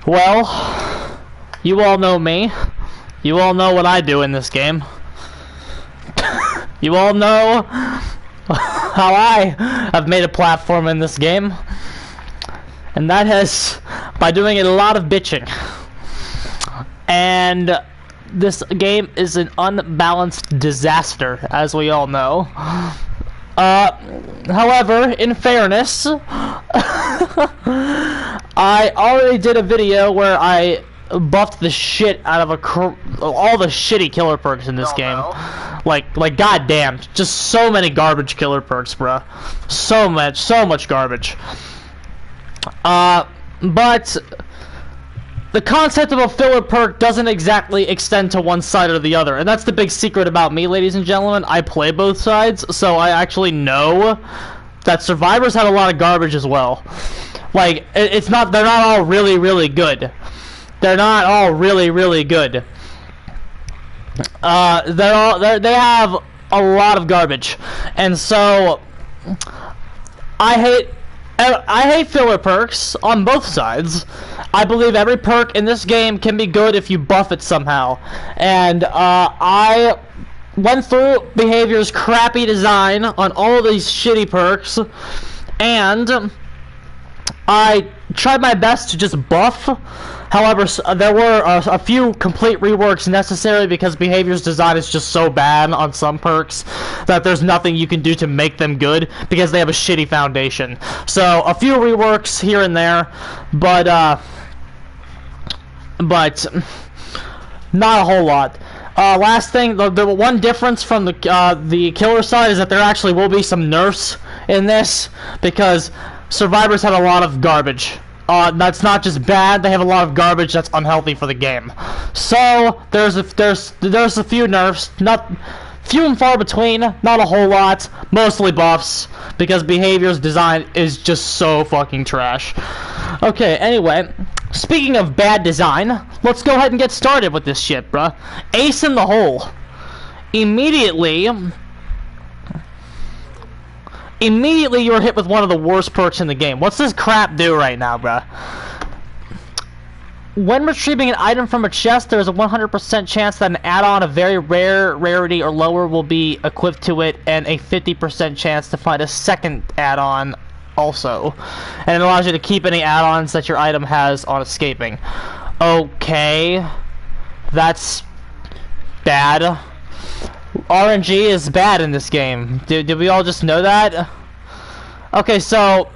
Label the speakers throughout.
Speaker 1: Well, you all know me. You all know what I do in this game. You all know how I have made a platform in this game. And that has by doing a lot of bitching. And this game is an unbalanced disaster, as we all know. However, in fairness, I already did a video where I buffed the shit out of all the shitty killer perks in this game. Like goddamn, just so many garbage killer perks, bruh. So much garbage. But the concept of a filler perk doesn't exactly extend to one side or the other, and that's the big secret about me, ladies and gentlemen. I play both sides, so I actually know that survivors have a lot of garbage as well. Like, they're not all really good. They're not all really good. They have a lot of garbage, and so I hate filler perks on both sides. I believe every perk in this game can be good if you buff it somehow. And I went through Behavior's crappy design on all of these shitty perks, and I tried my best to just buff. However, there were a few complete reworks necessary because Behavior's design is just so bad on some perks that there's nothing you can do to make them good because they have a shitty foundation. So, a few reworks here and there, but not a whole lot. Last thing, the one difference from the killer side is that there actually will be some nerfs in this because survivors had a lot of garbage. That's not just bad, they have a lot of garbage that's unhealthy for the game. So there's a few nerfs, not few and far between, not a whole lot, mostly buffs, because Behavior's design is just so fucking trash. Okay, anyway, speaking of bad design, let's go ahead and get started with this shit, bruh. Ace in the hole. Immediately you're hit with one of the worst perks in the game. What's this crap do right now, bruh? When retrieving an item from a chest, there is a 100% chance that an add-on of very rare rarity or lower will be equipped to it, and a 50% chance to find a second add-on also. And it allows you to keep any add-ons that your item has on escaping. Okay. That's bad. RNG is bad in this game. Did we all just know that? Okay, so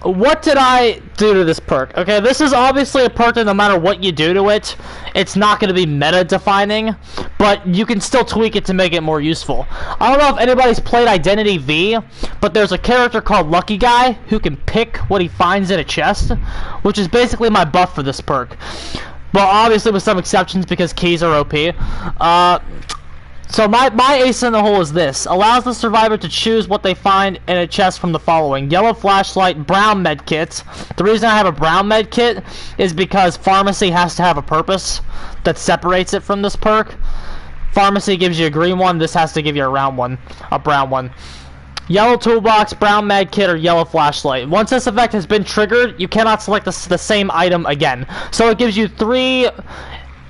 Speaker 1: what did I do to this perk? Okay, this is obviously a perk that no matter what you do to it, it's not going to be meta-defining, but you can still tweak it to make it more useful. I don't know if anybody's played Identity V, but there's a character called Lucky Guy who can pick what he finds in a chest, which is basically my buff for this perk. Well, obviously with some exceptions because keys are OP. So my ace in the hole is this. Allows the survivor to choose what they find in a chest from the following: yellow flashlight, brown medkit. The reason I have a brown medkit is because pharmacy has to have a purpose that separates it from this perk. Pharmacy gives you a green one, this has to give you a brown one. Yellow toolbox, brown medkit, or yellow flashlight. Once this effect has been triggered, you cannot select the same item again. So it gives you three.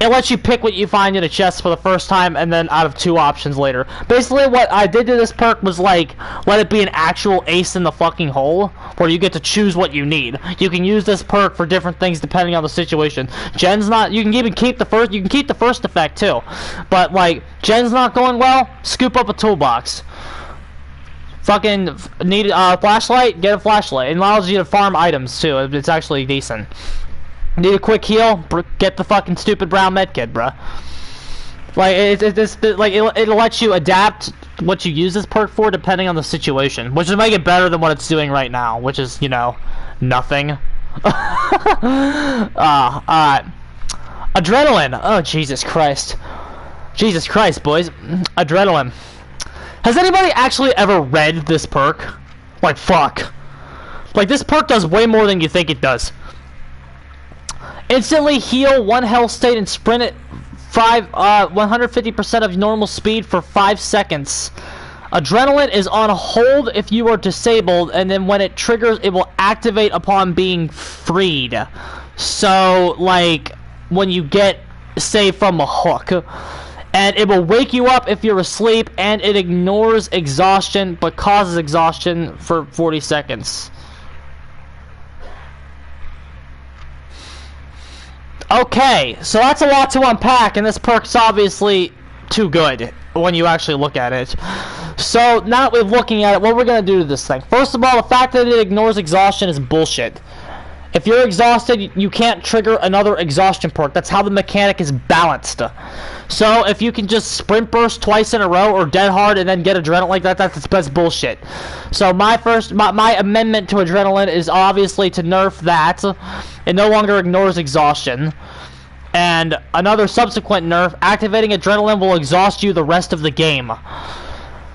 Speaker 1: It lets you pick what you find in a chest for the first time, and then out of two options later. Basically, what I did to this perk was, like, let it be an actual ace in the fucking hole, where you get to choose what you need. You can use this perk for different things depending on the situation. Gen's not. You can even keep the first. You can keep the first effect too, but like Gen's not going well. Scoop up a toolbox. Fucking need a flashlight? Get a flashlight. It allows you to farm items too. It's actually decent. Need a quick heal? Get the fucking stupid brown medkit, bruh. Like it'll let you adapt what you use this perk for depending on the situation, which will make it better than what it's doing right now, which is, you know, nothing. Alright. Adrenaline. Oh, Jesus Christ. Jesus Christ, boys. Adrenaline. Has anybody actually ever read this perk? Like, fuck. Like, this perk does way more than you think it does. Instantly heal 1 health state and sprint at 150% of normal speed for 5 seconds. Adrenaline is on hold if you are disabled, and then when it triggers, it will activate upon being freed. So, like, when you get, say, from a hook, and it will wake you up if you're asleep, and it ignores exhaustion, but causes exhaustion for 40 seconds. Okay, so that's a lot to unpack, and this perk's obviously too good when you actually look at it. So, now that we're looking at it, what we're going to do to this thing. First of all, the fact that it ignores exhaustion is bullshit. If you're exhausted, you can't trigger another exhaustion perk. That's how the mechanic is balanced. So if you can just sprint burst twice in a row or dead hard and then get adrenaline like that, that's bullshit. So my amendment to adrenaline is obviously to nerf that. It no longer ignores exhaustion. And another subsequent nerf, activating adrenaline will exhaust you the rest of the game.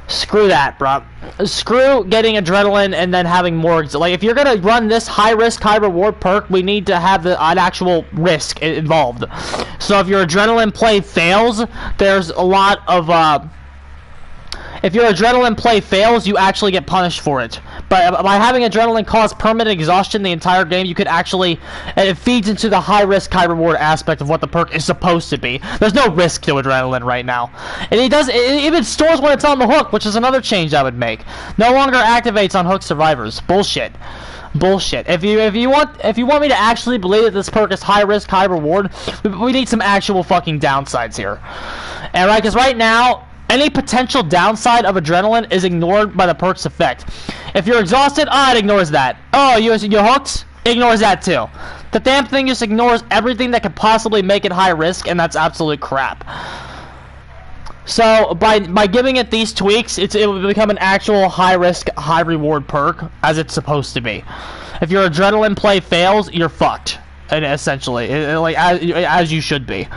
Speaker 1: Screw that, bro. Screw getting adrenaline and then having more. Like, if you're gonna run this high risk, high reward perk, we need to have an actual risk involved. So if your adrenaline play fails, there's a lot of if your adrenaline play fails, you actually get punished for it. But by having adrenaline cause permanent exhaustion the entire game, you could actually, and it feeds into the high risk, high reward aspect of what the perk is supposed to be. There's no risk to adrenaline right now, and it even stores when it's on the hook, which is another change I would make. No longer activates on hook survivors. Bullshit. Bullshit. If you want me to actually believe that this perk is high risk, high reward, we need some actual fucking downsides here. And right, because right now, any potential downside of adrenaline is ignored by the perk's effect. If you're exhausted, it ignores that. Oh, you're hooked? Ignores that too. The damn thing just ignores everything that could possibly make it high risk, and that's absolute crap. So, by giving it these tweaks, it will become an actual high risk, high reward perk, as it's supposed to be. If your adrenaline play fails, you're fucked. And essentially, as you should be.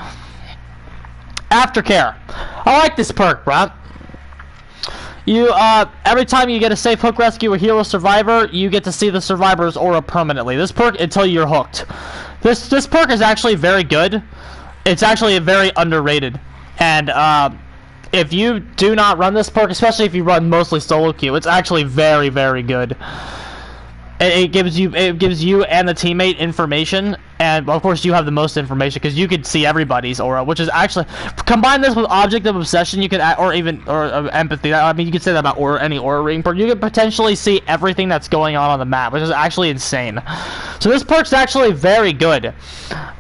Speaker 1: Aftercare. I like this perk, bro. You, every time you get a safe hook rescue or hero survivor, you get to see the survivor's aura permanently. This perk, until you're hooked. This perk is actually very good. It's actually very underrated. And, if you do not run this perk, especially if you run mostly solo queue, it's actually very, very good. It gives you and the teammate information, and of course you have the most information because you could see everybody's aura, which is actually, combine this with object of obsession, you could, or empathy. I mean, you could say that about any aura ring perk. You could potentially see everything that's going on the map, which is actually insane. So this perk's actually very good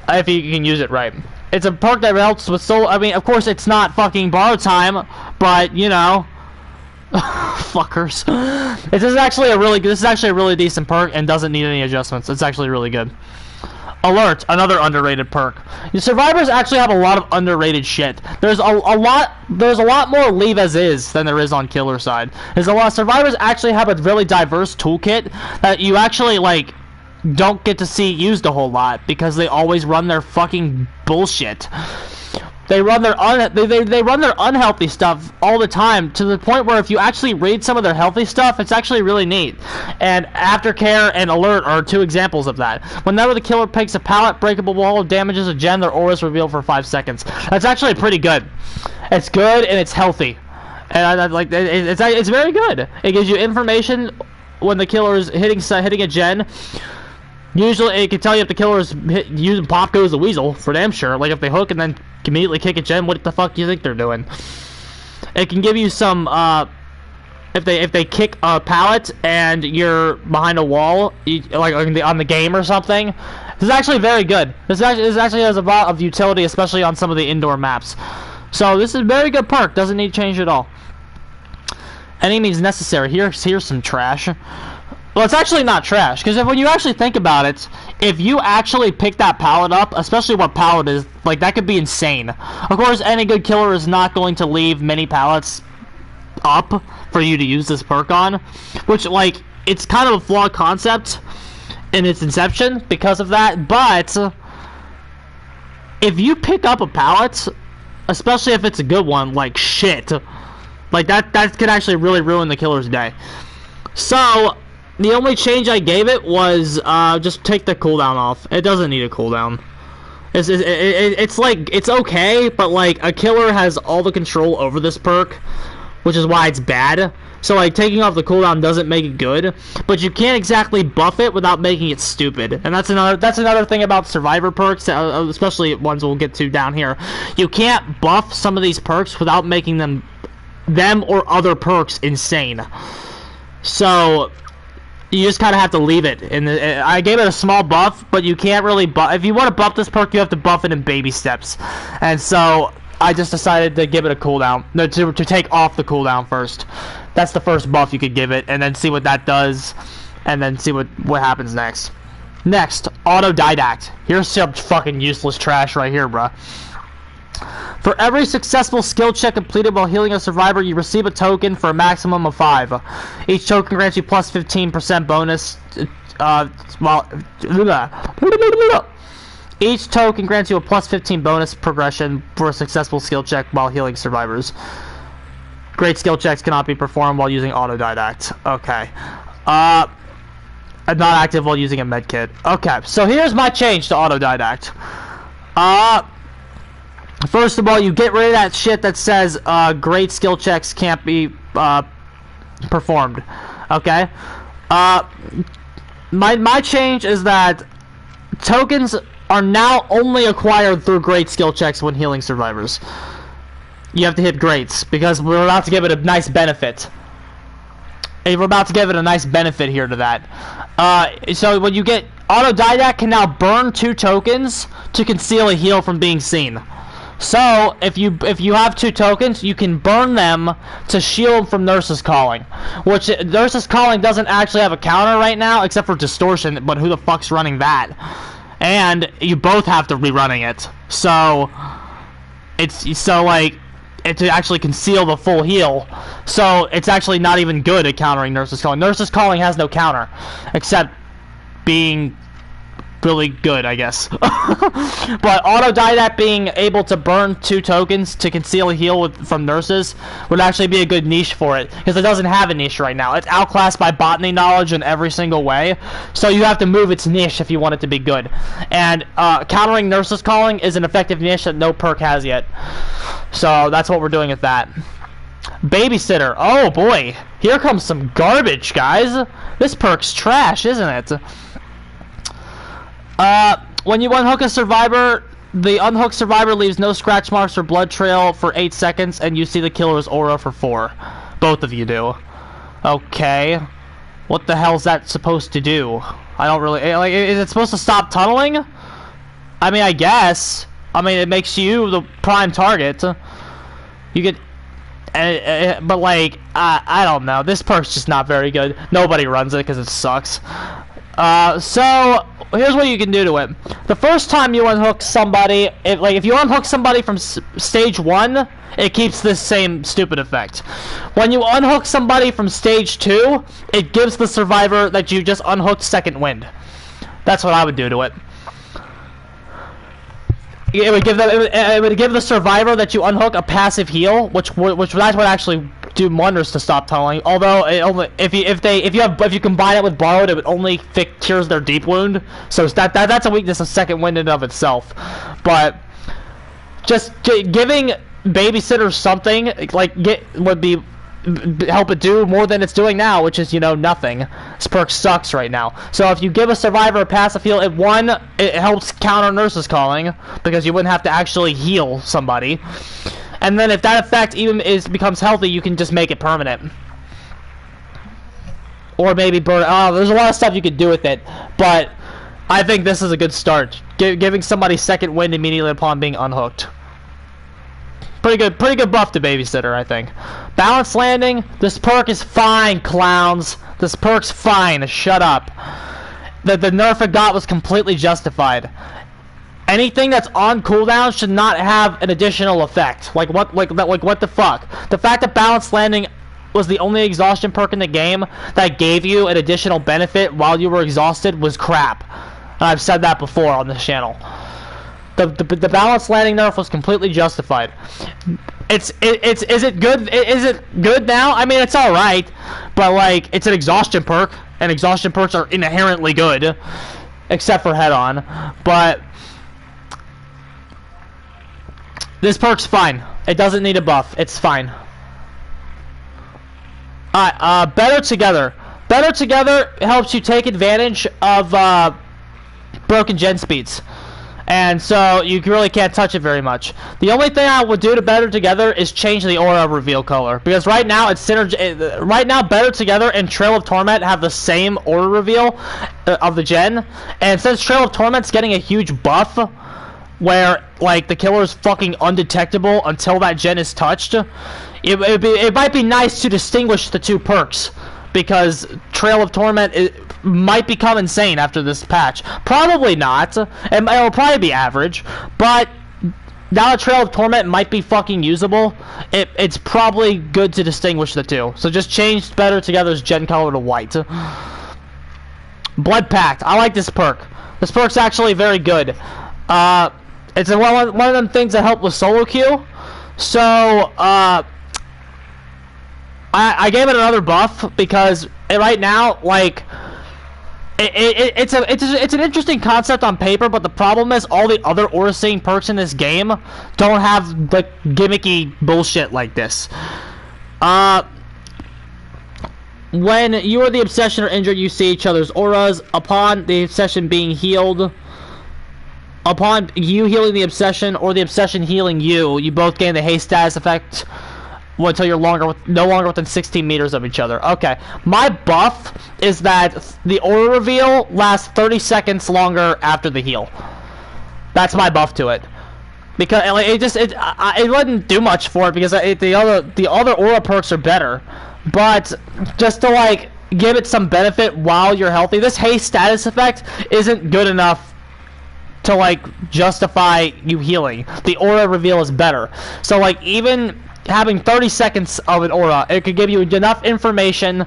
Speaker 1: if you can use it right. It's a perk that helps with solo. I mean, of course it's not fucking borrow time, but you know. Fuckers. This is actually a really decent perk and doesn't need any adjustments. It's actually really good. Alert, another underrated perk. Your survivors actually have a lot of underrated shit. There's a lot more leave as is than there is on killer side. Survivors actually have a really diverse toolkit that you actually like don't get to see used a whole lot because they always run their fucking bullshit. They run their unhealthy stuff all the time, to the point where if you actually read some of their healthy stuff, it's actually really neat. And Aftercare and Alert are two examples of that. Whenever the killer picks a pallet, breakable wall, damages a gen, their aura is revealed for 5 seconds. That's actually pretty good. It's good and it's healthy, and it's very good. It gives you information when the killer is hitting a gen. Usually, it can tell you if the killer is using Pop Goes the Weasel, for damn sure. Like, if they hook and then immediately kick a gen, what the fuck do you think they're doing? It can give you some, if they kick a pallet and you're behind a wall, like on the game or something. This is actually very good. This actually has a lot of utility, especially on some of the indoor maps. So, this is a very good perk. Doesn't need change at all. Any means necessary. Here's some trash. Well, it's actually not trash, because when you actually think about it, if you actually pick that pallet up, especially what pallet is, like, that could be insane. Of course, any good killer is not going to leave many pallets up for you to use this perk on, which, like, it's kind of a flawed concept in its inception because of that, but if you pick up a pallet, especially if it's a good one, like, shit, like, that could actually really ruin the killer's day. So, the only change I gave it was just take the cooldown off. It doesn't need a cooldown. It's like, it's okay, but like a killer has all the control over this perk, which is why it's bad. So like taking off the cooldown doesn't make it good, but you can't exactly buff it without making it stupid. And that's another thing about survivor perks, especially ones we'll get to down here. You can't buff some of these perks without making them or other perks insane. So you just kind of have to leave it. I gave it a small buff, but you can't really buff. If you want to buff this perk, you have to buff it in baby steps. And so I just decided to give it a cooldown. No, to take off the cooldown first. That's the first buff you could give it, and then see what that does, and then see what happens next. Next, Autodidact. Here's some fucking useless trash right here, bruh. For every successful skill check completed while healing a survivor, you receive a token for a maximum of 5. Each token grants you plus 15% bonus. Each token grants you a plus 15 bonus progression for a successful skill check while healing survivors. Great skill checks cannot be performed while using Autodidact. Okay. Not active while using a medkit. Okay, so here's my change to Autodidact. First of all, you get rid of that shit that says great skill checks can't be performed. Okay? My change is that tokens are now only acquired through great skill checks when healing survivors. You have to hit greats, because we're about to give it a nice benefit. And we're about to give it a nice benefit here to that. So when you get Autodidact can now burn 2 tokens to conceal a heal from being seen. So if you have 2 tokens, you can burn them to shield from Nurse's Calling. Which Nurse's Calling doesn't actually have a counter right now, except for Distortion, but who the fuck's running that? And you both have to rerunning it. So to actually conceal the full heal. So it's actually not even good at countering Nurse's Calling. Nurse's Calling has no counter, except being really good, I guess. But Autodidact being able to burn 2 tokens to conceal a heal from Nurses would actually be a good niche for it, because it doesn't have a niche right now. It's outclassed by botany knowledge in every single way, so you have to move its niche if you want it to be good. And countering Nurse's Calling is an effective niche that no perk has yet. So that's what we're doing with that. Babysitter. Oh boy, here comes some garbage, guys. This perk's trash, isn't it? When you unhook a survivor, the unhooked survivor leaves no scratch marks or blood trail for 8 seconds, and you see the killer's aura for 4. Both of you do. Okay. What the hell's that supposed to do? I don't really... Like, is it supposed to stop tunneling? I mean, I guess. I mean, it makes you the prime target. You get... but, like, I don't know. This perk's just not very good. Nobody runs it because it sucks. So here's what you can do to it. The first time you unhook somebody, if you unhook somebody from stage 1, it keeps this same stupid effect. When you unhook somebody from stage 2, it gives the survivor that you just unhooked second wind. That's what I would do to it. It would give the survivor that you unhook a passive heal, which would actually do wonders to stop tunneling. Although if you combine it with borrowed, it would only cures their deep wound. So that's a weakness of second wind in and of itself. But just giving babysitters something would help it do more than it's doing now, which is, nothing. This perk sucks right now. So if you give a survivor a passive heal, it helps counter Nurse's Calling, because you wouldn't have to actually heal somebody. And then if that effect becomes healthy, you can just make it permanent. Or maybe burn... Oh, there's a lot of stuff you could do with it. But I think this is a good start. Giving somebody second wind immediately upon being unhooked. Pretty good buff to Babysitter, I think. Balanced Landing. This perk is fine, clowns. This perk's fine. Shut up. The nerf it got was completely justified. Anything that's on cooldown should not have an additional effect. Like what the fuck? The fact that Balanced Landing was the only exhaustion perk in the game that gave you an additional benefit while you were exhausted was crap. And I've said that before on this channel. The Balanced Landing nerf was completely justified. Is it good? Is it good now? I mean, it's all right, but like, it's an exhaustion perk, and exhaustion perks are inherently good, except for head on. But this perk's fine. It doesn't need a buff. It's fine. Alright, Better Together. Better Together helps you take advantage of broken gen speeds. And so you really can't touch it very much. The only thing I would do to Better Together is change the aura reveal color. Because right now it's right now Better Together and Trail of Torment have the same aura reveal of the gen. And since Trail of Torment's getting a huge buff where like the killer is fucking undetectable until that gen is touched, it might be nice to distinguish the two perks, because Trail of Torment might become insane after this patch. Probably not. It'll probably be average, but now that Trail of Torment might be fucking usable, it's probably good to distinguish the two. So just change Better Together's gen color to white. Blood Pact. I like this perk. This perk's actually very good. It's one of them things that help with solo queue. So, I gave it another buff because right now, like, it's an interesting concept on paper, but the problem is all the other aura seeing perks in this game don't have like gimmicky bullshit like this. When you or the obsession are injured, you see each other's auras. Upon the obsession being healed, upon you healing the obsession or the obsession healing you, you both gain the haste status effect until you're no longer within 16 meters of each other. Okay, my buff is that the aura reveal lasts 30 seconds longer after the heal. That's my buff to it, because it wouldn't do much for it because the other aura perks are better, but just to like give it some benefit while you're healthy, this haste status effect isn't good enough to like justify you healing. The aura reveal is better, so like even having 30 seconds of an aura, it could give you enough information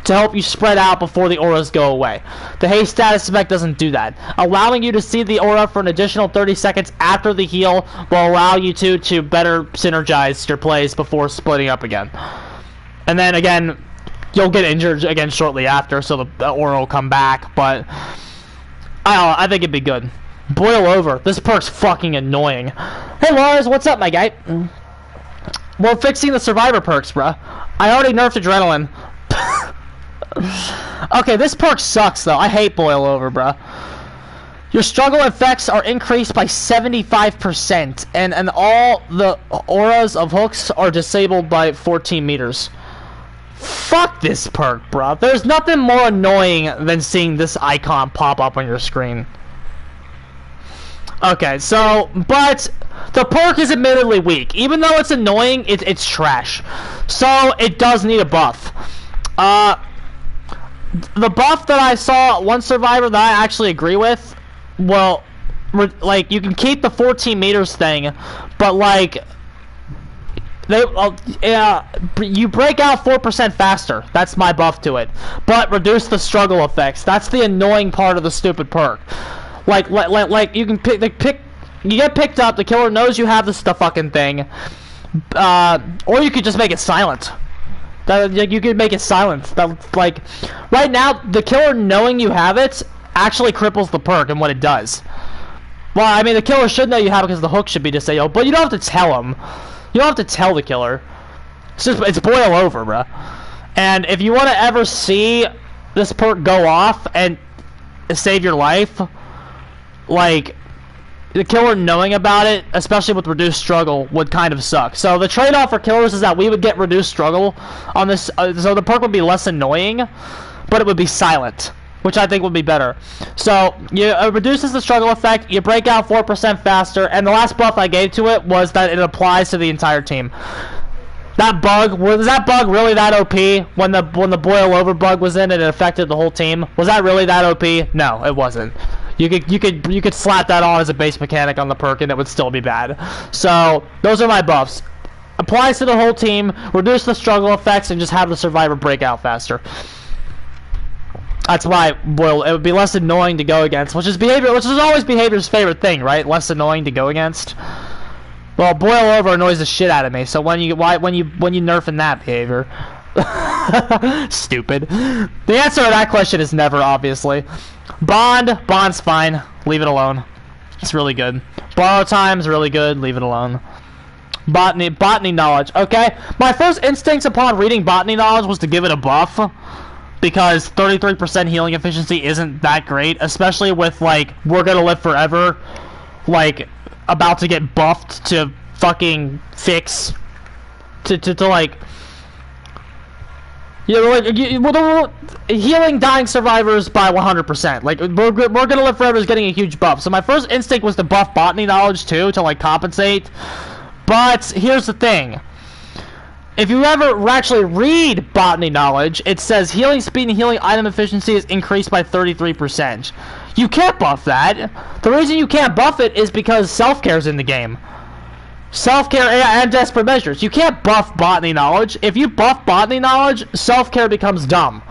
Speaker 1: to help you spread out before the auras go away. The haste status effect doesn't do that. Allowing you to see the aura for an additional 30 seconds after the heal will allow you to better synergize your plays before splitting up again. And then again, you'll get injured again shortly after, so the aura will come back, but I think it'd be good. Boil Over. This perk's fucking annoying. Hey Lars, what's up, my guy? Well, fixing the survivor perks, bruh. I already nerfed adrenaline. Okay, this perk sucks, though. I hate Boil Over, bruh. Your struggle effects are increased by 75%, and all the auras of hooks are disabled by 14 meters. Fuck this perk, bruh. There's nothing more annoying than seeing this icon pop up on your screen. Okay, so, but the perk is admittedly weak. Even though it's annoying, it's trash. So, it does need a buff. The buff that I saw one survivor that I actually agree with, well, like, you can keep the 14 meters thing, but, like, you break out 4% faster. That's my buff to it. But reduce the struggle effects. That's the annoying part of the stupid perk. Like you can you get picked up, the killer knows you have the fucking thing, or you could just make it silent. You could make it silent. Like, right now, the killer knowing you have it actually cripples the perk and what it does. Well, I mean, the killer should know you have it because the hook should be disabled, but you don't have to tell him. You don't have to tell the killer. It's Boil Over, bruh. And if you want to ever see this perk go off and save your life, like, the killer knowing about it, especially with reduced struggle, would kind of suck. So the trade-off for killers is that we would get reduced struggle on this, so the perk would be less annoying, but it would be silent, which I think would be better. So it reduces the struggle effect, you break out 4% faster, and the last buff I gave to it was that it applies to the entire team. That bug, was that bug really that OP? When the Boil Over bug was in, it affected the whole team. Was that really that OP? No, it wasn't. You could slap that on as a base mechanic on the perk and it would still be bad. So those are my buffs. Applies to the whole team, reduce the struggle effects, and just have the survivor break out faster. That's why it would be less annoying to go against, which is always behavior's favorite thing, right? Less annoying to go against. Well, Boil Over annoys the shit out of me. So when you nerfing that behavior? Stupid. The answer to that question is never, obviously. Bond's fine. Leave it alone. It's really good. Borrow Time's really good. Leave it alone. Botany knowledge. Okay, my first instincts upon reading botany knowledge was to give it a buff, because 33% healing efficiency isn't that great, especially with like we're gonna live forever, like about to get buffed to fucking fix, to like. Yeah, like healing dying survivors by 100%. Like we're gonna live forever is getting a huge buff. So my first instinct was to buff botany knowledge too, to like compensate. But here's the thing: if you ever actually read botany knowledge, it says healing speed and healing item efficiency is increased by 33%. You can't buff that. The reason you can't buff it is because self-care's in the game. Self-care and desperate measures. You can't buff botany knowledge. If you buff botany knowledge, self-care becomes dumb.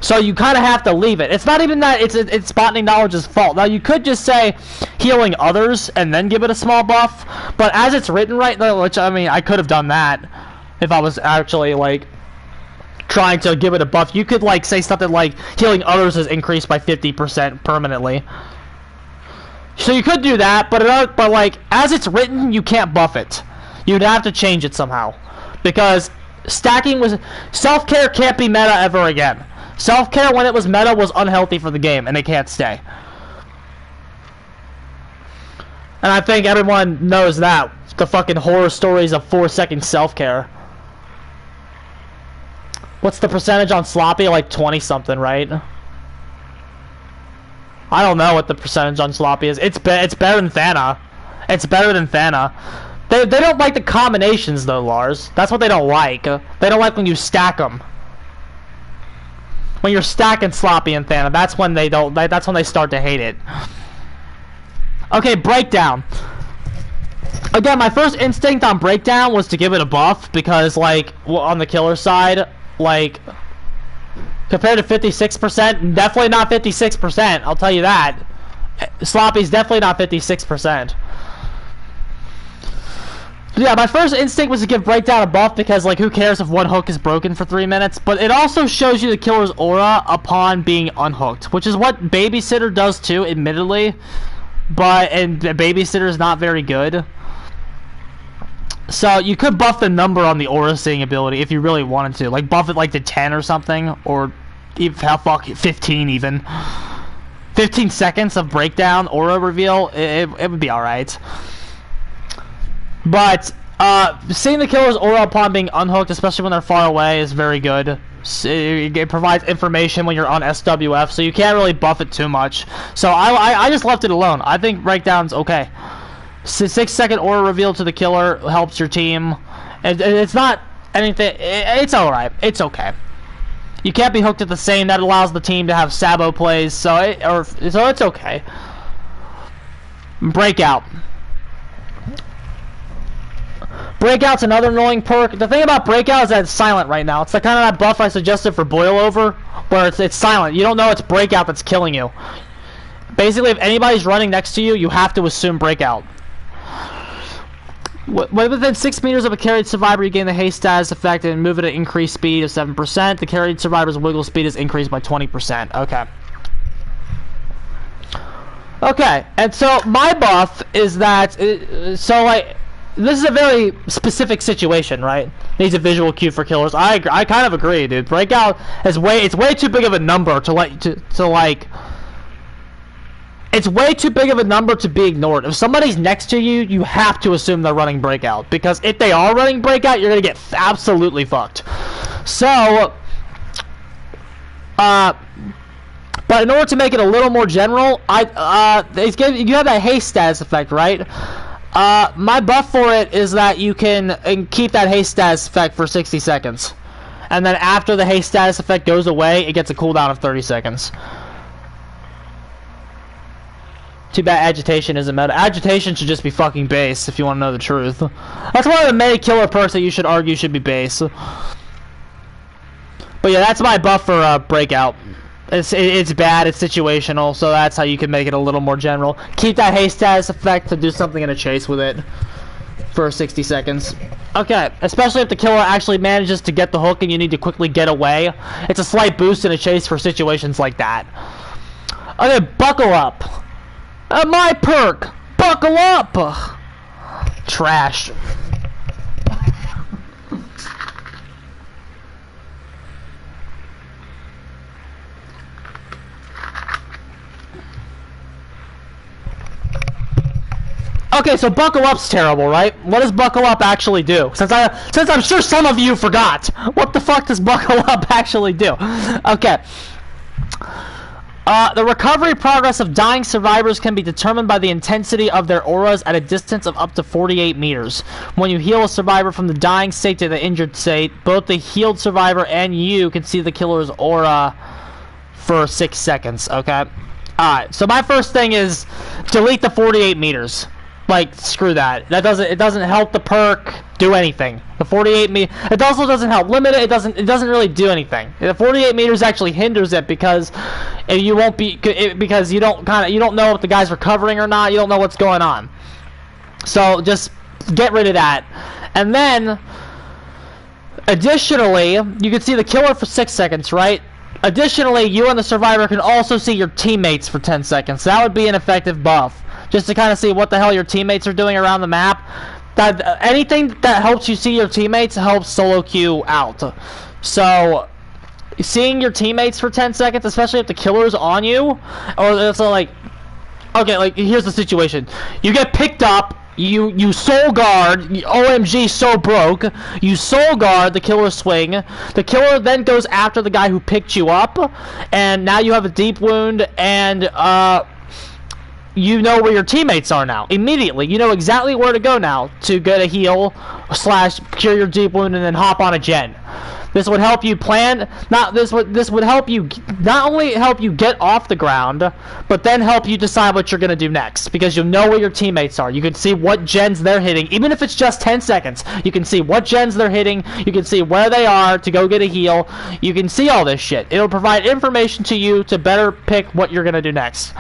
Speaker 1: So you kind of have to leave it. It's not even that it's botany knowledge's fault. Now you could just say healing others and then give it a small buff, but as it's written right now, which I mean I could have done that if I was actually like trying to give it a buff. You could like say something like healing others is increased by 50% permanently. So you could do that, but like as it's written, you can't buff it. You'd have to change it somehow, because stacking was self-care can't be meta ever again. Self-care when it was meta was unhealthy for the game, and it can't stay. And I think everyone knows that. The fucking horror stories of 4-second self-care. What's the percentage on sloppy? Like 20 something, right? I don't know what the percentage on sloppy is. It's better than Thana. It's better than Thana. They don't like the combinations though, Lars. That's what they don't like. They don't like when you stack them. When you're stacking sloppy and Thana, that's when they don't. That's when they start to hate it. Okay, breakdown. Again, my first instinct on breakdown was to give it a buff because, like, on the killer side, like. Compared to 56%, definitely not 56%, I'll tell you that. Sloppy's definitely not 56%. Yeah, my first instinct was to give Breakdown a buff because, like, who cares if one hook is broken for 3 minutes? But it also shows you the killer's aura upon being unhooked, which is what Babysitter does too, admittedly. And Babysitter is not very good. So you could buff the number on the aura seeing ability if you really wanted to, like buff it like to 10 or something, or even 15 even. 15 seconds of breakdown aura reveal, it would be all right. But seeing the killer's aura upon being unhooked, especially when they're far away, is very good. It provides information when you're on SWF, so you can't really buff it too much. So I just left it alone. I think breakdown's okay. 6-second aura reveal to the killer helps your team. It's not anything. It's alright. It's okay. You can't be hooked at the same. That allows the team to have Sabo plays. So it's okay. Breakout. Breakout's another annoying perk. The thing about Breakout is that it's silent right now. It's the kind of that buff I suggested for Boil Over, where it's silent. You don't know it's Breakout that's killing you. Basically, if anybody's running next to you, you have to assume Breakout. Within 6 meters of a carried survivor, you gain the haste status effect and move at an increased speed of 7%. The carried survivor's wiggle speed is increased by 20%. Okay. Okay, and so my buff is that, so like, this is a very specific situation, right? Needs a visual cue for killers. I kind of agree, dude. Breakout is it's way too big of a number to like. It's way too big of a number to be ignored. If somebody's next to you, you have to assume they're running Breakout. Because if they are running Breakout, you're going to get absolutely fucked. So, but in order to make it a little more general, you have that haste status effect, right? My buff for it is that you can keep that haste status effect for 60 seconds. And then after the haste status effect goes away, it gets a cooldown of 30 seconds. Too bad agitation isn't meta. Agitation should just be fucking base, if you want to know the truth. That's one of the many killer perks that you should argue should be base. But yeah, that's my buff for Breakout. It's bad, it's situational, so that's how you can make it a little more general. Keep that haste status effect to do something in a chase with it for 60 seconds. Okay, especially if the killer actually manages to get the hook and you need to quickly get away. It's a slight boost in a chase for situations like that. Okay, buckle up. My perk! Buckle up! Trash. Okay, so Buckle Up's terrible, right? What does Buckle Up actually do? Since I'm sure some of you forgot, what the fuck does Buckle Up actually do? Okay. The recovery progress of dying survivors can be determined by the intensity of their auras at a distance of up to 48 meters. When you heal a survivor from the dying state to the injured state, both the healed survivor and you can see the killer's aura for 6 seconds, okay? Alright, so my first thing is delete the 48 meters. Like, screw that. It doesn't help the perk do anything. The 48 it also doesn't help limit it. It doesn't really do anything. The 48 meters actually hinders it because you won't be because you don't know if the guy's recovering or not. You don't know what's going on. So just get rid of that. And then additionally, you can see the killer for 6 seconds, right? Additionally, you and the survivor can also see your teammates for 10 seconds. That would be an effective buff. Just to kind of see what the hell your teammates are doing around the map. Anything that helps you see your teammates helps solo queue out. So, seeing your teammates for 10 seconds, especially if the killer's on you, or so like, okay, like here's the situation: you get picked up, you soul guard, OMG, so broke. You soul guard the killer swing. The killer then goes after the guy who picked you up, and now you have a deep wound and you know where your teammates are now. Immediately, you know exactly where to go now to get a heal / cure your deep wound and then hop on a gen. This would help you plan. This would help you not only help you get off the ground, but then help you decide what you're gonna do next because you'll know where your teammates are. You can see what gens they're hitting, even if it's just 10 seconds. You can see what gens they're hitting. You can see where they are to go get a heal. You can see all this shit. It'll provide information to you to better pick what you're gonna do next.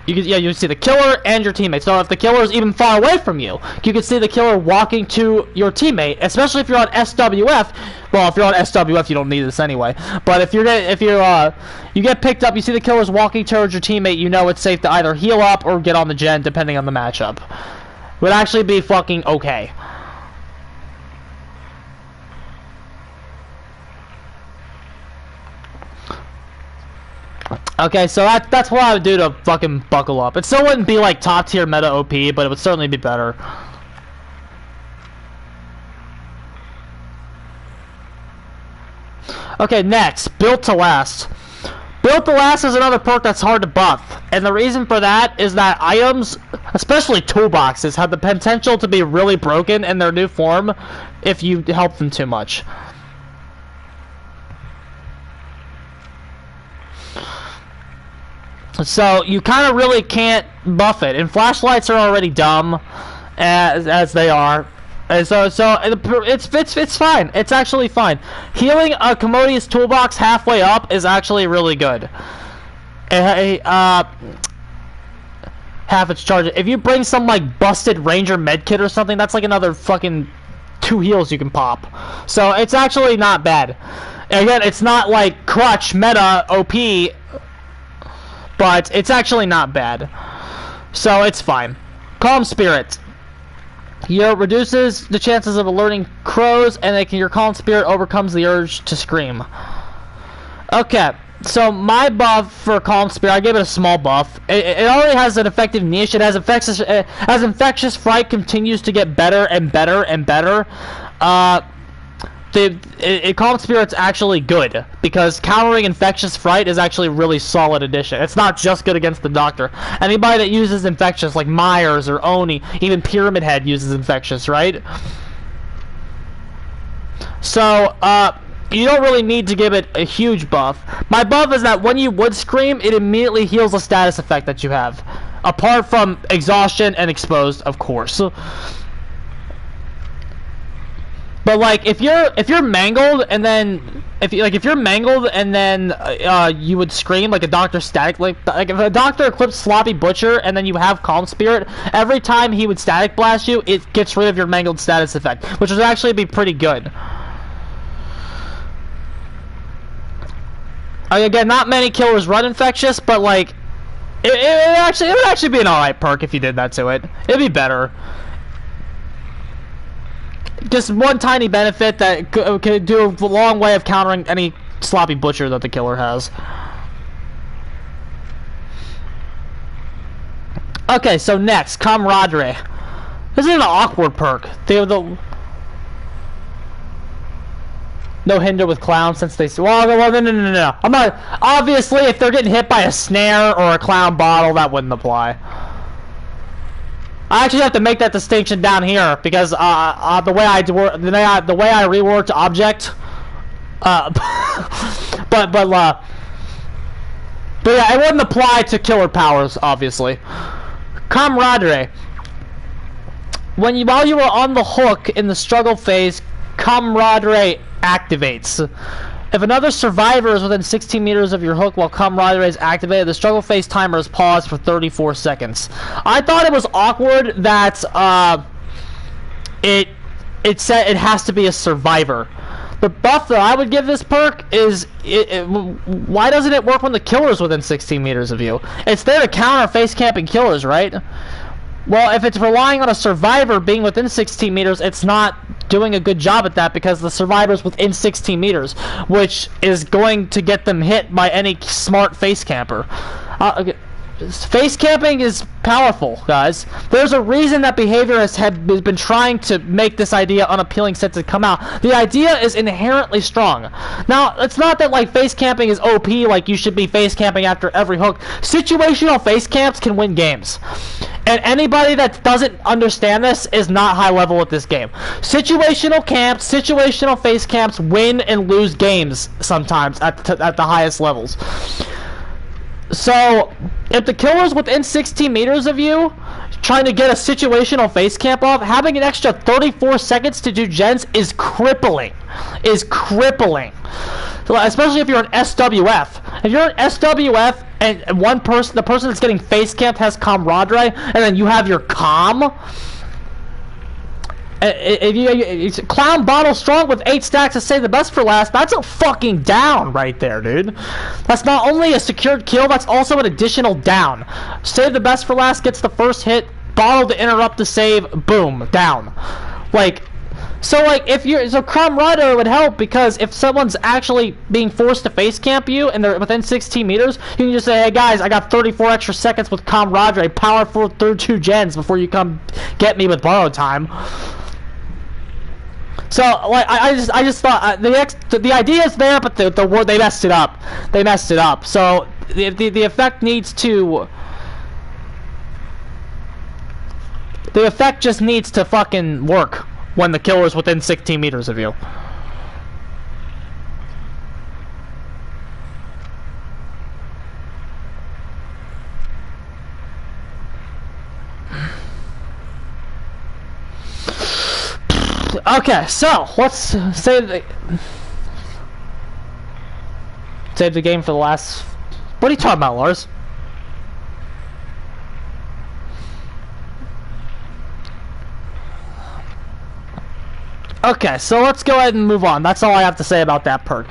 Speaker 1: You can see the killer and your teammate. So if the killer is even far away from you, you can see the killer walking to your teammate. Especially if you're on SWF. Well, if you're on SWF, you don't need this anyway. But if you get picked up, you see the killer's walking towards your teammate. You know it's safe to either heal up or get on the gen, depending on the matchup. Would actually be fucking okay. Okay, so that's what I would do to fucking Buckle Up. It still wouldn't be like top tier meta OP, but it would certainly be better. Okay, next, Built to Last. Built to Last is another perk that's hard to buff, and the reason for that is that items, especially toolboxes, have the potential to be really broken in their new form if you help them too much. So you kind of really can't buff it, and flashlights are already dumb as they are, and so it's fine. It's actually fine. Healing a Commodious toolbox halfway up is actually really good. Half its charge. If you bring some like busted Ranger medkit or something, that's like another fucking 2 heals you can pop. So it's actually not bad. Again, it's not like crutch meta OP. But it's actually not bad. So it's fine. Calm Spirit. Reduces the chances of alerting crows, and your Calm Spirit overcomes the urge to scream. Okay, so my buff for Calm Spirit, I gave it a small buff. It already has an effective niche. It has as Infectious Fright continues to get better and better and better. Calm Spirit's actually good because countering Infectious Fright is actually a really solid addition. It's not just good against the Doctor. Anybody that uses Infectious, like Myers or Oni, even Pyramid Head uses Infectious, right? So, you don't really need to give it a huge buff. My buff is that when you would scream, it immediately heals a status effect that you have. Apart from Exhaustion and Exposed, of course. But like if you're mangled and then if you're mangled and then you would scream like a Doctor static like if a Doctor equips Sloppy Butcher and then you have Calm Spirit, every time he would static blast you, it gets rid of your mangled status effect, which would actually be pretty good. Again, not many killers run Infectious, but like it would actually be an alright perk if you did that to it. It'd be better. Just one tiny benefit that could do a long way of countering any sloppy butcher that the killer has. Okay, so next, camaraderie. This is an awkward perk. No hinder with clowns since they... Well, no. I'm not... Obviously, if they're getting hit by a snare or a clown bottle, that wouldn't apply. I actually have to make that distinction down here because the way I reworked object, but yeah, it wouldn't apply to killer powers, obviously. Camaraderie. While you were on the hook in the struggle phase, camaraderie activates. If another survivor is within 16 meters of your hook while camaraderie is activated, the struggle phase timer is paused for 34 seconds. I thought it was awkward that it said it has to be a survivor. The buff that I would give this perk is why doesn't it work when the killer's within 16 meters of you? It's there to counter face camping killers, right? Well, if it's relying on a survivor being within 16 meters, it's not doing a good job at that because the survivor's within 16 meters, which is going to get them hit by any smart face camper. Okay. Face camping is powerful, guys. There's a reason that behaviorists have been trying to make this idea unappealing since it come out. The idea is inherently strong. Now, it's not that like face camping is OP, like you should be face camping after every hook. Situational face camps can win games. And anybody that doesn't understand this is not high level at this game. Situational camps, situational face camps win and lose games sometimes at the highest levels. So, if the killer's within 16 meters of you, trying to get a situational face camp off, having an extra 34 seconds to do gens is crippling. Especially if you're an SWF. If you're an SWF and the person that's getting face camped has camaraderie, and then you have your if you clown bottle strong with 8 stacks to save the best for last, that's a fucking down right there, dude. That's not only a secured kill, that's also an additional down. Save the best for last gets the first hit, bottle to interrupt the save, boom, down. So camaraderie would help because if someone's actually being forced to face camp you and they're within 16 meters, you can just say, hey guys, I got 34 extra seconds with camaraderie, powerful through 2 gens before you come get me with borrowed time. So, I just thought the idea is there, but the word they messed it up. They messed it up. So the effect needs to. The effect just needs to fucking work when the killer's within 16 meters of you. Okay, so let's save the game for the last. What are you talking about, Lars? Okay, so let's go ahead and move on. That's all I have to say about that perk.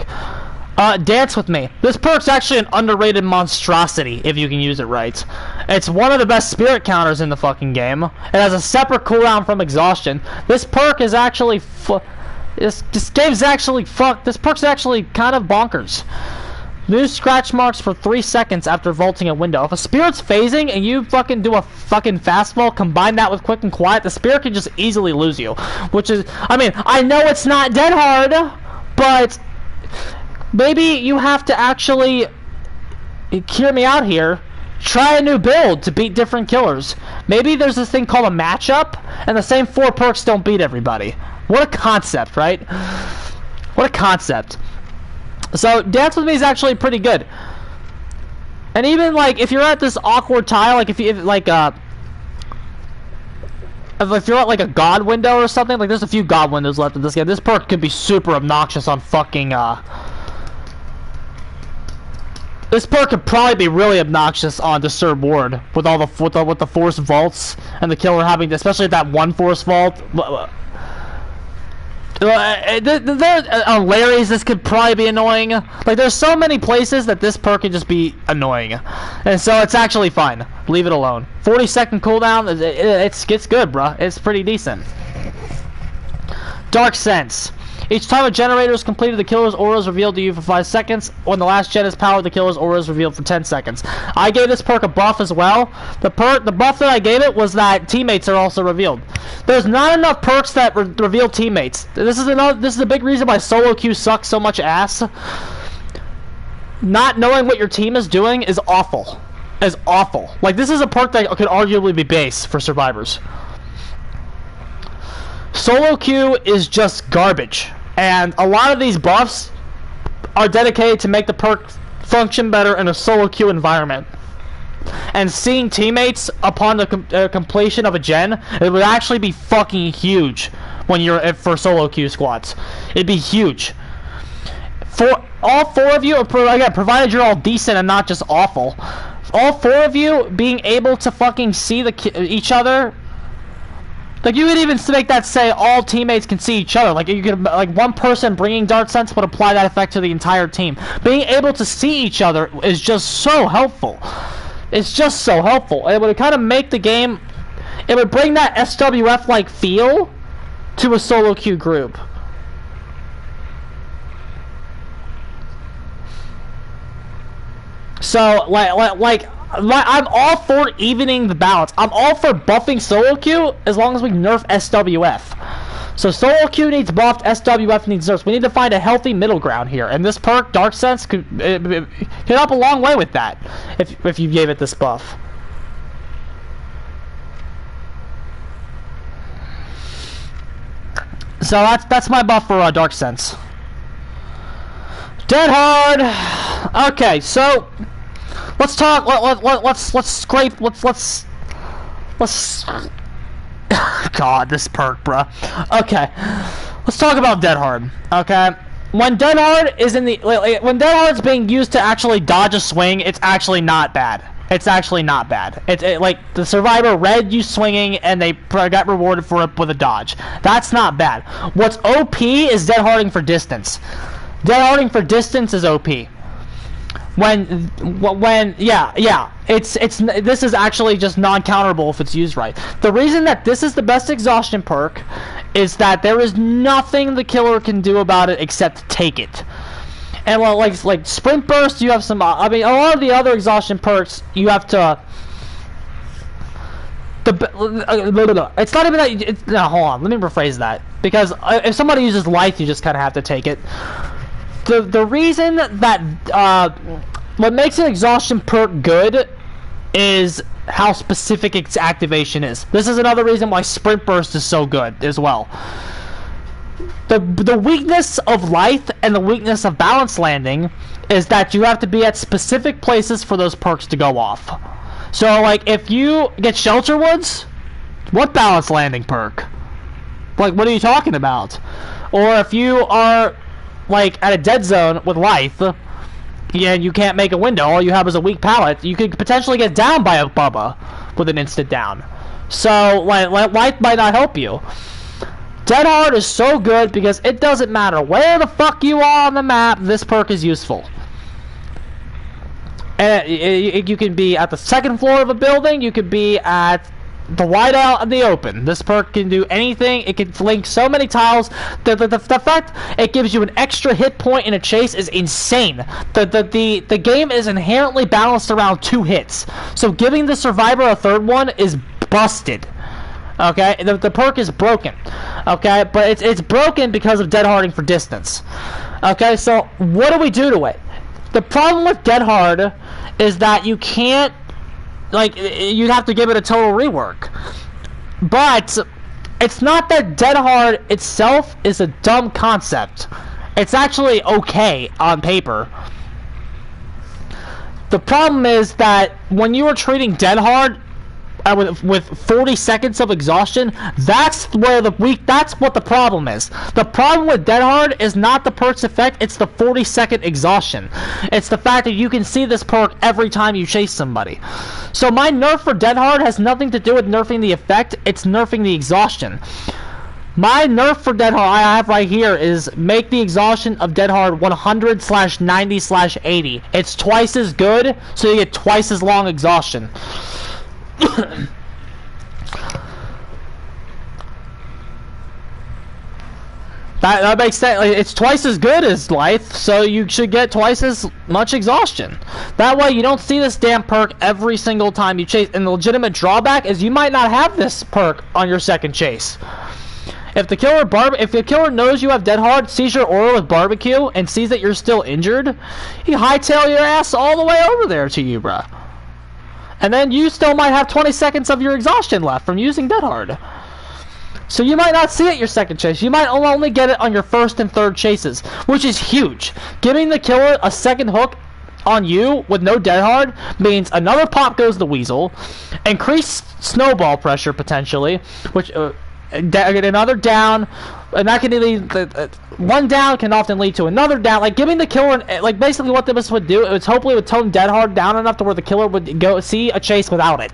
Speaker 1: Dance with me. This perk's actually an underrated monstrosity if you can use it right. It's one of the best spirit counters in the fucking game. It has a separate cooldown from exhaustion. This perk is actually this perk's actually kind of bonkers. Lose scratch marks for 3 seconds after vaulting a window. If a spirit's phasing and you fucking do a fucking fastball, combine that with quick and quiet, the spirit can just easily lose you. Which is, I mean, I know it's not dead hard, but maybe you have to actually hear me out here. Try a new build to beat different killers. Maybe there's this thing called a matchup, and the same 4 perks don't beat everybody. What a concept, right? What a concept. So, Dance With Me is actually pretty good. And even, like, if you're at this awkward tile, like, if you're at, like, a god window or something, like, there's a few god windows left in this game. This perk could be super obnoxious on fucking, This perk could probably be really obnoxious on Disturb Ward with all the with the force vaults and the killer having, especially at that one force vault. On Larry's, this could probably be annoying. Like, there's so many places that this perk can just be annoying. And so it's actually fine. Leave it alone. 40-second cooldown, it's good, bruh. It's pretty decent. Dark Sense. Each time a generator is completed, the killer's aura is revealed to you for 5 seconds. When the last gen is powered, the killer's aura is revealed for 10 seconds. I gave this perk a buff as well. The buff that I gave it was that teammates are also revealed. There's not enough perks that reveal teammates. This is a big reason why solo queue sucks so much ass. Not knowing what your team is doing is awful. Is awful. Like, this is a perk that could arguably be base for survivors. Solo queue is just garbage, and a lot of these buffs are dedicated to make the perk function better in a solo queue environment. And seeing teammates upon the completion of a gen, it would actually be fucking huge when you're for solo queue squads. It'd be huge. For all 4 of you, again, provided you're all decent and not just awful, all 4 of you being able to fucking see each other. Like, you could even make that say all teammates can see each other. Like, you could, like, one person bringing Dark Sense would apply that effect to the entire team. Being able to see each other is just so helpful. It's just so helpful. It would kind of make the game, it would bring that SWF-like feel to a solo queue group. So, like I'm all for evening the balance. I'm all for buffing solo queue as long as we nerf SWF. So solo queue needs buffed, SWF needs nerfs. We need to find a healthy middle ground here, and this perk, Dark Sense, could help a long way with that if you gave it this buff. So that's my buff for Dark Sense. Dead Hard. Okay, so let's talk. Let's scrape. Let's. God, this perk, bruh. Okay, let's talk about Dead Hard. Okay, when Dead Hard is when Dead Hard's being used to actually dodge a swing, it's actually not bad. It's actually not bad. Like the survivor read you swinging and they got rewarded for it with a dodge. That's not bad. What's OP is Dead Harding for distance. Dead Harding for distance is OP. This is actually just non-counterable if it's used right. The reason that this is the best exhaustion perk is that there is nothing the killer can do about it except take it. And well, like Sprint Burst, you have some. I mean, a lot of the other exhaustion perks, you have to. It's not even that. No, hold on. Let me rephrase that, because if somebody uses life, you just kind of have to take it. The reason that what makes an exhaustion perk good is how specific its activation is. This is another reason why Sprint Burst is so good as well. The weakness of life and the weakness of balance landing is that you have to be at specific places for those perks to go off. So, like, if you get Shelter Woods, what balance landing perk? Like, what are you talking about? Or if you are, like, at a dead zone with life, yeah, you can't make a window, all you have is a weak pallet, you could potentially get down by a Bubba with an instant down. So, like, life might not help you. Dead Hard is so good because it doesn't matter where the fuck you are on the map, this perk is useful. And you can be at the second floor of a building, you could be at the whiteout in the open. This perk can do anything. It can link so many tiles. The fact it gives you an extra hit point in a chase is insane. The game is inherently balanced around 2 hits. So giving the survivor a third one is busted. Okay, the perk is broken. Okay, but it's broken because of Dead Harding for distance. Okay, so what do we do to it? The problem with Dead Hard is that you can't, like, you'd have to give it a total rework. But it's not that Dead Hard itself is a dumb concept. It's actually okay on paper. The problem is that when you are treating Dead Hard with 40 seconds of exhaustion, that's what the problem is. The problem with Dead Hard is not the perk's effect, it's the 40-second exhaustion. It's the fact that you can see this perk every time you chase somebody. So my nerf for Dead Hard has nothing to do with nerfing the effect, it's nerfing the exhaustion. My nerf for Dead Hard I have right here is make the exhaustion of Dead Hard 100/90/80. It's twice as good, so you get twice as long exhaustion. That makes sense. It's twice as good as life, so you should get twice as much exhaustion. That way you don't see this damn perk every single time you chase. And the legitimate drawback is you might not have this perk on your second chase. If the killer knows you have Dead Hard, sees your aura with barbecue, and sees that you're still injured, he hightail your ass all the way over there to you, bruh. And then you still might have 20 seconds of your exhaustion left from using Dead Hard. So you might not see it your second chase. You might only get it on your first and third chases, which is huge. Giving the killer a second hook on you with no Dead Hard means another pop goes the weasel, increased snowball pressure potentially, which another down, and that can lead one down can often lead to another down. Like giving the killer, like basically what this would do, it was hopefully would tone Dead Hard down enough to where the killer would go see a chase without it,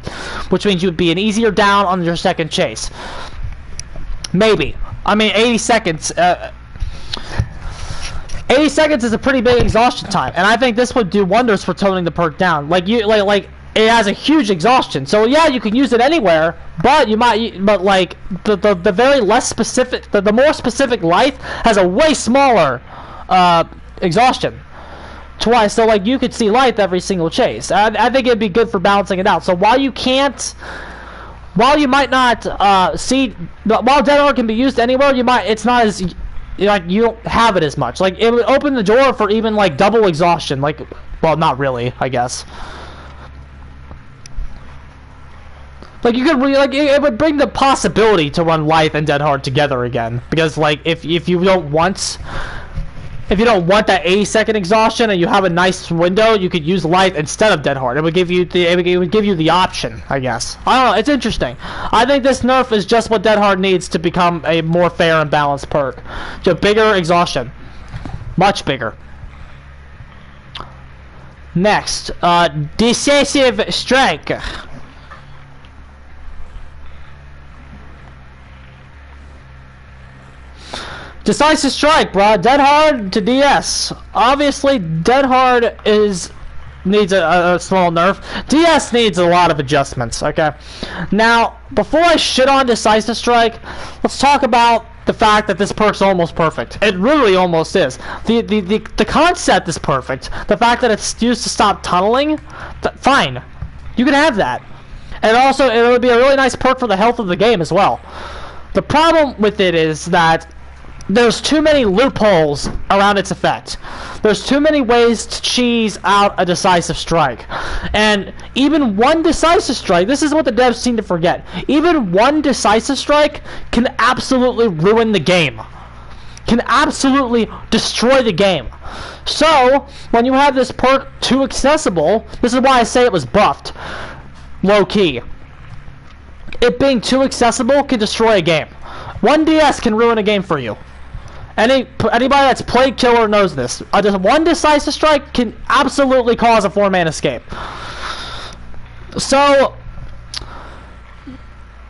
Speaker 1: which means you would be an easier down on your second chase. Maybe. I mean, 80 seconds. 80 seconds is a pretty big exhaustion time, and I think this would do wonders for toning the perk down. Like it has a huge exhaustion, so yeah, you can use it anywhere. But like the very less specific, the more specific life has a way smaller exhaustion. Twice, so like you could see life every single chase. I think it'd be good for balancing it out. So while you might not while Dead Hard can be used anywhere, it's not as like you don't have it as much. Like it would open the door for even like double exhaustion. Like, well, not really, I guess. Like you could it would bring the possibility to run Life and Dead Hard together again, because like if you don't want that 80-second exhaustion and you have a nice window, you could use Life instead of Dead Hard. It would give you the option, I guess. I don't know. It's interesting. I think this nerf is just what Dead Hard needs to become a more fair and balanced perk. Just bigger exhaustion, much bigger. Next, Decisive Strike. Decisive Strike, bro. Dead Hard to DS. Obviously, Dead Hard needs a small nerf. DS needs a lot of adjustments, okay? Now, before I shit on Decisive Strike, let's talk about the fact that this perk's almost perfect. It really almost is. The concept is perfect. The fact that it's used to stop tunneling, fine. You can have that. And also, it would be a really nice perk for the health of the game as well. The problem with it is that there's too many loopholes around its effect. There's too many ways to cheese out a Decisive Strike. And even one Decisive Strike, this is what the devs seem to forget, even one Decisive Strike can absolutely ruin the game. Can absolutely destroy the game. So, when you have this perk too accessible, this is why I say it was buffed. Low key. It being too accessible can destroy a game. One DS can ruin a game for you. Anybody that's played Killer knows this. Just one Decisive Strike can absolutely cause a 4-man escape. So,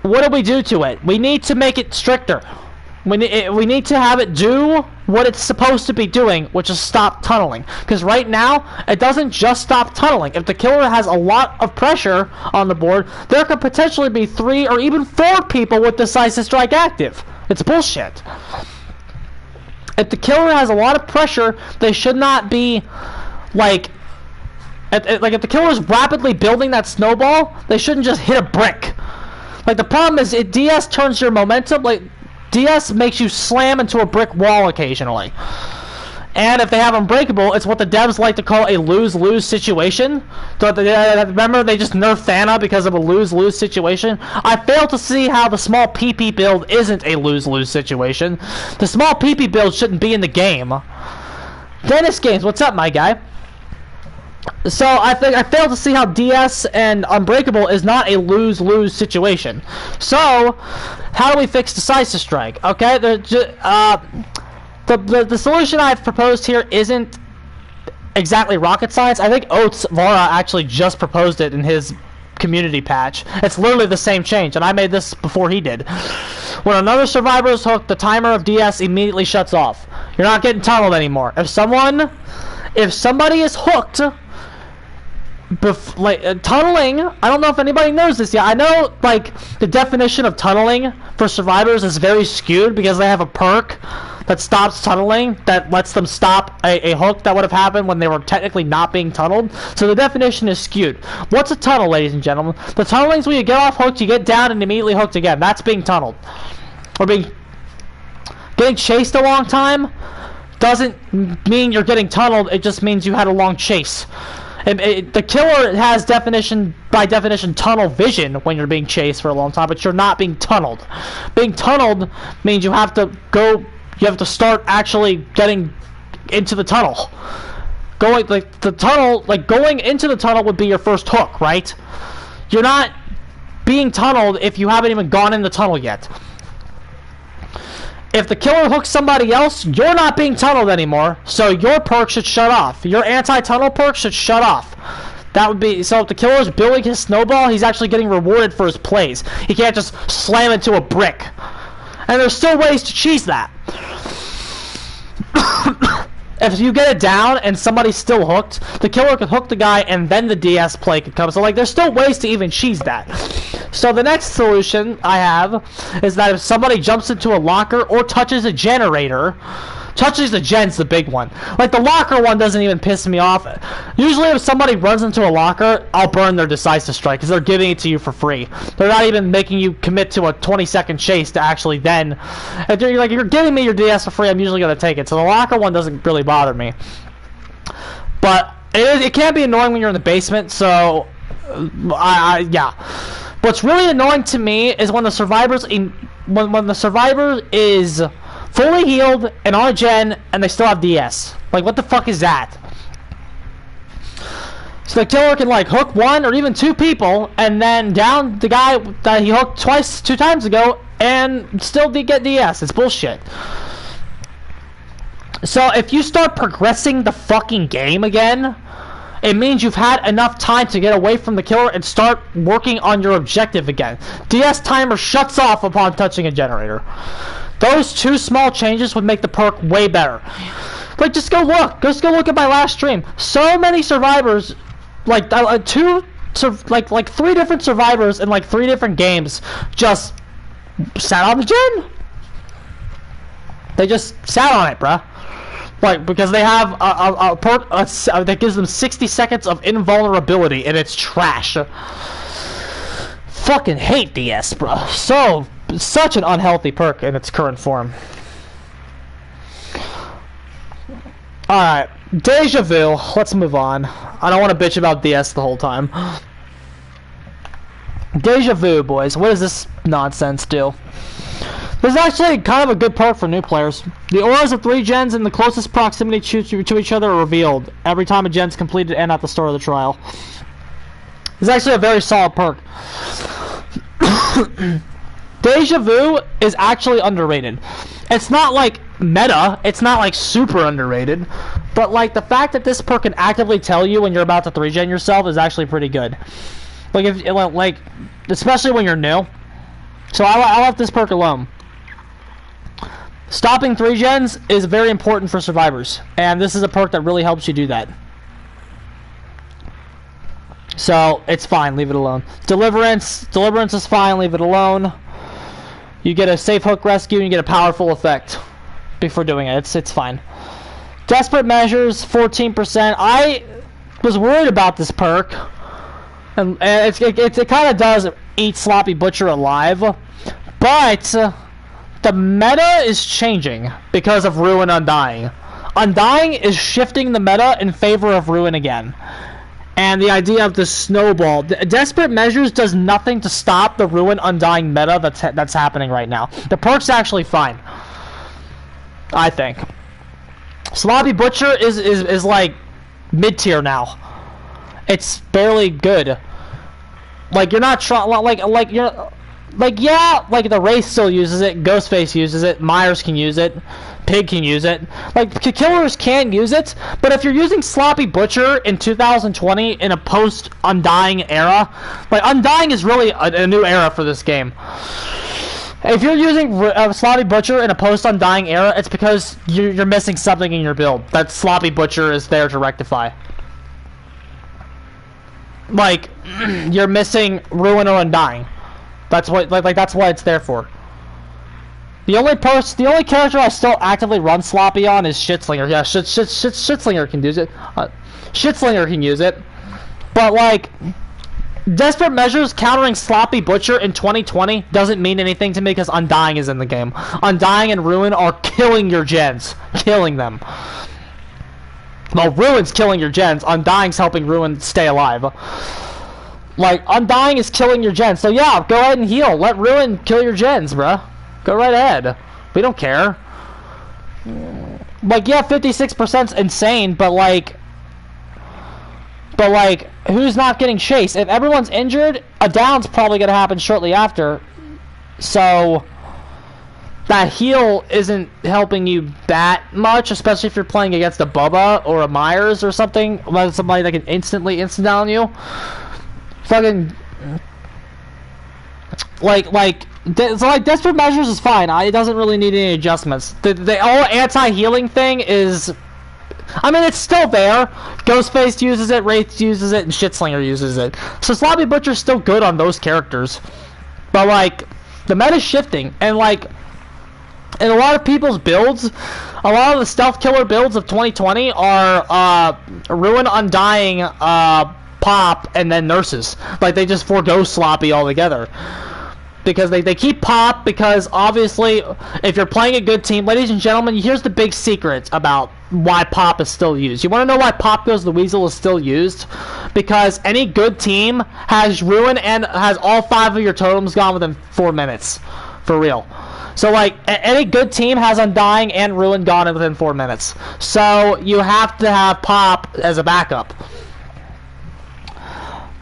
Speaker 1: what do we do to it? We need to make it stricter. We need to have it do what it's supposed to be doing, which is stop tunneling. Because right now, it doesn't just stop tunneling. If the killer has a lot of pressure on the board, there could potentially be 3 or even 4 people with Decisive Strike active. It's bullshit. If the killer has a lot of pressure, they should not be, like if the killer's rapidly building that snowball, they shouldn't just hit a brick. Like, the problem is, DS turns your momentum, like, DS makes you slam into a brick wall occasionally. And if they have Unbreakable, it's what the devs like to call a lose-lose situation. So remember, they just nerfed Thana because of a lose-lose situation? I fail to see how the small PP build isn't a lose-lose situation. The small PP build shouldn't be in the game. Dennis Games, what's up, my guy? So I fail to see how DS and Unbreakable is not a lose-lose situation. So, how do we fix Decisive Strike? Okay, the solution I've proposed here isn't exactly rocket science. I think Oates Vara actually just proposed it in his community patch. It's literally the same change, and I made this before he did. When another survivor is hooked, the timer of DS immediately shuts off. You're not getting tunneled anymore. If somebody is hooked, tunneling, I don't know if anybody knows this yet. I know, like, the definition of tunneling for survivors is very skewed because they have a perk that stops tunneling, that lets them stop a hook that would have happened when they were technically not being tunneled. So the definition is skewed. What's a tunnel, ladies and gentlemen? The tunneling is when you get off hooked, you get down and immediately hooked again. That's being tunneled. Or getting chased a long time doesn't mean you're getting tunneled, it just means you had a long chase. The killer has by definition tunnel vision when you're being chased for a long time, but you're not being tunneled. Being tunneled means you have to start actually getting into the tunnel. Going into the tunnel would be your first hook, right? You're not being tunneled if you haven't even gone in the tunnel yet. If the killer hooks somebody else, you're not being tunneled anymore, so your perk should shut off. Your anti-tunnel perk should shut off. That would be, so if the killer is building his snowball, he's actually getting rewarded for his plays. He can't just slam into a brick. And there's still ways to cheese that. If you get it down and somebody's still hooked, the killer could hook the guy and then the DS play could come. So, like, there's still ways to even cheese that. So the next solution I have is that if somebody jumps into a locker or touches a generator, touches the gen's the big one. Like, the locker one doesn't even piss me off. Usually if somebody runs into a locker, I'll burn their decisive strike because they're giving it to you for free. They're not even making you commit to a 20-second chase to actually then. If you're like, you're giving me your DS for free, I'm usually going to take it. So the locker one doesn't really bother me. But it can be annoying when you're in the basement, so yeah. What's really annoying to me is when the survivors when the survivor is fully healed and on a gen and they still have DS. Like, what the fuck is that? So the killer can, like, hook one or even two people and then down the guy that he hooked two times ago and still get DS. It's bullshit. So if you start progressing the fucking game again, it means you've had enough time to get away from the killer and start working on your objective again. DS timer shuts off upon touching a generator. Those two small changes would make the perk way better. Like, just go look. Just go look at my last stream. So many survivors, like three different survivors in like 3 different games just sat on the gen. They just sat on it, bruh. Like, because they have a perk that gives them 60 seconds of invulnerability, and it's trash. Fucking hate DS, bro. Such an unhealthy perk in its current form. Alright, Deja Vu. Let's move on. I don't want to bitch about DS the whole time. Deja Vu, boys. What does this nonsense do? This is actually kind of a good perk for new players. The auras of 3 gens in the closest proximity to each other are revealed every time a gen's completed and at the start of the trial. It's actually a very solid perk. Deja Vu is actually underrated. It's not like meta, it's not like super underrated, but like the fact that this perk can actively tell you when you're about to 3-gen yourself is actually pretty good. Like, especially when you're new. So I left this perk alone. Stopping 3-gens is very important for survivors, and this is a perk that really helps you do that. So it's fine, leave it alone. Deliverance is fine, leave it alone. You get a safe hook rescue and you get a powerful effect before doing it. It's fine. Desperate Measures, 14%. I was worried about this perk, and it kind of does eat Sloppy Butcher alive, but the meta is changing because of Ruin Undying. Undying is shifting the meta in favor of Ruin again. And the idea of the snowball. Desperate Measures does nothing to stop the Ruin Undying meta that's happening right now. The perk's actually fine, I think. Sloppy Butcher is like mid-tier now. It's barely good. Like, you're not trying, like you're Like, yeah, like the race still uses it, Ghostface uses it, Myers can use it, Pig can use it. Like, killers can use it, but if you're using Sloppy Butcher in 2020 in a post-Undying era, like, Undying is really a new era for this game. If you're using Sloppy Butcher in a post-Undying era, it's because you're missing something in your build that Sloppy Butcher is there to rectify. Like, you're missing Ruin or Undying. That's what, like that's what it's there for. The only character I still actively run Sloppy on is Shitslinger. Yeah, Shitslinger can use it. Shitslinger can use it. But, like, Desperate Measures countering Sloppy Butcher in 2020 doesn't mean anything to me because Undying is in the game. Undying and Ruin are killing your gens. Killing them. Well, Ruin's killing your gens. Undying's helping Ruin stay alive. Like, Undying is killing your gens. So, yeah, go ahead and heal. Let Ruin kill your gens, bruh. Go right ahead. We don't care. Like, yeah, 56%'s insane, but like, who's not getting chased? If everyone's injured, a down's probably going to happen shortly after. So, that heal isn't helping you that much, especially if you're playing against a Bubba or a Myers or something, somebody that can instantly instant down you. Fucking, like Desperate Measures is fine. It doesn't really need any adjustments. The whole anti-healing thing is, I mean, it's still there. Ghostface uses it, Wraith uses it, and Shitslinger uses it. So Sloppy Butcher's still good on those characters. But, like, the meta's shifting, and, like, in a lot of people's builds, a lot of the stealth killer builds of 2020 are Ruin, Undying, Pop, and then Nurses. Like, they just forego Sloppy altogether. Because they keep Pop, because obviously, if you're playing a good team, ladies and gentlemen, here's the big secret about why Pop is still used. You want to know why Pop Goes the Weasel is still used? Because any good team has Ruin and has all 5 of your totems gone within 4 minutes. For real. So, like, any good team has Undying and Ruin gone within 4 minutes. So, you have to have Pop as a backup.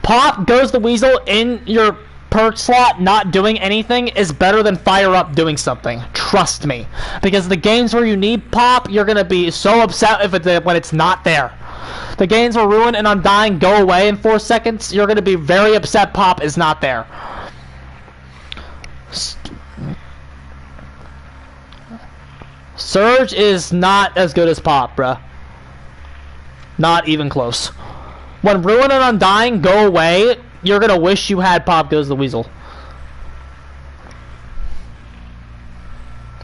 Speaker 1: Pop Goes the Weasel in your perk slot not doing anything is better than Fire Up doing something. Trust me. Because the games where you need Pop, you're going to be so upset when it's not there. The games where Ruin and Undying go away in 4 seconds, you're going to be very upset Pop is not there. Surge is not as good as Pop, bruh. Not even close. When Ruin and Undying go away, you're gonna wish you had Pop Goes the Weasel.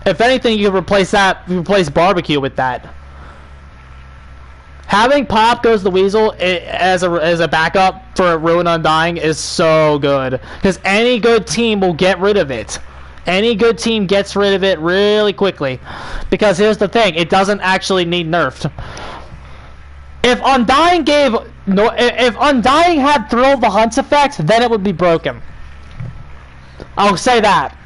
Speaker 1: If anything, you could replace Barbecue with that. Having Pop Goes the Weasel as a backup for Ruin Undying is so good. Because any good team will get rid of it. Any good team gets rid of it really quickly. Because here's the thing, it doesn't actually need nerfed. If Undying had Thrill of the Hunt's effect, then it would be broken. I'll say that.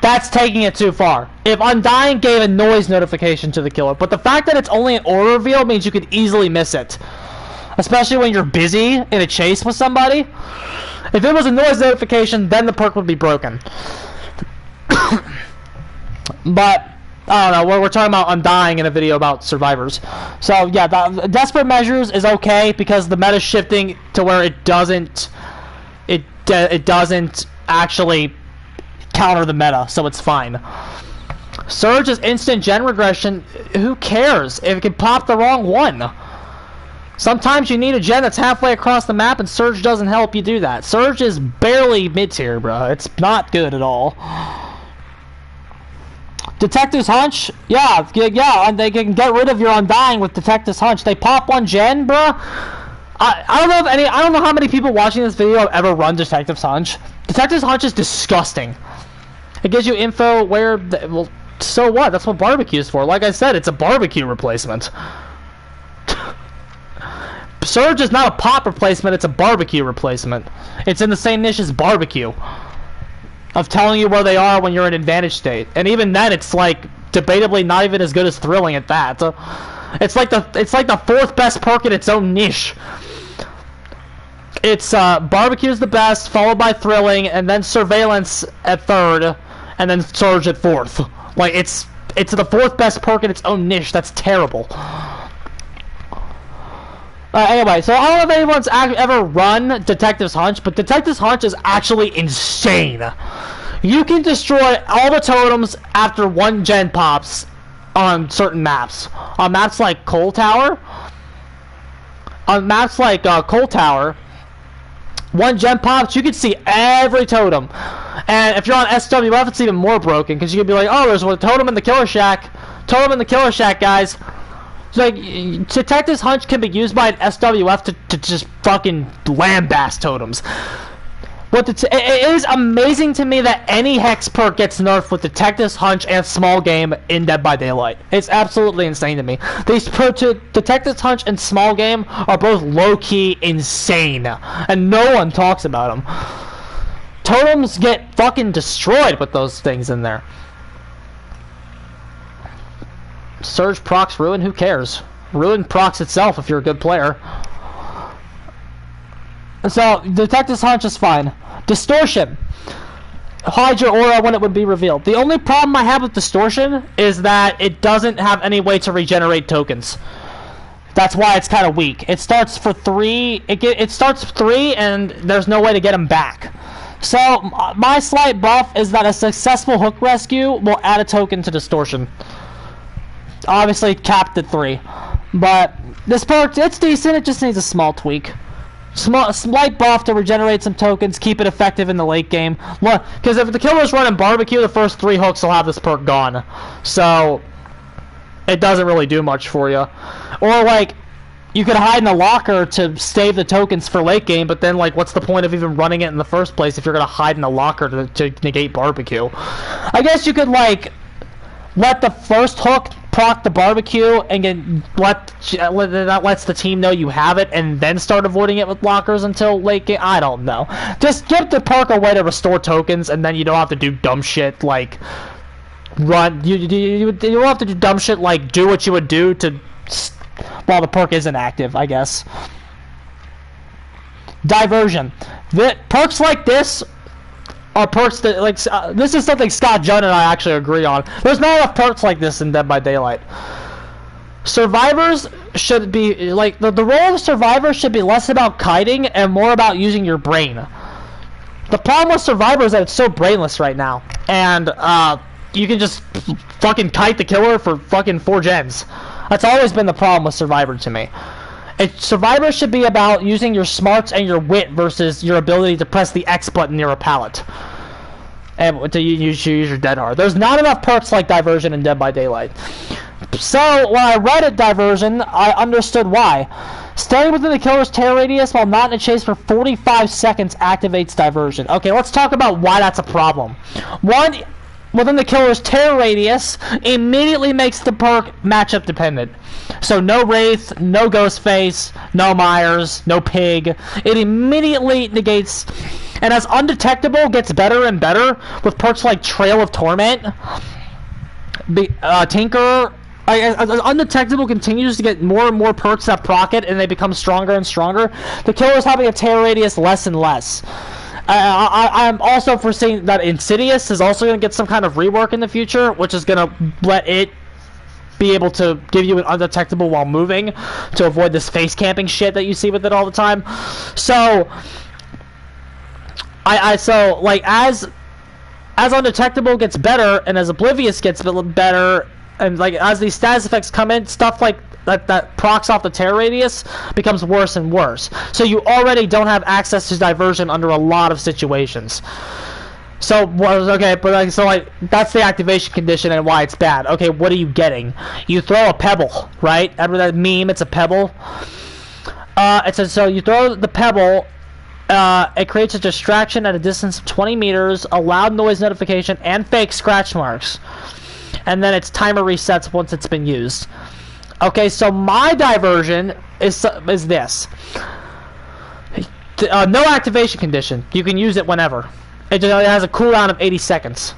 Speaker 1: That's taking it too far. If Undying gave a noise notification to the killer, but the fact that it's only an aura reveal means you could easily miss it. Especially when you're busy in a chase with somebody. If it was a noise notification, then the perk would be broken. But I don't know, we're talking about Undying in a video about survivors. So yeah, Desperate Measures is okay because the meta's shifting to where it doesn't actually counter the meta, so it's fine. Surge is instant gen regression. Who cares if it can pop the wrong one? Sometimes you need a gen that's halfway across the map, and Surge doesn't help you do that. Surge is barely mid-tier, bro. It's not good at all. Detective's Hunch, yeah, and they can get rid of your Undying with Detective's Hunch. They pop one gen, bruh. I don't know how many people watching this video have ever run Detective's Hunch. Detective's Hunch is disgusting. It gives you info where, well, so what? That's what barbecue's for. Like I said, it's a barbecue replacement. Surge is not a pop replacement, it's a barbecue replacement. It's in the same niche as barbecue. Of telling you where they are when you're in advantage state. And even then, it's like debatably not even as good as Thrilling at that. It's like the 4th best perk in its own niche. It's barbecue is the best, followed by thrilling, and then surveillance at third, and then surge at fourth. Like it's the fourth best perk in its own niche. That's terrible. Anyway, so I don't know if anyone's ever run Detective's Hunch, but Detective's Hunch is actually insane. You can destroy all the totems after one gen pops on certain maps. On maps like Coal Tower, one gen pops, you can see every totem. And if you're on SWF, it's even more broken, because you can be like, oh, there's a totem in the Killer Shack. Totem in the Killer Shack, guys. It's like, Detective's Hunch can be used by an SWF to just fucking lambast totems. It is amazing to me that any Hex perk gets nerfed with Detective's Hunch and Small Game in Dead by Daylight. It's absolutely insane to me. These Detective's Hunch and Small Game are both low-key insane, and no one talks about them. Totems get fucking destroyed with those things in there. Surge procs Ruin, who cares? Ruin procs itself if you're a good player. So, Detective's Hunch is fine. Distortion. Hide your aura when it would be revealed. The only problem I have with Distortion is that it doesn't have any way to regenerate tokens. That's why it's kind of weak. It starts for 3. It starts 3, and there's no way to get them back. So, my slight buff is that a successful hook rescue will add a token to Distortion. Obviously capped at 3, but this perk, it's decent. It just needs a small tweak, slight buff to regenerate some tokens, keep it effective in the late game. Because if the killer's running barbecue, the first 3 hooks will have this perk gone, so it doesn't really do much for you. Or like, you could hide in a locker to save the tokens for late game, but then like, what's the point of even running it in the first place if you're gonna hide in a locker to negate barbecue? I guess you could like let the first hook proc the barbecue and that lets the team know you have it, and then start avoiding it with lockers until late game. I don't know. Just give the perk a way to restore tokens, and then you don't have to do dumb shit like run. You don't have to do dumb shit like do what you would do to while the perk isn't active, I guess. Diversion. Perks like this are perks that, like, this is something Scott Junn and I actually agree on. There's not enough perks like this in Dead by Daylight. Survivors should be, like, the role of Survivor should be less about kiting and more about using your brain. The problem with Survivor is that it's so brainless right now. And, you can just fucking kite the killer for fucking 4 gens. That's always been the problem with Survivor to me. Survivor should be about using your smarts and your wit versus your ability to press the X button near a pallet. And to use your dead hard. There's not enough perks like Diversion in Dead by Daylight. So, when I read it, Diversion, I understood why. Staying within the killer's terror radius while not in a chase for 45 seconds activates Diversion. Okay, let's talk about why that's a problem. One, within the killer's terror radius immediately makes the perk matchup dependent. So no Wraith, no Ghostface, no Myers, no Pig. It immediately negates, and as Undetectable gets better and better with perks like Trail of Torment, Tinker, as Undetectable continues to get more and more perks that proc it and they become stronger and stronger, the killer's having a terror radius less and less. I'm also foreseeing that Insidious is also going to get some kind of rework in the future, which is going to let it be able to give you an Undetectable while moving to avoid this face camping shit that you see with it all the time. So, so like as Undetectable gets better and as Oblivious gets better, and like as these status effects come in, stuff like that procs off the terror radius becomes worse and worse. So you already don't have access to Diversion under a lot of situations. So, okay, but like, so like, that's the activation condition and why it's bad. Okay, what are you getting? You throw a pebble, right? Remember that meme, it's a pebble? So you throw the pebble, it creates a distraction at a distance of 20 meters, a loud noise notification, and fake scratch marks. And then its timer resets once it's been used. Okay, so my Diversion is this. No activation condition. You can use it whenever. It has a cooldown of 80 seconds.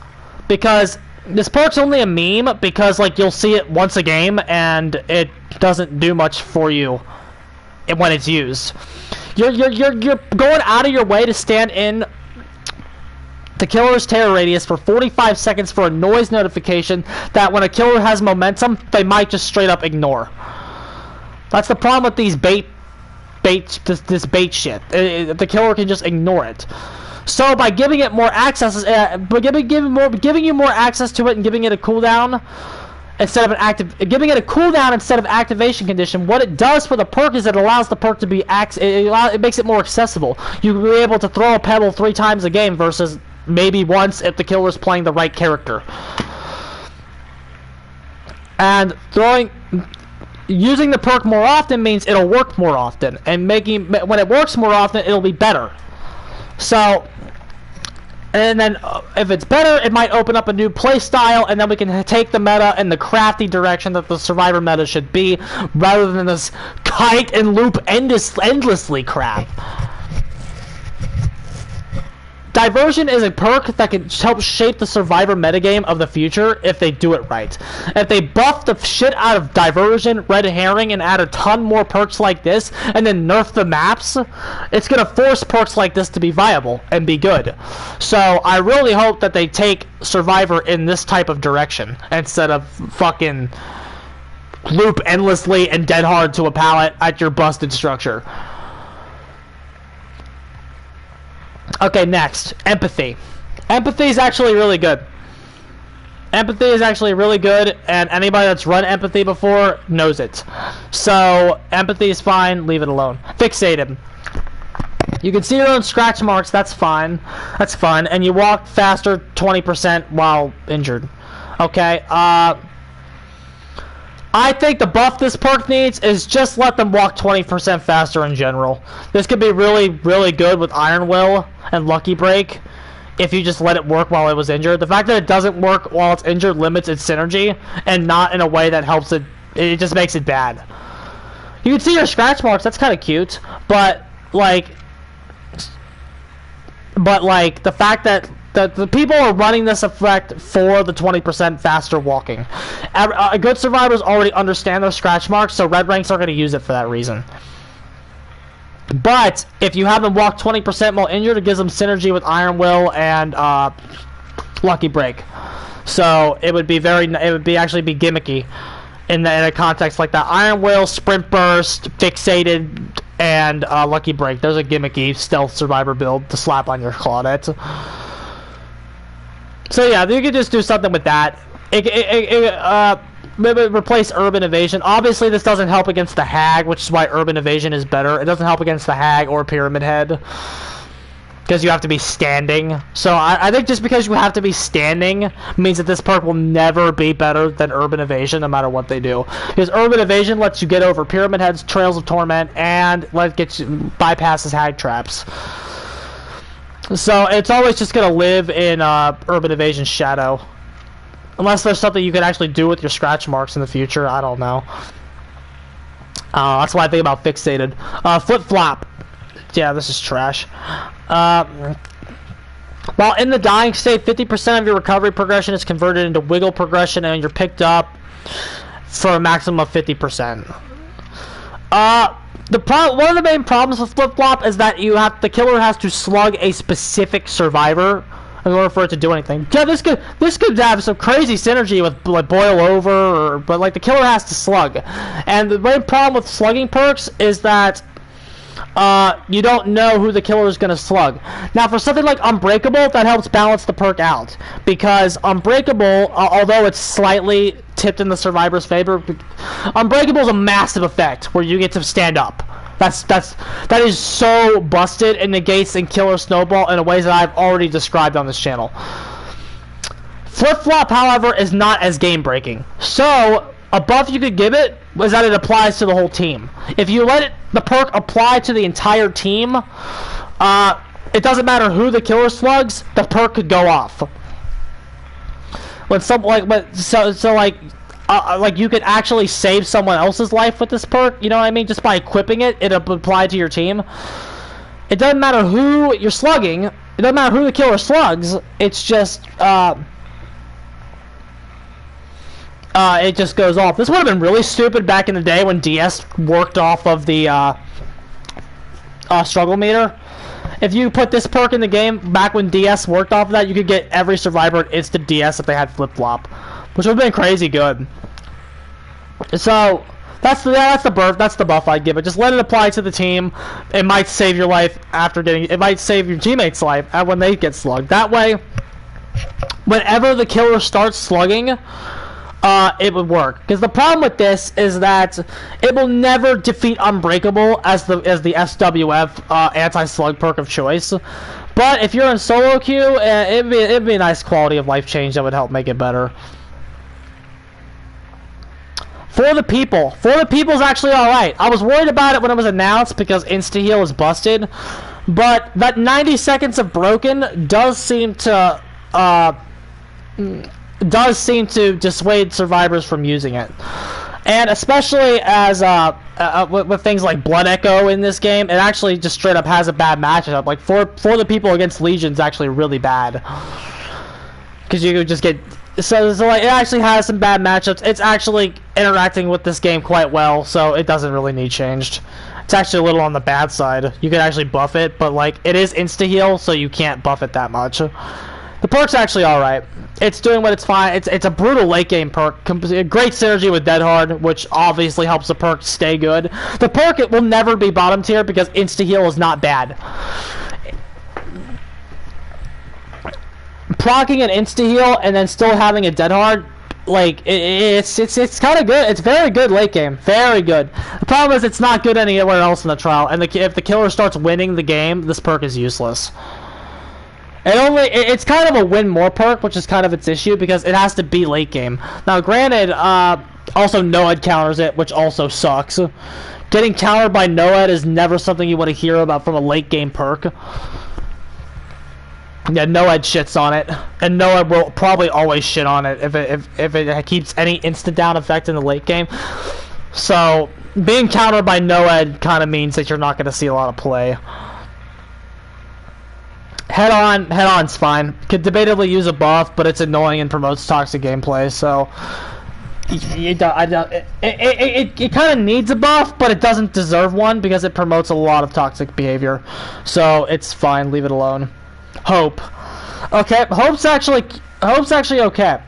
Speaker 1: Because this perk's only a meme because like you'll see it once a game and it doesn't do much for you when it's used. You're going out of your way to stand in the killer's terror radius for 45 seconds for a noise notification that when a killer has momentum, they might just straight up ignore. That's the problem with these this bait shit. The killer can just ignore it. So by giving it more access, giving you more access to it and giving it a cooldown instead of an activation condition, what it does for the perk is it allows the perk to be it makes it more accessible. You'll be able to throw a pebble 3 times a game versus maybe once if the killer's playing the right character. And using the perk more often means it'll work more often, and when it works more often, it'll be better. So, and then if it's better, it might open up a new play style, and then we can take the meta in the crafty direction that the survivor meta should be, rather than this kite and loop endlessly crap. Diversion is a perk that can help shape the survivor metagame of the future if they do it right. If they buff the shit out of diversion, red herring, and add a ton more perks like this, and then nerf the maps, it's gonna force perks like this to be viable and be good. So I really hope that they take survivor in this type of direction instead of fucking loop endlessly and dead hard to a pallet at your busted structure. Okay, next, empathy. Empathy is actually really good. Empathy is actually really good, and anybody that's run empathy before knows it. So, empathy is fine, leave it alone. Fixated. You can see your own scratch marks, that's fine. That's fun, and you walk faster 20% while injured. Okay, I think the buff this perk needs is just let them walk 20% faster in general. This could be really, really good with Iron Will and Lucky Break if you just let it work while it was injured. The fact that it doesn't work while it's injured limits its synergy, and not in a way that helps it. It just makes it bad. You can see your scratch marks, that's kind of cute, but like the fact that the people are running this effect for the 20% faster walking. Good survivors already understand those scratch marks, so red ranks are going to use it for that reason. But if you have them walk 20% while injured, it gives them synergy with Iron Will and Lucky Break. So it would actually be gimmicky in a context like that. Iron Will, Sprint Burst, Fixated, and Lucky Break. There's a gimmicky stealth survivor build to slap on your Claudette. So yeah, you could just do something with that. Maybe replace Urban Evasion. Obviously, this doesn't help against the Hag, which is why Urban Evasion is better. It doesn't help against the Hag or Pyramid Head, because you have to be standing. So I think just because you have to be standing means that this perk will never be better than Urban Evasion, no matter what they do. Because Urban Evasion lets you get over Pyramid Heads, Trails of Torment, and bypasses Hag traps. So it's always just going to live in Urban Evasion's shadow. Unless there's something you can actually do with your scratch marks in the future, I don't know. That's why I think about Fixated. Flip-flop. Yeah, this is trash. While in the dying state, 50% of your recovery progression is converted into wiggle progression, and you're picked up for a maximum of 50%. One of the main problems with flip-flop is that the killer has to slug a specific survivor in order for it to do anything. Yeah, this could have some crazy synergy with like Boil Over, but like the killer has to slug. And the main problem with slugging perks is that you don't know who the killer is going to slug. Now, for something like Unbreakable, that helps balance the perk out, because Unbreakable, although it's slightly tipped in the survivor's favor, Unbreakable is a massive effect where you get to stand up. That is so busted and negates and killer snowball in ways that I've already described on this channel. Flip-flop, however, is not as game-breaking. So a buff you could give it is that it applies to the whole team. If you let the perk apply to the entire team, it doesn't matter who the killer slugs, the perk could go off. Like you could actually save someone else's life with this perk, you know what I mean? Just by equipping it, it'll apply to your team. It doesn't matter who you're slugging, it doesn't matter who the killer slugs, it's just, it just goes off. This would have been really stupid back in the day when DS worked off of the struggle meter. If you put this perk in the game, back when DS worked off of that, you could get every survivor an instant DS if they had flip-flop, which would have been crazy good. So that's the buff I'd give it. Just let it apply to the team. It might save your life it might save your teammates' life when they get slugged. That way, whenever the killer starts slugging, it would work. Because the problem with this is that it will never defeat Unbreakable as the SWF anti-slug perk of choice. But if you're in solo queue, it'd be a nice quality of life change that would help make it better. For the people's actually alright. I was worried about it when it was announced because insta-heal was busted. But that 90 seconds of broken does seem to dissuade survivors from using it. And especially as with things like Blood Echo in this game, it actually just straight up has a bad matchup. Like for the people against Legion's actually really bad. Because you just get so like it actually has some bad matchups. It's actually interacting with this game quite well, so it doesn't really need changed. It's actually a little on the bad side. You can actually buff it, but like it is insta heal, so you can't buff it that much. The perk's actually alright. It's doing what it's fine. It's a brutal late game perk. Great synergy with Dead Hard, which obviously helps the perk stay good. The perk, it will never be bottom tier because insta heal is not bad. Procking an insta heal and then still having a Dead Hard, like it's kind of good. It's very good late game, very good. The problem is it's not good anywhere else in the trial. And if the killer starts winning the game, this perk is useless. It's kind of a win more perk, which is kind of its issue because it has to be late game. Now, granted, also Noed counters it, which also sucks. Getting countered by Noed is never something you want to hear about from a late game perk. Yeah, Noed shits on it, and Noed will probably always shit on it if it keeps any instant down effect in the late game. So being countered by Noed kind of means that you're not going to see a lot of play. Head on's fine. Could debatably use a buff, but it's annoying and promotes toxic gameplay. So it kind of needs a buff, but it doesn't deserve one because it promotes a lot of toxic behavior. So it's fine. Leave it alone. Hope. Okay, Hope's actually okay.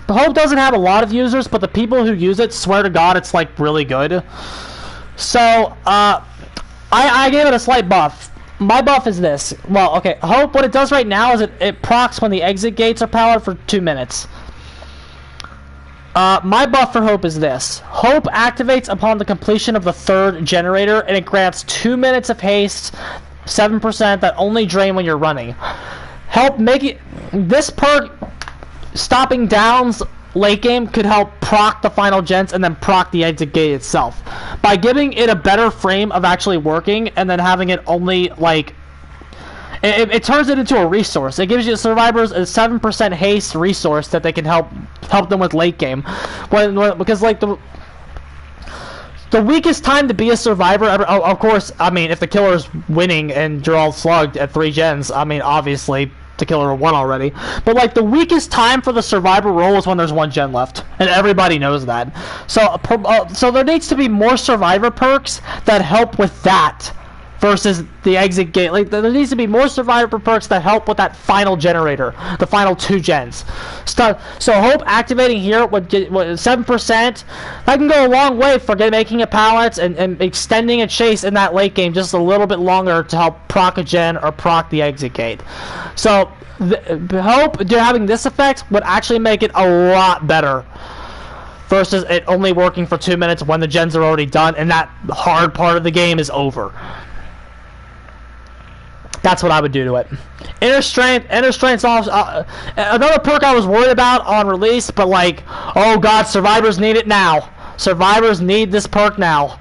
Speaker 1: Hope doesn't have a lot of users, but the people who use it swear to God it's like really good. So I gave it a slight buff. My buff is this. Well, okay, Hope, what it does right now is it procs when the exit gates are powered for 2 minutes. My buff for Hope is this. Hope activates upon the completion of the 3rd generator, and it grants 2 minutes of haste, 7% that only drain when you're running. Help make it... This perk, stopping downs late game, could help proc the final gens and then proc the exit gate itself. By giving it a better frame of actually working, and then having it only, like... It turns it into a resource. It gives you survivors a 7% haste resource that they can help them with late game. Because like the weakest time to be a survivor ever, of course, I mean, if the killer's winning and you're all slugged at 3 gens, I mean, obviously the killer won already. But like the weakest time for the survivor role is when there's 1 gen left, and everybody knows that. So there needs to be more survivor perks that help with that. Versus the exit gate. Like there needs to be more survivor perks that help with that final generator, the final 2 gens. So Hope activating here with 7%, that can go a long way for making it pallets and extending a chase in that late game just a little bit longer to help proc a gen or proc the exit gate. So Hope having this effect would actually make it a lot better. Versus it only working for 2 minutes when the gens are already done and that hard part of the game is over. That's what I would do to it. Inner Strength's also, another perk I was worried about on release, but like, oh god, survivors need it now. Survivors need this perk now.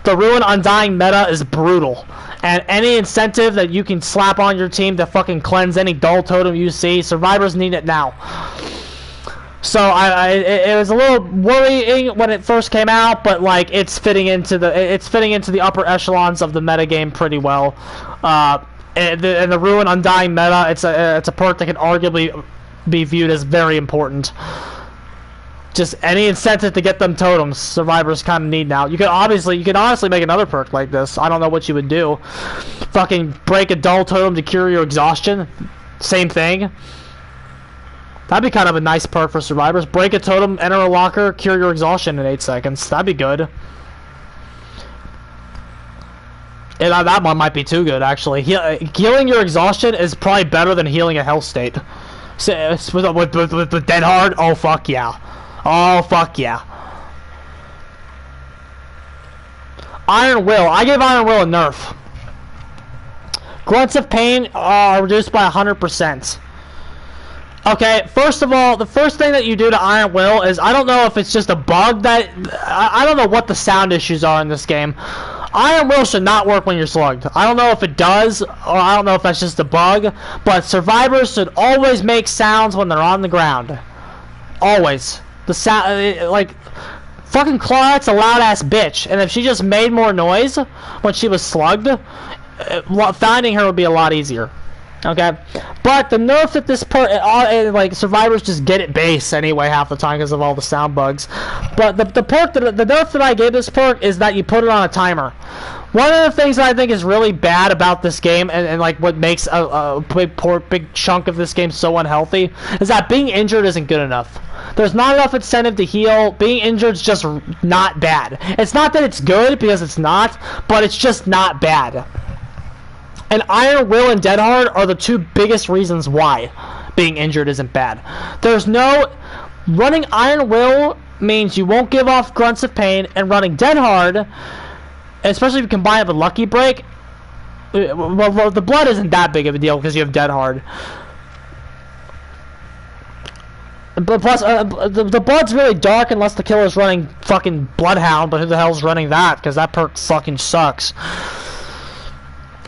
Speaker 1: The Ruin Undying meta is brutal. And any incentive that you can slap on your team to fucking cleanse any dull totem you see, survivors need it now. So it was a little worrying when it first came out, but like it's fitting into the upper echelons of the metagame pretty well. And the Ruin Undying meta, it's a perk that can arguably be viewed as very important. Just any incentive to get them totems, survivors kind of need now. You could honestly make another perk like this. I don't know what you would do. Fucking break a dull totem to cure your exhaustion. Same thing. That'd be kind of a nice perk for survivors. Break a totem, enter a locker, cure your exhaustion in 8 seconds. That'd be good. And that one might be too good, actually. Healing your exhaustion is probably better than healing a health state. So, with Dead Hard, oh fuck yeah. Oh fuck yeah. Iron Will. I gave Iron Will a nerf. Grunts of Pain are reduced by 100%. Okay, first of all, the first thing that you do to Iron Will is, I don't know if it's just a bug that... I don't know what the sound issues are in this game. Iron Will should not work when you're slugged. I don't know if it does, or I don't know if that's just a bug, but survivors should always make sounds when they're on the ground. Always. The sound... like... Fucking Claudette's a loud-ass bitch, and if she just made more noise when she was slugged, finding her would be a lot easier. Okay, but the nerf that this perk, like survivors just get it base anyway half the time because of all the sound bugs. But the nerf that I gave this perk is that you put it on a timer. One of the things that I think is really bad about this game, and like what makes a big chunk of this game so unhealthy, is that being injured isn't good enough. There's not enough incentive to heal. Being injured is just not bad. It's not that it's good, because it's not, but it's just not bad. And Iron Will and Dead Hard are the two biggest reasons why being injured isn't bad. There's no... Running Iron Will means you won't give off Grunts of Pain, and running Dead Hard, especially if you combine it with Lucky Break, well, the blood isn't that big of a deal because you have Dead Hard. But plus, the blood's really dark unless the killer's running fucking Bloodhound, but who the hell's running that? Because that perk fucking sucks.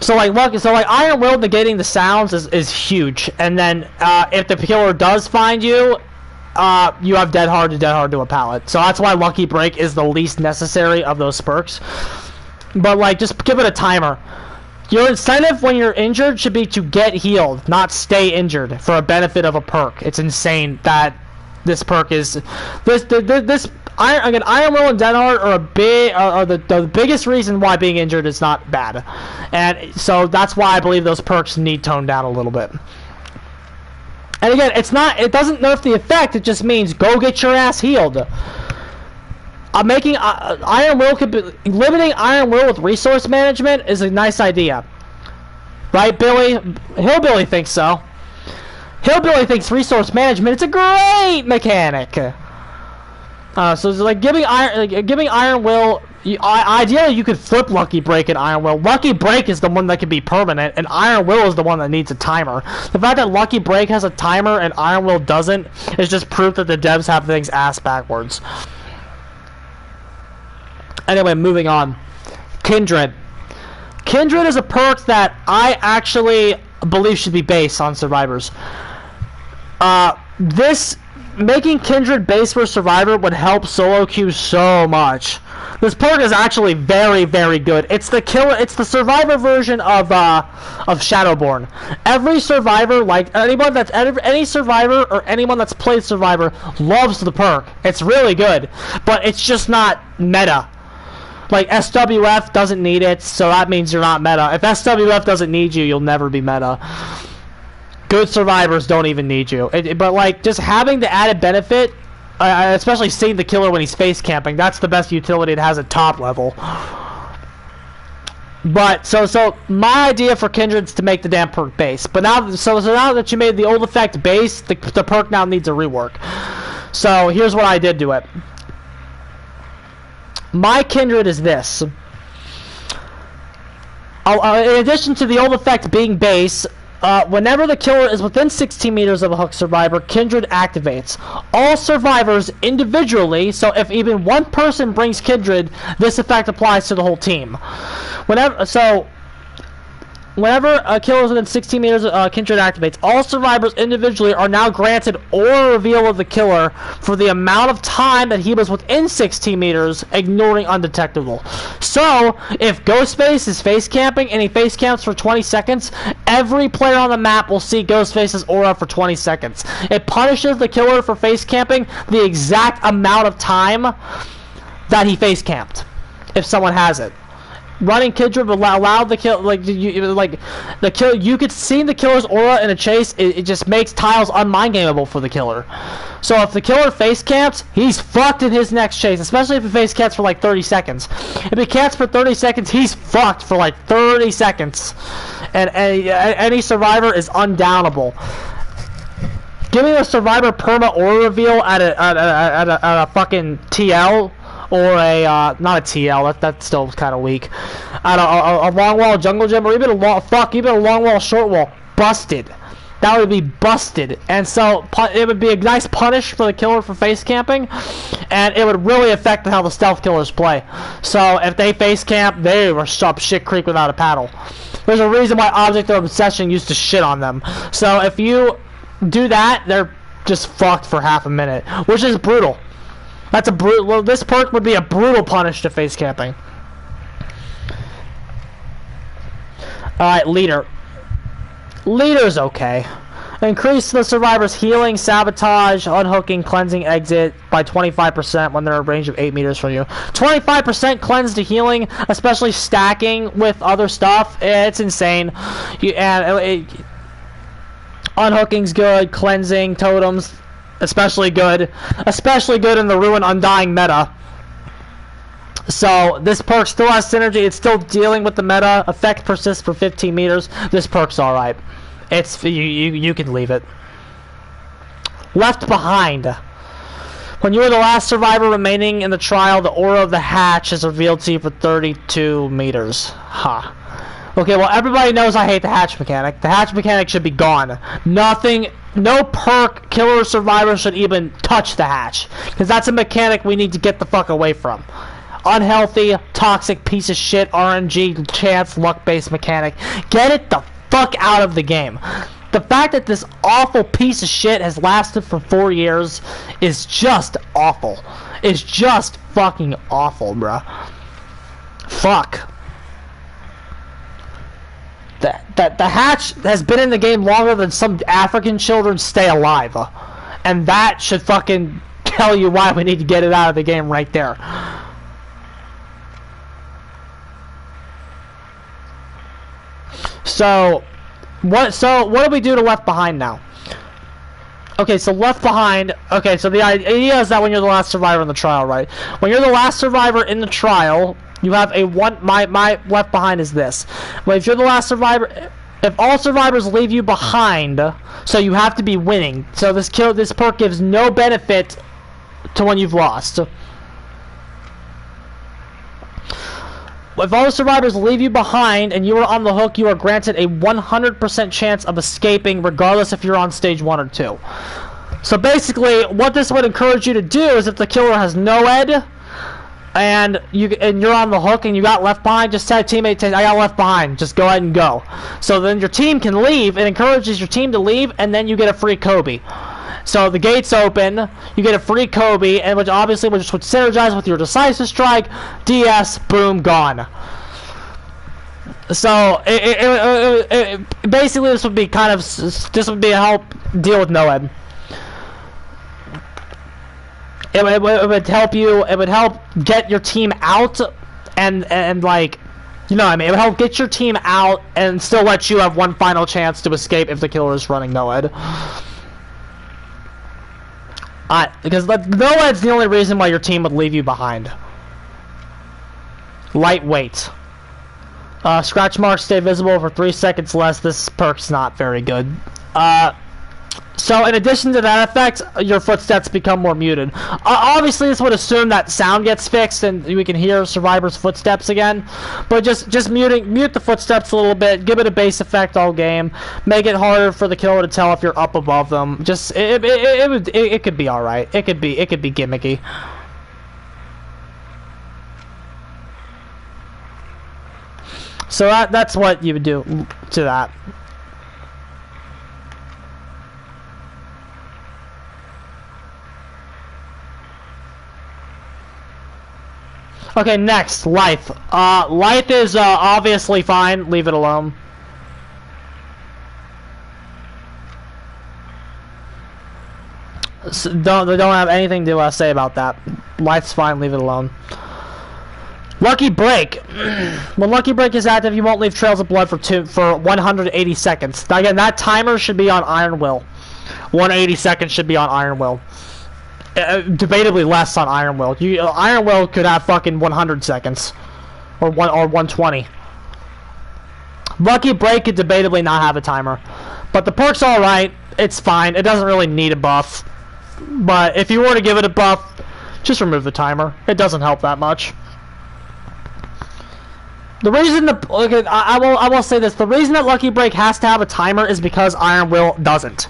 Speaker 1: So like Iron Will negating the sounds is huge, and then if the killer does find you, you have Dead Hard to a pallet. So that's why Lucky Break is the least necessary of those perks. But like, just give it a timer. Your incentive when you're injured should be to get healed, not stay injured for a benefit of a perk. It's insane that this perk is this. Iron Will and Dead Hard are the biggest reason why being injured is not bad, and so that's why I believe those perks need toned down a little bit. And again, it doesn't nerf the effect. It just means go get your ass healed. Making Iron Will limiting Iron Will with resource management is a nice idea, right, Billy? Hillbilly thinks so. Hillbilly thinks resource management is a great mechanic. So it's like giving Iron Will. Ideally, you could flip Lucky Break and Iron Will. Lucky Break is the one that can be permanent, and Iron Will is the one that needs a timer. The fact that Lucky Break has a timer and Iron Will doesn't is just proof that the devs have things ass backwards. Anyway, moving on. Kindred. Kindred is a perk that I actually believe should be based on survivors. Making Kindred base for Survivor would help solo queue so much. This perk is actually very, very good. It's the Survivor version of Shadowborn. Every Survivor, like any Survivor or anyone that's played Survivor, loves the perk. It's really good, but it's just not meta. Like, SWF doesn't need it, so that means you're not meta. If SWF doesn't need you, you'll never be meta. Good survivors don't even need you. But like, just having the added benefit, especially seeing the killer when he's face camping, that's the best utility it has at top level. But so my idea for Kindred's to make the damn perk base. But now now that you made the old effect base, the perk now needs a rework. So here's what I did to it. My Kindred is this. In addition to the old effect being base, whenever the killer is within 16 meters of a hooked survivor, Kindred activates. All survivors individually, so if even one person brings Kindred, this effect applies to the whole team. Whenever a killer is within 16 meters, Kindred activates. All survivors individually are now granted aura reveal of the killer for the amount of time that he was within 16 meters, ignoring undetectable. So, if Ghostface is face camping and he face camps for 20 seconds, every player on the map will see Ghostface's aura for 20 seconds. It punishes the killer for face camping the exact amount of time that he face camped, if someone has it. Running Kindred allowed the kill, the kill. You could see the killer's aura in a chase. It just makes tiles unmind gameable for the killer. So if the killer face camps, he's fucked in his next chase. Especially if he face camps for like 30 seconds. If he camps for 30 seconds, he's fucked for like 30 seconds. And any survivor is undownable. Giving a survivor perma aura reveal at a fucking TL. Or a, not a TL, that's still kind of weak. At a long wall jungle gym, or even a long wall short wall, busted. That would be busted. And so, it would be a nice punish for the killer for face camping, and it would really affect how the stealth killers play. So, if they face camp, they were up shit creek without a paddle. There's a reason why Object of Obsession used to shit on them. So, if you do that, they're just fucked for half a minute, which is brutal. That's a brutal. Well, this perk would be a brutal punish to face camping. Alright, leader. Leader's okay. Increase the survivor's healing, sabotage, unhooking, cleansing, exit by 25% when they're in a range of 8 meters from you. 25% cleanse to healing, especially stacking with other stuff. It's insane. Unhooking's good, cleansing, totems. Especially good in the Ruin Undying meta. So this perk still has synergy. It's still dealing with the meta. Effect persists for 15 meters. This perk's alright. It's you can leave it. Left behind. When you are the last survivor remaining in the trial, the aura of the hatch is revealed to you for 32 meters. Ha. Okay, well everybody knows I hate the hatch mechanic. The hatch mechanic should be gone. No perk killer or survivor should even touch the hatch. Because that's a mechanic we need to get the fuck away from. Unhealthy, toxic piece of shit, RNG, chance, luck-based mechanic. Get it the fuck out of the game. The fact that this awful piece of shit has lasted for 4 years is just awful. It's just fucking awful, bruh. Fuck. The hatch has been in the game longer than some African children stay alive. And that should fucking tell you why we need to get it out of the game right there. So what do we do to Left Behind now? Okay, so Left Behind, okay, so the idea is that when you're the last survivor in the trial, right? When you're the last survivor in the trial, you have a my Left Behind is this. But if you're the last survivor, if all survivors leave you behind, so you have to be winning. So this perk gives no benefit to when you've lost. If all the survivors leave you behind and you are on the hook, you are granted a 100% chance of escaping, regardless if you're on stage 1 or 2. So basically, what this would encourage you to do is if the killer has no ed, and you're on the hook and you got left behind, just tell teammate, I got left behind, just go ahead and go. So then your team can leave. It encourages your team to leave, and then you get a free Kobe. So the gates open, you get a free Kobe, and which obviously would synergize with your decisive strike, DS, boom, gone. So basically this would be a help deal with no-ed. It would help you. It would help get your team out, and like, you know what I mean. It would help get your team out and still let you have one final chance to escape if the killer is running no-ed. Because no-ed's the only reason why your team would leave you behind. Lightweight. Scratch marks stay visible for 3 seconds less. This perk's not very good. So in addition to that effect, your footsteps become more muted. Obviously this would assume that sound gets fixed and we can hear survivors' footsteps again. But just mute the footsteps a little bit, give it a bass effect all game, make it harder for the killer to tell if you're up above them. Just it could be alright. It could be gimmicky. So that's what you would do to that. Okay, next, life. Life is obviously fine. Leave it alone. So don't have anything to say about that. Life's fine. Leave it alone. Lucky Break. When Lucky Break is active, you won't leave trails of blood for 180 seconds. Now, again, that timer should be on Iron Will. 180 seconds should be on Iron Will. Debatably less on Iron Will. Iron Will could have fucking 100 seconds, or 120. Lucky Break could debatably not have a timer, but the perk's all right. It's fine. It doesn't really need a buff, but if you were to give it a buff, just remove the timer. It doesn't help that much. The reason I will say this: the reason that Lucky Break has to have a timer is because Iron Will doesn't.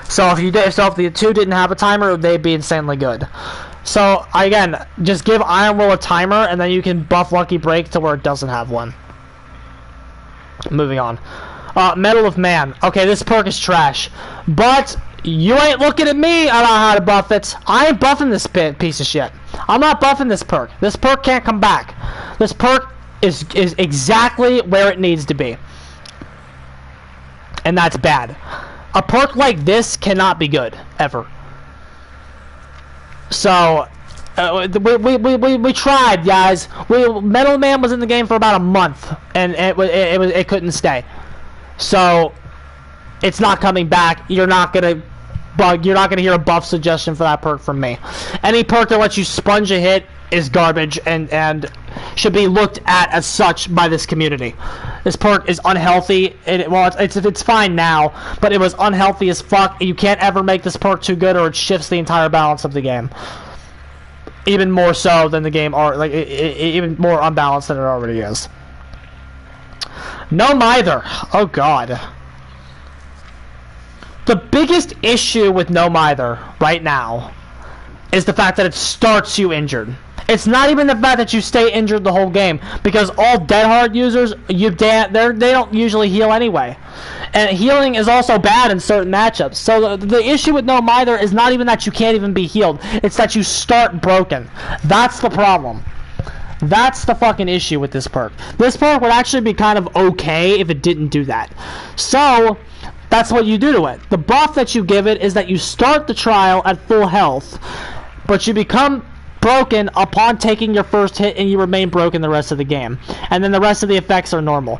Speaker 1: So if the two didn't have a timer, they'd be insanely good. So again, just give Iron Will a timer, and then you can buff Lucky Break to where it doesn't have one. Moving on. Medal of Man. Okay, this perk is trash, but you ain't looking at me on how to buff it. I ain't buffing this piece of shit. I'm not buffing this perk. This perk can't come back. This perk is exactly where it needs to be, and that's bad. A perk like this cannot be good ever. So we tried, guys. Metal Man was in the game for about a month, and it couldn't stay. So it's not coming back. You're not gonna hear a buff suggestion for that perk from me. Any perk that lets you sponge a hit is garbage and should be looked at as such by this community. This perk is unhealthy. It's fine now, but it was unhealthy as fuck. You can't ever make this perk too good, or it shifts the entire balance of the game. Even more so than the game, or like even more unbalanced than it already is. No Mither. Oh god. The biggest issue with No Mither right now is the fact that it starts you injured. It's not even the fact that you stay injured the whole game, because all Dead Hard users, they don't usually heal anyway. And healing is also bad in certain matchups. So the issue with No Mither is not even that you can't even be healed, it's that you start broken. That's the problem. That's the fucking issue with this perk. This perk would actually be kind of okay if it didn't do that. So that's what you do to it. The buff that you give it is that you start the trial at full health, but you become broken upon taking your first hit, and you remain broken the rest of the game. And then the rest of the effects are normal.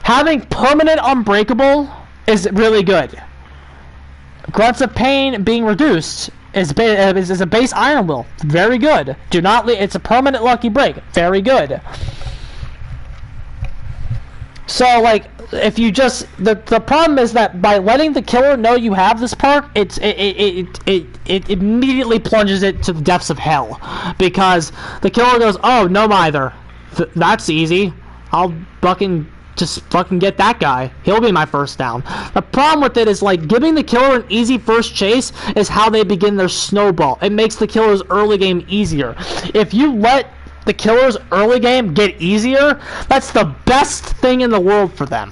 Speaker 1: Having permanent unbreakable is really good. Grunts of Pain being reduced is a base Iron Will. Very good. It's a permanent Lucky Break. Very good. So, like, if you just the problem is that by letting the killer know you have this perk, it immediately plunges it to the depths of hell, because the killer goes, oh, No Mither, that's easy. I'll just fucking get that guy. He'll be my first down. The problem with it is, like, giving the killer an easy first chase is how they begin their snowball. It makes the killer's early game easier. If you let the killer's early game get easier, that's the best thing in the world for them.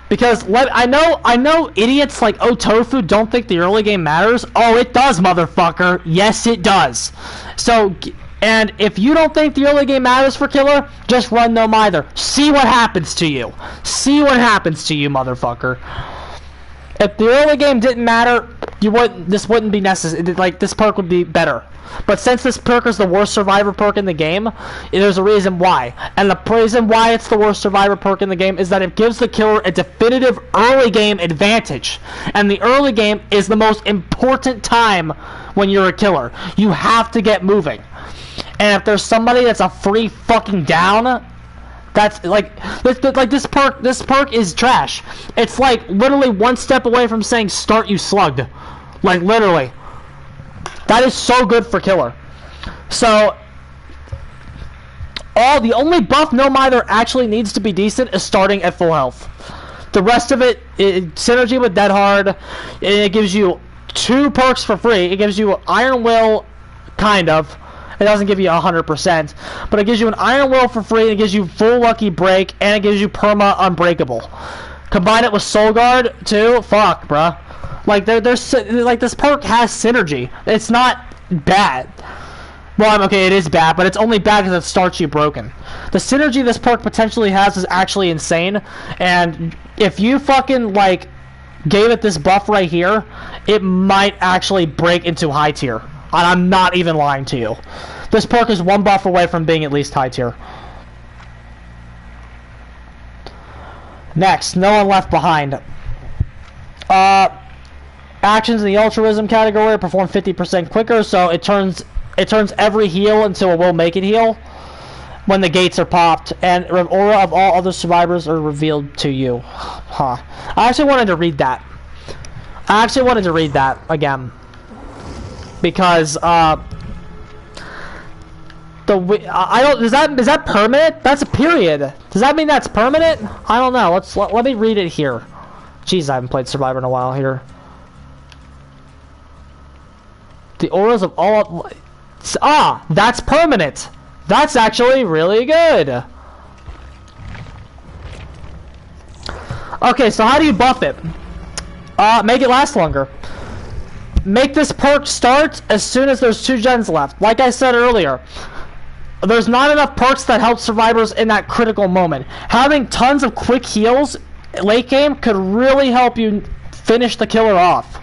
Speaker 1: Because I know idiots like Otofu don't think the early game matters. Oh, it does, motherfucker. Yes, it does. So, and if you don't think the early game matters for killer, just run No Mither. See what happens to you. See what happens to you, motherfucker. If the early game didn't matter, this wouldn't be necessary. Like, this perk would be better. But since this perk is the worst survivor perk in the game, there's a reason why. And the reason why it's the worst survivor perk in the game is that it gives the killer a definitive early game advantage. And the early game is the most important time when you're a killer. You have to get moving. And if there's somebody that's a free fucking down, that's like this perk is trash. It's like literally one step away from saying start you slugged. Like, literally. That is so good for killer. So the only buff No Mither actually needs to be decent is starting at full health. The rest of it synergy with Dead Hard, it gives you 2 perks for free. It gives you Iron Will, kind of, It doesn't give you 100%, but it gives you an Iron Will for free, and it gives you full Lucky Break, and it gives you Perma Unbreakable. Combine it with Soul Guard too. Fuck, bruh. Like there's like this perk has synergy. It's not bad. Well, okay, it is bad, but it's only bad because it starts you broken. The synergy this perk potentially has is actually insane, and if you fucking like gave it this buff right here, it might actually break into high tier. And I'm not even lying to you. This perk is one buff away from being at least high tier. Next, No One Left Behind. Actions in the altruism category perform 50% quicker, so it turns every heal into a will make it heal when the gates are popped, and aura of all other survivors are revealed to you. Huh. I actually wanted to read that. Again because is that permanent? That's a period. Does that mean that's permanent? I don't know. Let me read it here. Jeez, I haven't played Survivor in a while here. The auras of all... that's permanent. That's actually really good. Okay, so how do you buff it? Make it last longer. Make this perk start as soon as there's 2 gens left. Like I said earlier, there's not enough perks that help survivors in that critical moment. Having tons of quick heals late game could really help you finish the killer off.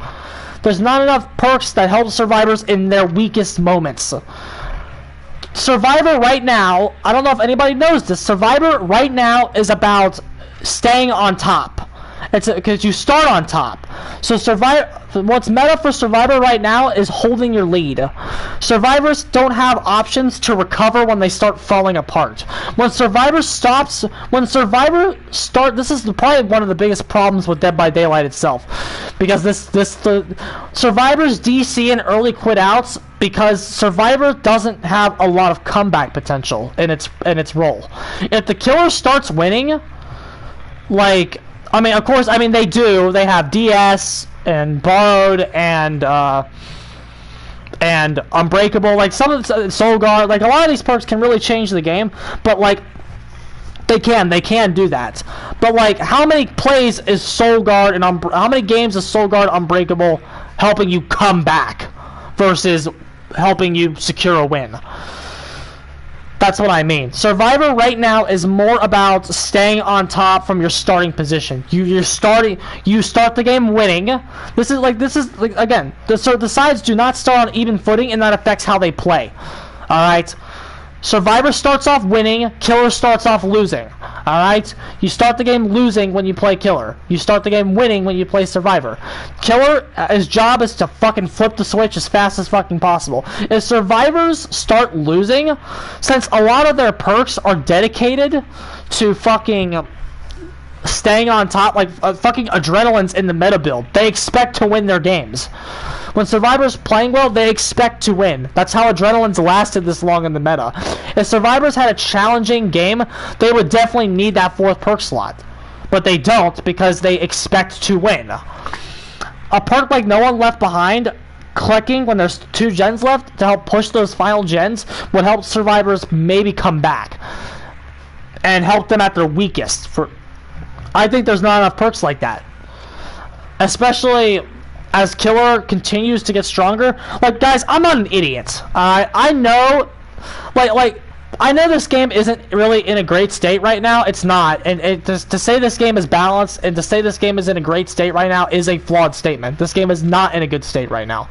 Speaker 1: There's not enough perks that help survivors in their weakest moments. Survivor right now, I don't know if anybody knows this, Survivor right now is about staying on top. It's because you start on top. So what's meta for Survivor right now is holding your lead. Survivors don't have options to recover when they start falling apart. When Survivor start, this is probably one of the biggest problems with Dead by Daylight itself, because the Survivors DC and early quit outs because Survivor doesn't have a lot of comeback potential in its role. If the killer starts winning, like, I mean, of course, I mean, they do. They have DS and Borrowed and Unbreakable. Like, some of the Soul Guard, like, a lot of these perks can really change the game. But, like, they can do that. But, like, how many plays is Soul Guard and how many games is Soul Guard Unbreakable helping you come back versus helping you secure a win? That's what I mean. Survivor right now is more about staying on top from your starting position. You start the game winning. This is like again, the sides do not start on even footing, and that affects how they play. Alright? Survivor starts off winning, Killer starts off losing. Alright? You start the game losing when you play Killer. You start the game winning when you play Survivor. Killer, his job is to fucking flip the switch as fast as fucking possible. If Survivors start losing, since a lot of their perks are dedicated to fucking staying on top, like fucking Adrenaline's in the meta build, they expect to win their games. When Survivor's playing well, they expect to win. That's how Adrenaline's lasted this long in the meta. If Survivors had a challenging game, they would definitely need that 4th perk slot. But they don't, because they expect to win. A perk like No One Left Behind, clicking when there's 2 gens left to help push those final gens, would help Survivors maybe come back. And help them at their weakest. I think there's not enough perks like that. Especially as Killer continues to get stronger. Like, guys, I'm not an idiot. I know, like, I know this game isn't really in a great state right now. It's not. And to say this game is balanced and to say this game is in a great state right now is a flawed statement. This game is not in a good state right now.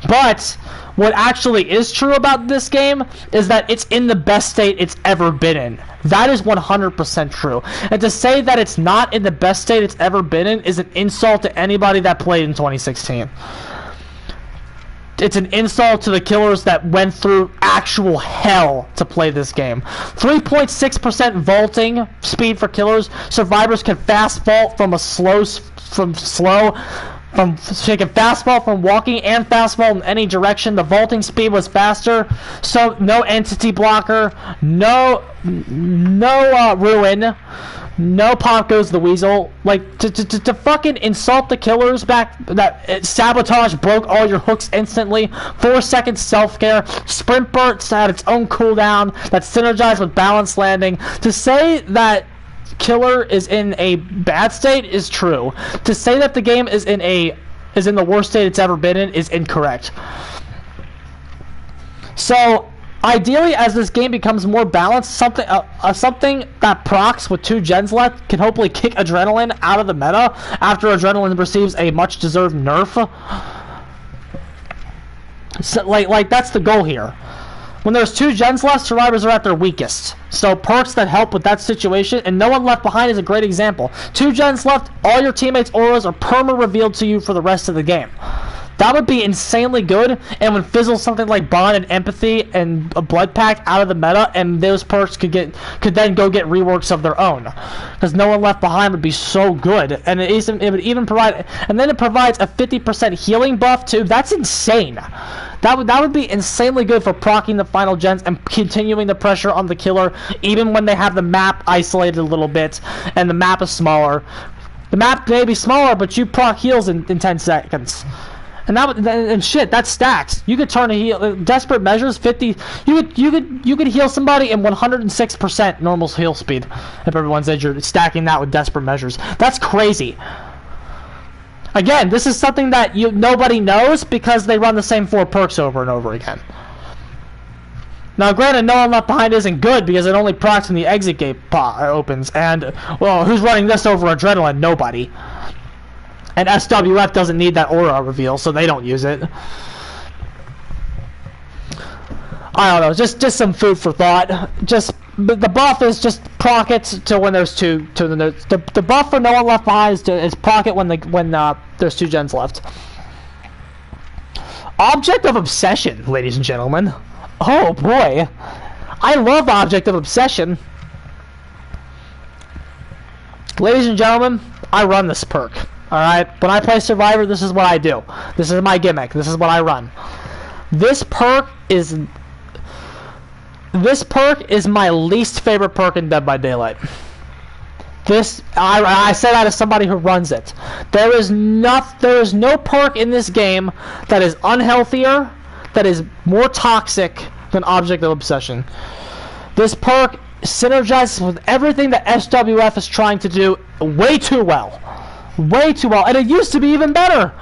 Speaker 1: But what actually is true about this game is that it's in the best state it's ever been in. That is 100% true. And to say that it's not in the best state it's ever been in is an insult to anybody that played in 2016. It's an insult to the killers that went through actual hell to play this game. 3.6% vaulting speed for killers. Survivors can fast vault from so you can fast vault from walking and fast vault in any direction. The vaulting speed was faster, so no entity blocker, no ruin, No pop goes the weasel. Like, to fucking insult the killers back, that sabotage broke all your hooks instantly, 4 seconds self-care, sprint bursts had its own cooldown, that synergized with balanced landing. To say that killer is in a bad state is true. To say that the game is in the worst state it's ever been in is incorrect. So, ideally, as this game becomes more balanced, something that procs with 2 gens left can hopefully kick Adrenaline out of the meta after Adrenaline receives a much-deserved nerf. So, like that's the goal here. When there's 2 gens left, survivors are at their weakest. So perks that help with that situation, and No One Left Behind is a great example. 2 gens left, all your teammates' auras are perma-revealed to you for the rest of the game. That would be insanely good, and would fizzle something like Bond and Empathy and a Blood Pact out of the meta, and those perks could then go get reworks of their own. Because No One Left Behind would be so good, and it would even provide, and then it provides a 50% healing buff too. That's insane. That would be insanely good for proccing the final gens and continuing the pressure on the killer, even when they have the map isolated a little bit and the map is smaller. The map may be smaller, but you proc heals in 10 seconds. And shit, that stacks. You could turn a heal, desperate measures, 50. You could heal somebody in 106% normal heal speed if everyone's injured. Stacking that with desperate measures, that's crazy. Again, this is something that nobody knows because they run the same 4 perks over and over again. Now, granted, No One Left Behind isn't good because it only procs when the exit gate opens. And well, who's running this over Adrenaline? Nobody. And SWF doesn't need that aura reveal, so they don't use it. I don't know, just some food for thought. The buff is just proc it to when there's 2. The buff for No One Left Behind is proc it when there's 2 gens left. Object of Obsession, ladies and gentlemen. Oh boy, I love Object of Obsession. Ladies and gentlemen, I run this perk. Alright, when I play Survivor, this is what I do. This is my gimmick. This is what I run. This perk is my least favorite perk in Dead by Daylight. I say that as somebody who runs it. There is no perk in this game that is unhealthier, that is more toxic than Object of Obsession. This perk synergizes with everything that SWF is trying to do way too well. Way too well, and it used to be even better.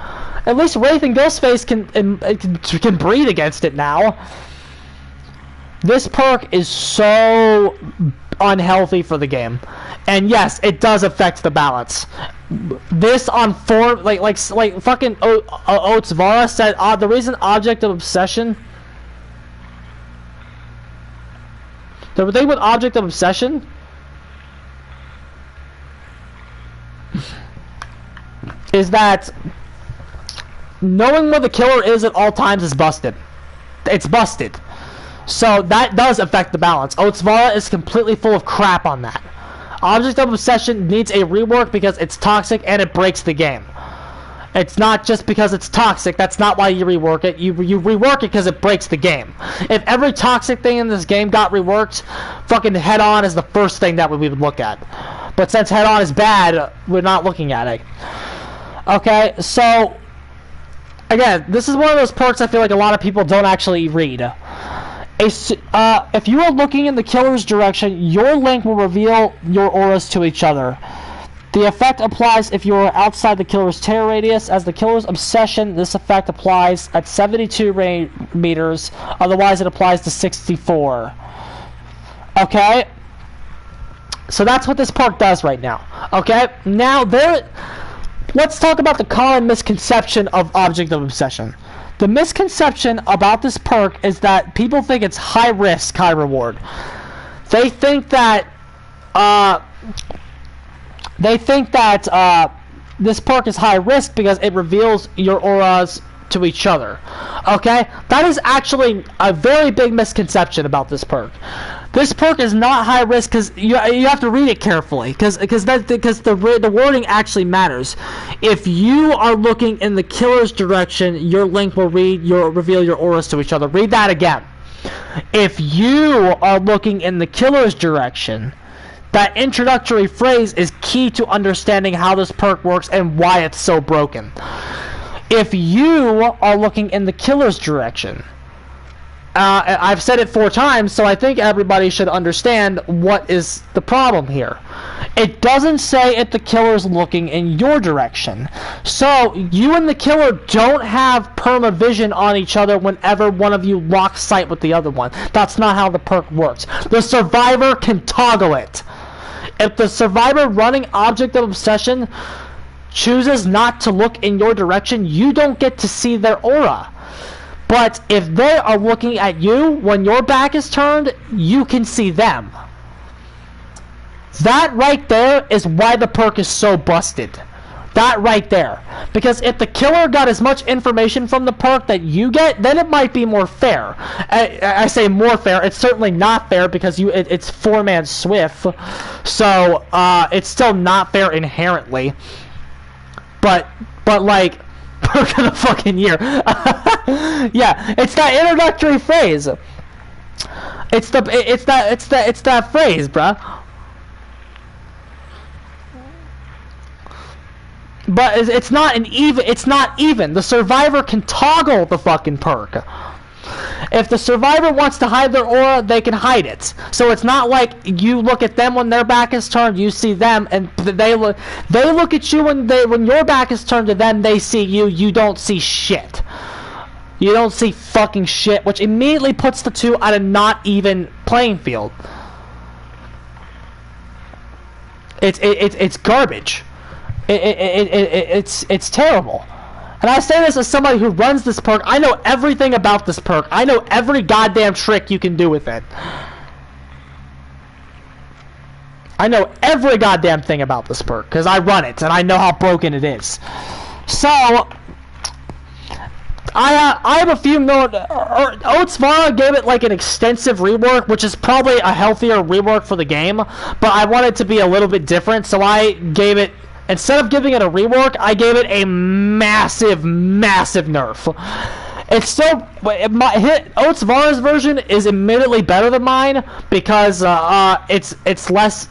Speaker 1: At least Wraith and Ghostface can breathe against it now. This perk is so unhealthy for the game, and yes, it does affect the balance. This on like fucking Oatsvara said, the reason Object of Obsession. The thing with Object of Obsession. Is that knowing where the killer is at all times is busted. It's busted. So that does affect the balance. Oatsvara is completely full of crap on that. Object of Obsession needs a rework because it's toxic and it breaks the game. It's not just because it's toxic. That's not why you rework it. You rework it because it breaks the game. If every toxic thing in this game got reworked, fucking Head On is the first thing that we would look at. But since Head On is bad, we're not looking at it. Okay, so again, this is one of those perks I feel like a lot of people don't actually read. If you are looking in the killer's direction, your link will reveal your auras to each other. The effect applies if you are outside the killer's terror radius. As the killer's obsession, this effect applies at 72 meters. Otherwise, it applies to 64. Okay? So that's what this perk does right now. Okay? Now, let's talk about the common misconception of Object of Obsession. The misconception about this perk is that people think it's high risk, high reward. They think that this perk is high risk because it reveals your auras to each other. Okay? That is actually a very big misconception about this perk. This perk is not high risk because you have to read it carefully because the wording actually matters. If you are looking in the killer's direction, your link will reveal your auras to each other. Read that again. If you are looking in the killer's direction, That introductory phrase is key to understanding how this perk works and why it's so broken. If you are looking in the killer's direction, I've said it 4 times, so I think everybody should understand what is the problem here. It doesn't say if the killer's looking in your direction. So, you and the killer don't have perma-vision on each other whenever one of you locks sight with the other one. That's not how the perk works. The survivor can toggle it. If the survivor running Object of Obsession chooses not to look in your direction, you don't get to see their aura. But if they are looking at you when your back is turned, you can see them. That right there is why the perk is so busted. That right there. Because if the killer got as much information from the perk that you get, then it might be more fair. I say more fair. It's certainly not fair because it's 4-man Swift. So, it's still not fair inherently. But like, perk of the fucking year. Yeah, it's that introductory phrase. It's that phrase, bruh. But it's not even. The survivor can toggle the fucking perk. If the survivor wants to hide their aura, they can hide it. So it's not like you look at them when their back is turned, you see them, and they look at you when your back is turned to them, they see you, you don't see shit. You don't see fucking shit, which immediately puts the two on a not even playing field. It's garbage. It's terrible. And I say this as somebody who runs this perk. I know everything about this perk. I know every goddamn trick you can do with it. I know every goddamn thing about this perk because I run it and I know how broken it is. So I have a few more. Oatsvara gave it like an extensive rework, which is probably a healthier rework for the game. But I want it to be a little bit different, so I gave it. Instead of giving it a rework, I gave it a massive, massive nerf. It's still... Oatsvara's version is admittedly better than mine because it's less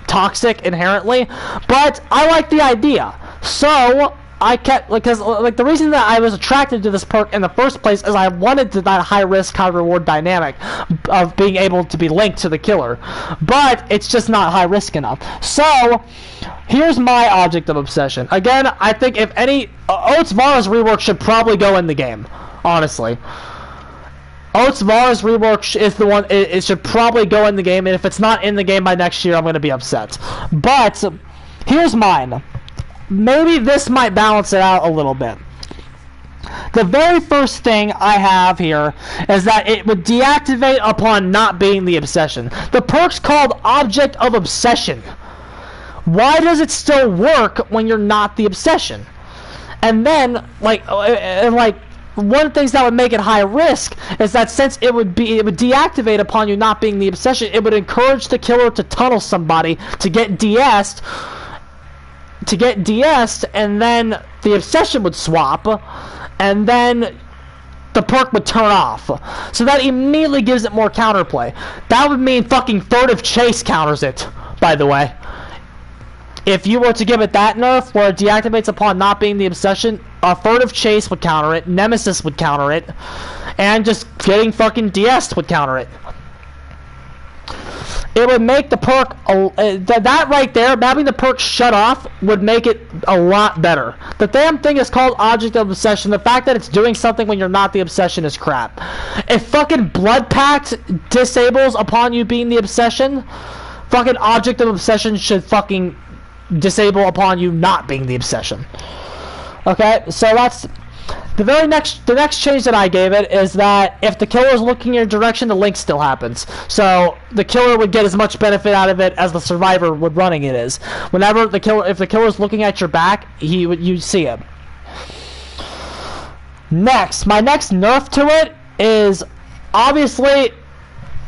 Speaker 1: toxic inherently, but I like the idea. So I kept... because the reason that I was attracted to this perk in the first place is I wanted that high-risk, high-reward dynamic of being able to be linked to the killer. But it's just not high-risk enough. So... here's my Object of Obsession. Again, I think if any... Oatsvara's rework should probably go in the game. Honestly. Oatsvara's rework is the one... It should probably go in the game, and if it's not in the game by next year, I'm going to be upset. But, here's mine. Maybe this might balance it out a little bit. The very first thing I have here is that it would deactivate upon not being the obsession. The perk's called Object of Obsession. Why does it still work when you're not the obsession? And then, one of the things that would make it high risk is that since it would deactivate upon you not being the obsession, it would encourage the killer to tunnel somebody to get DS-ed, and then the obsession would swap, and then the perk would turn off. So that immediately gives it more counterplay. That would mean fucking Furtive Chase counters it, by the way. If you were to give it that nerf, where it deactivates upon not being the obsession, Furtive Chase would counter it, Nemesis would counter it, and just getting fucking DS'd would counter it. It would make the perk, that right there, having the perk shut off, would make it a lot better. The damn thing is called Object of Obsession. The fact that it's doing something when you're not the obsession is crap. If fucking Blood Pact disables upon you being the obsession, fucking Object of Obsession should fucking disable upon you not being the obsession. Okay, so that's the next change that I gave it is that if the killer is looking in your direction, the link still happens. So the killer would get as much benefit out of it as the survivor would running it is. Whenever if the killer is looking at your back, you'd see him. Next, my next nerf to it is obviously.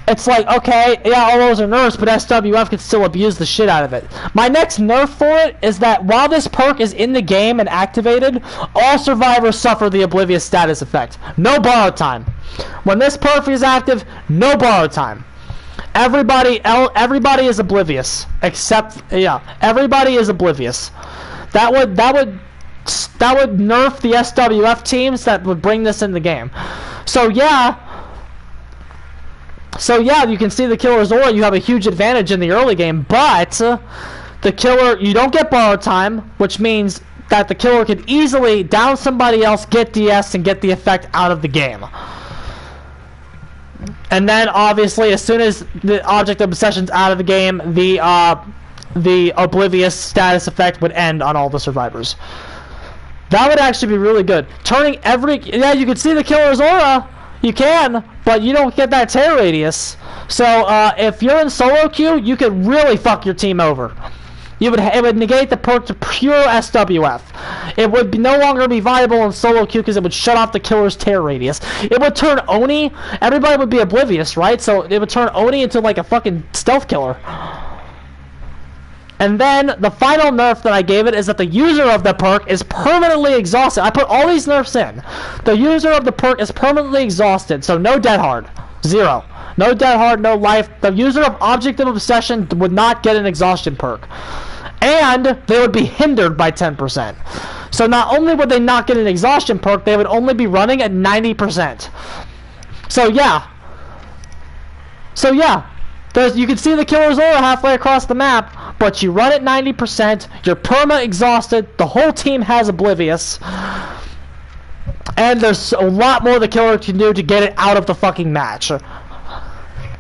Speaker 1: It's like, okay, yeah, all those are nerfs, but SWF can still abuse the shit out of it. My next nerf for it is that while this perk is in the game and activated, all survivors suffer the Oblivious status effect. No borrow time. When this perk is active, no borrow time. Everybody is oblivious, except everybody is oblivious. That would nerf the SWF teams that would bring this in the game. So yeah, you can see the killer's aura. You have a huge advantage in the early game, but the killer, you don't get borrowed time, which means that the killer could easily down somebody else, get DS, and get the effect out of the game. And then, obviously, as soon as the object of obsession's out of the game, the oblivious status effect would end on all the survivors. That would actually be really good. Turning you can see the killer's aura, you can, but you don't get that tear radius. So, if you're in solo queue, you could really fuck your team over. It would negate the perk to pure SWF. It would no longer be viable in solo queue because it would shut off the killer's tear radius. It would turn Oni, everybody would be oblivious, right? So it would turn Oni into like a fucking stealth killer. And then the final nerf that I gave it is that the user of the perk is permanently exhausted. I put all these nerfs in. The user of the perk is permanently exhausted, so no dead hard. 0. No dead hard, no life. The user of Object of Obsession would not get an exhaustion perk. And they would be hindered by 10%. So not only would they not get an exhaustion perk, they would only be running at 90%. So yeah. You can see the killer's aura halfway across the map, but you run at 90%, you're perma exhausted, the whole team has oblivious, and there's a lot more the killer can do to get it out of the fucking match. And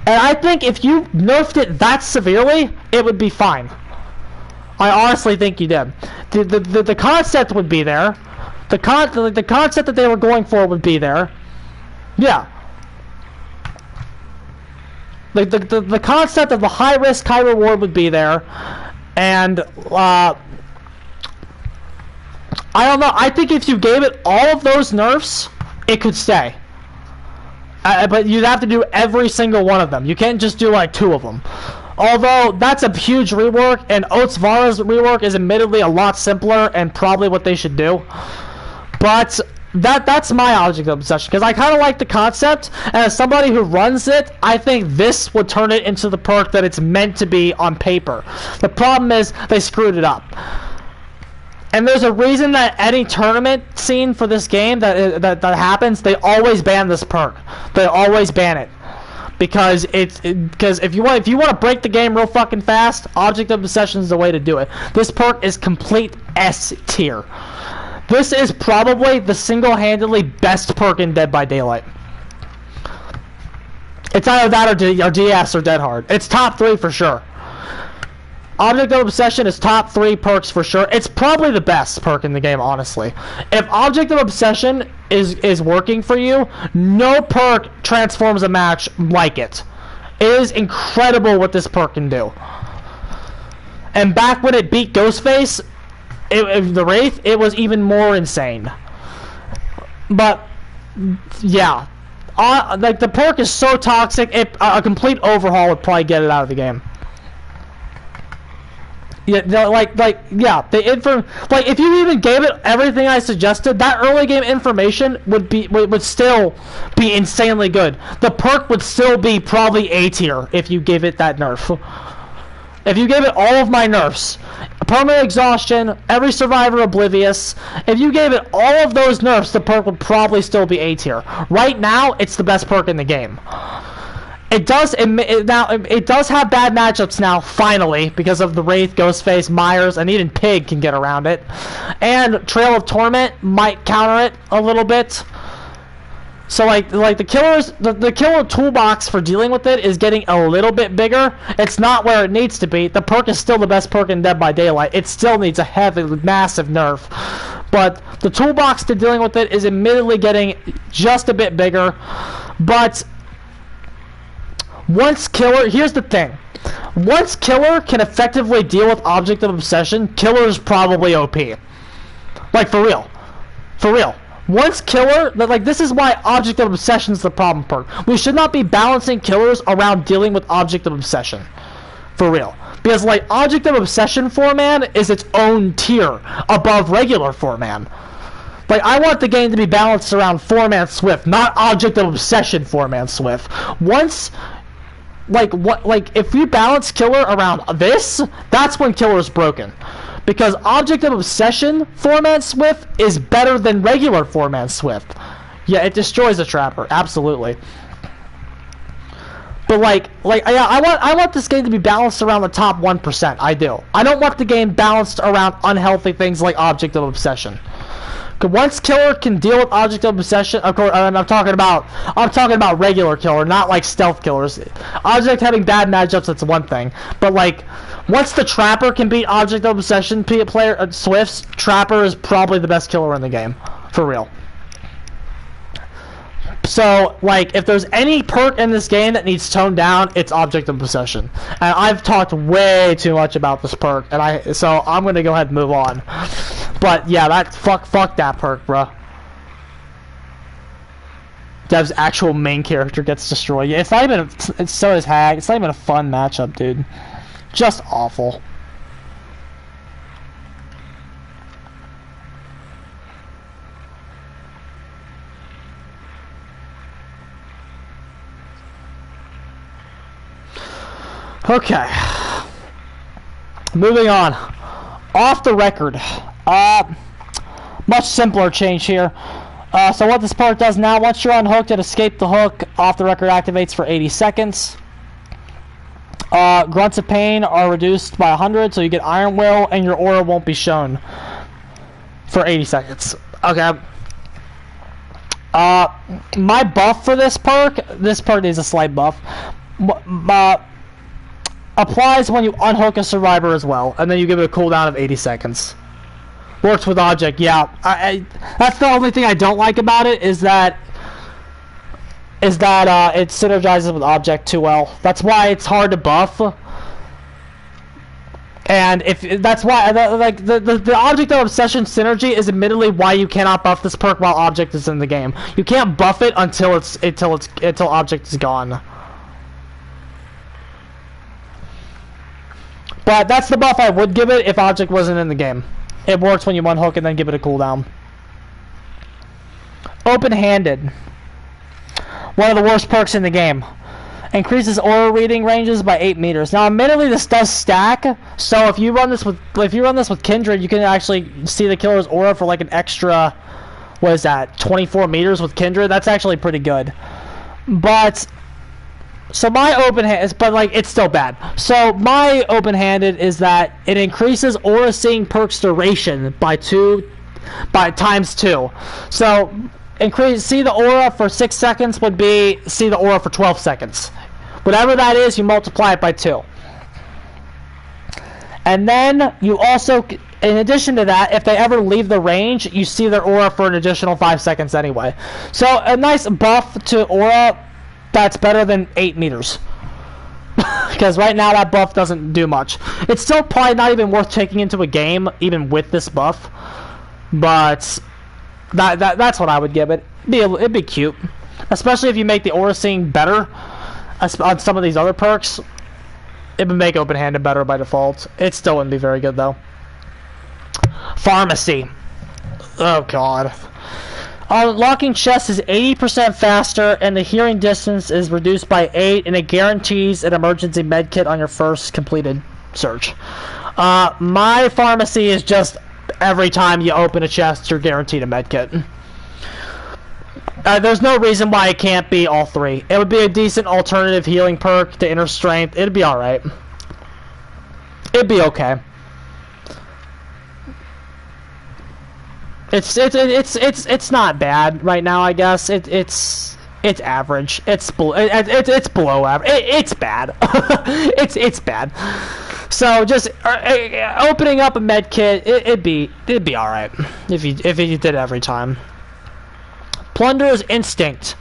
Speaker 1: I think if you nerfed it that severely, it would be fine. I honestly think you did. The concept would be there. The concept that they were going for would be there. Yeah. The concept of the high risk, high reward would be there. And I don't know. I think if you gave it all of those nerfs, it could stay. But you'd have to do every single one of them. You can't just do like 2 of them. Although that's a huge rework, and Oats Vara's rework is admittedly a lot simpler and probably what they should do. But that's my object of obsession, because I kind of like the concept, and as somebody who runs it, I think this would turn it into the perk that it's meant to be on paper. The problem is they screwed it up. And there's a reason that any tournament scene for this game that happens, they always ban this perk. They always ban it. Because if you want to break the game real fucking fast, Object of Obsession is the way to do it. This perk is complete S tier. This is probably the single-handedly best perk in Dead by Daylight. It's either that or DS or Dead Hard. It's top 3 for sure. Object of Obsession is top 3 perks for sure. It's probably the best perk in the game, honestly. If Object of Obsession is working for you, no perk transforms a match like it. It is incredible what this perk can do. And back when it beat Ghostface, the Wraith, it was even more insane. But yeah, like the perk is so toxic, a complete overhaul would probably get it out of the game. Yeah, if you even gave it everything I suggested, that early game information would still be insanely good. The perk would still be probably A tier if you gave it that nerf. If you gave it all of my nerfs, permanent exhaustion, every survivor oblivious, if you gave it all of those nerfs, the perk would probably still be A tier. Right now, it's the best perk in the game. It does have bad matchups now, finally, because of the Wraith, Ghostface, Myers, and even Pig can get around it. And Trail of Torment might counter it a little bit. So like the killer toolbox for dealing with it is getting a little bit bigger. It's not where it needs to be. The perk is still the best perk in Dead by Daylight. It still needs a heavy, massive nerf. But the toolbox to dealing with it is admittedly getting just a bit bigger. But once Killer, here's the thing. Once Killer can effectively deal with Object of Obsession, Killer's probably OP. Like, for real. For real. Once Killer, like, this is why Object of Obsession is the problem perk. We should not be balancing Killers around dealing with Object of Obsession. For real. Because, like, Object of Obsession 4-man is its own tier above regular 4-man. Like, I want the game to be balanced around 4-man Swift, not Object of Obsession 4-man Swift. Once if you balance killer around this, that's when killer is broken. Because Object of Obsession 4-man Swift is better than regular 4-man Swift. Yeah, it destroys the Trapper, absolutely. But I want this game to be balanced around the top 1%. I do. I don't want the game balanced around unhealthy things like Object of Obsession. Because once killer can deal with Object of Obsession, of course, and I'm talking about regular killer, not like stealth killers. Object having bad matchups, that's one thing. But like, once the Trapper can beat Object of Obsession player Swifts, Trapper is probably the best killer in the game, for real. So, like, if there's any perk in this game that needs toned down, it's Object of Obsession. And I've talked way too much about this perk, and so I'm gonna go ahead and move on. But yeah, fuck that perk, bro. Dev's actual main character gets destroyed. Yeah, it's not even. So is Hag. It's not even a fun matchup, dude. Just awful. Okay. Moving on. Off the record. Much simpler change here. So what this part does now, once you're unhooked and escape the hook, off the record activates for 80 seconds. Grunts of pain are reduced by 100, so you get Iron Will, and your aura won't be shown for 80 seconds. Okay. My buff for this perk is a slight buff. Applies when you unhook a survivor as well, and then you give it a cooldown of 80 seconds. Works with Object, yeah. That's the only thing I don't like about it, is that it synergizes with Object too well. That's why it's hard to buff. And that's why the Object of Obsession synergy is admittedly why you cannot buff this perk while Object is in the game. You can't buff it until Object is gone. But that's the buff I would give it if Object wasn't in the game. It works when you unhook and then give it a cooldown. Open-handed. One of the worst perks in the game. Increases aura reading ranges by 8 meters. Now, admittedly, this does stack. So if you run this with Kindred, you can actually see the killer's aura for like an extra, what is that, 24 meters with Kindred. That's actually pretty good. But so my open-handed, but like it's still bad. So my open-handed is that it increases aura seeing perks duration by times 2. So see the aura for 6 seconds would be see the aura for 12 seconds. Whatever that is, you multiply it by 2. And then you also, in addition to that, if they ever leave the range, you see their aura for an additional 5 seconds anyway. So a nice buff to aura. That's better than 8 meters. Because right now that buff doesn't do much. It's still probably not even worth taking into a game, even with this buff. But that's what I would give it. It'd be cute. Especially if you make the aura seeing better on some of these other perks. It would make open-handed better by default. It still wouldn't be very good though. Pharmacy. Oh god. Unlocking chests is 80% faster, and the hearing distance is reduced by 8, and it guarantees an emergency medkit on your first completed search. My pharmacy is just every time you open a chest, you're guaranteed a medkit. There's no reason why it can't be all 3. It would be a decent alternative healing perk to inner strength. It'd be alright. It'd be okay. It's not bad right now, I guess. It's average. It's below average. It's bad. it's bad. So just opening up a med kit, it'd be all right if you did it every time. Plunderer's Instinct.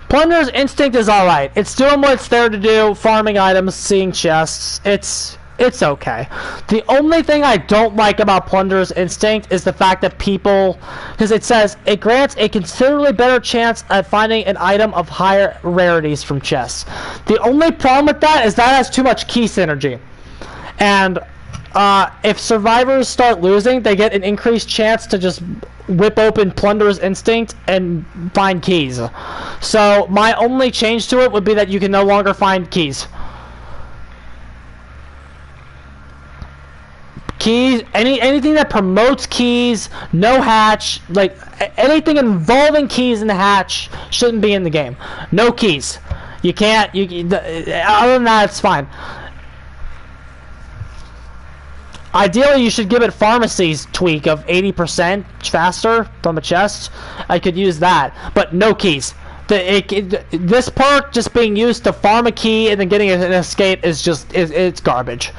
Speaker 1: Plunderer's Instinct is all right. It's doing what it's there to do, farming items, seeing chests. It's okay. The only thing I don't like about Plunderer's Instinct is the fact that because it says it grants a considerably better chance at finding an item of higher rarities from chests. The only problem with that is that has too much key synergy. And if survivors start losing, they get an increased chance to just whip open Plunderer's Instinct and find keys. So my only change to it would be that you can no longer find keys. Keys, anything that promotes keys, no hatch, like anything involving keys in the hatch shouldn't be in the game. No keys. You can't, other than that, it's fine. Ideally, you should give it Pharmacy's tweak of 80% faster from a chest. I could use that, but no keys. This perk just being used to farm a key and then getting an escape is just, it's garbage.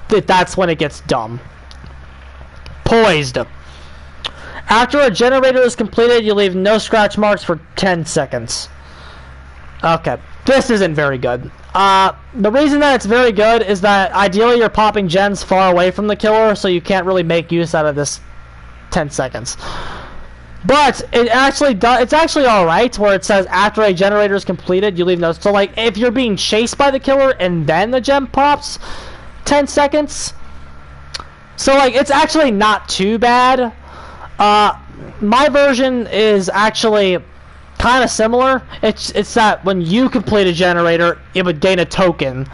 Speaker 1: That's when it gets dumb. Poised. After a generator is completed, you leave no scratch marks for 10 seconds. Okay, this isn't very good. The reason that it's very good is that ideally you're popping gens far away from the killer, so you can't really make use out of this 10 seconds. But it actually does. It's actually all right where it says after a generator is completed, you leave no. So like if you're being chased by the killer and then the gem pops, 10 seconds. So like it's actually not too bad. My version is actually kind of similar. It's that when you complete a generator, it would gain a token.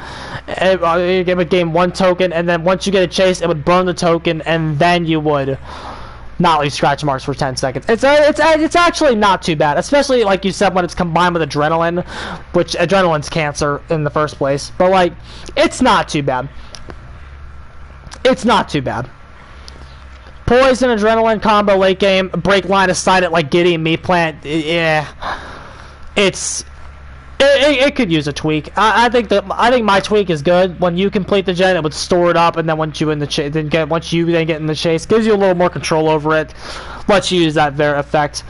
Speaker 1: It would gain 1 token, and then once you get a chase, it would burn the token, and then you would not leave scratch marks for 10 seconds. It's actually not too bad, especially like you said when it's combined with adrenaline, which adrenaline's cancer in the first place. But like, it's not too bad. It's not too bad. Poison, adrenaline combo late game, break line of sight at like Giddy and Meat Plant. Yeah, it could use a tweak. I think my tweak is good. When you complete the gen, it would store it up, and then once you get in the chase, gives you a little more control over it. Lets you use that very effect.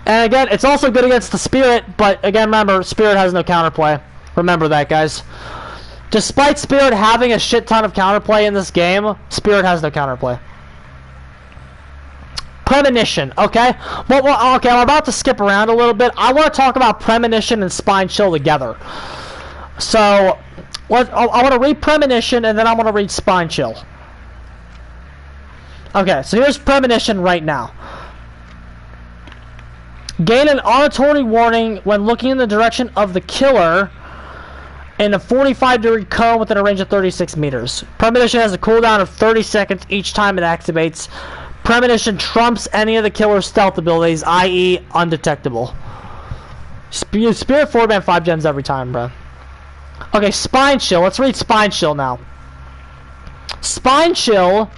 Speaker 1: And again, it's also good against the Spirit. But again, remember, Spirit has no counterplay. Remember that, guys. Despite Spirit having a shit ton of counterplay in this game, Spirit has no counterplay. Premonition, okay? Okay, I'm about to skip around a little bit. I want to talk about Premonition and Spine Chill together. So, I want to read Premonition, and then I want to read Spine Chill. Okay, so here's Premonition right now. Gain an auditory warning when looking in the direction of the killer in a 45-degree cone within a range of 36 meters. Premonition has a cooldown of 30 seconds each time it activates. Premonition trumps any of the killer's stealth abilities, i.e. undetectable. Spirit 4-man 5 gens every time, bro. Okay, Spine Chill. Let's read Spine Chill now. Spine Chill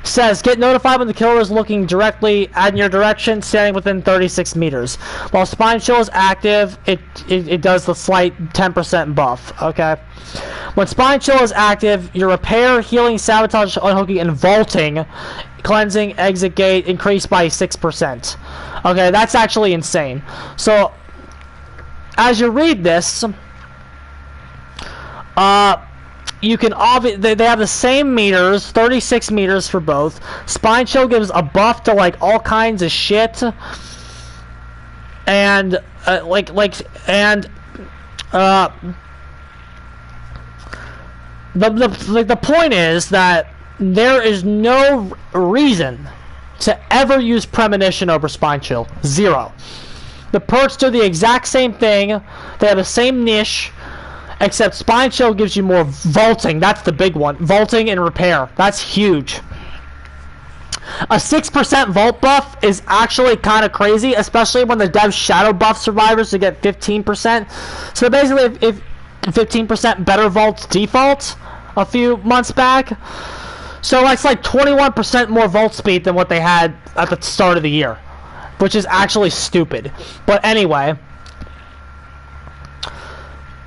Speaker 1: says, get notified when the killer is looking directly in your direction, standing within 36 meters. While Spine Chill is active, it does the slight 10% buff, okay? When Spine Chill is active, your repair, healing, sabotage, unhooking, and vaulting, cleansing, exit gate increase by 6%. Okay, that's actually insane. So, as you read this, you can they have the same meters, 36 meters for both. Spine Chill gives a buff to like all kinds of shit, and the point is that there is no reason to ever use Premonition over Spine Chill. Zero. The perks do the exact same thing. They have the same niche. Except Spine Chill gives you more vaulting. That's the big one. Vaulting and repair. That's huge. A 6% vault buff is actually kind of crazy, especially when the devs shadow buff survivors to get 15%. So basically, if 15% better vaults default a few months back. So it's like 21% more vault speed than what they had at the start of the year, which is actually stupid. But anyway.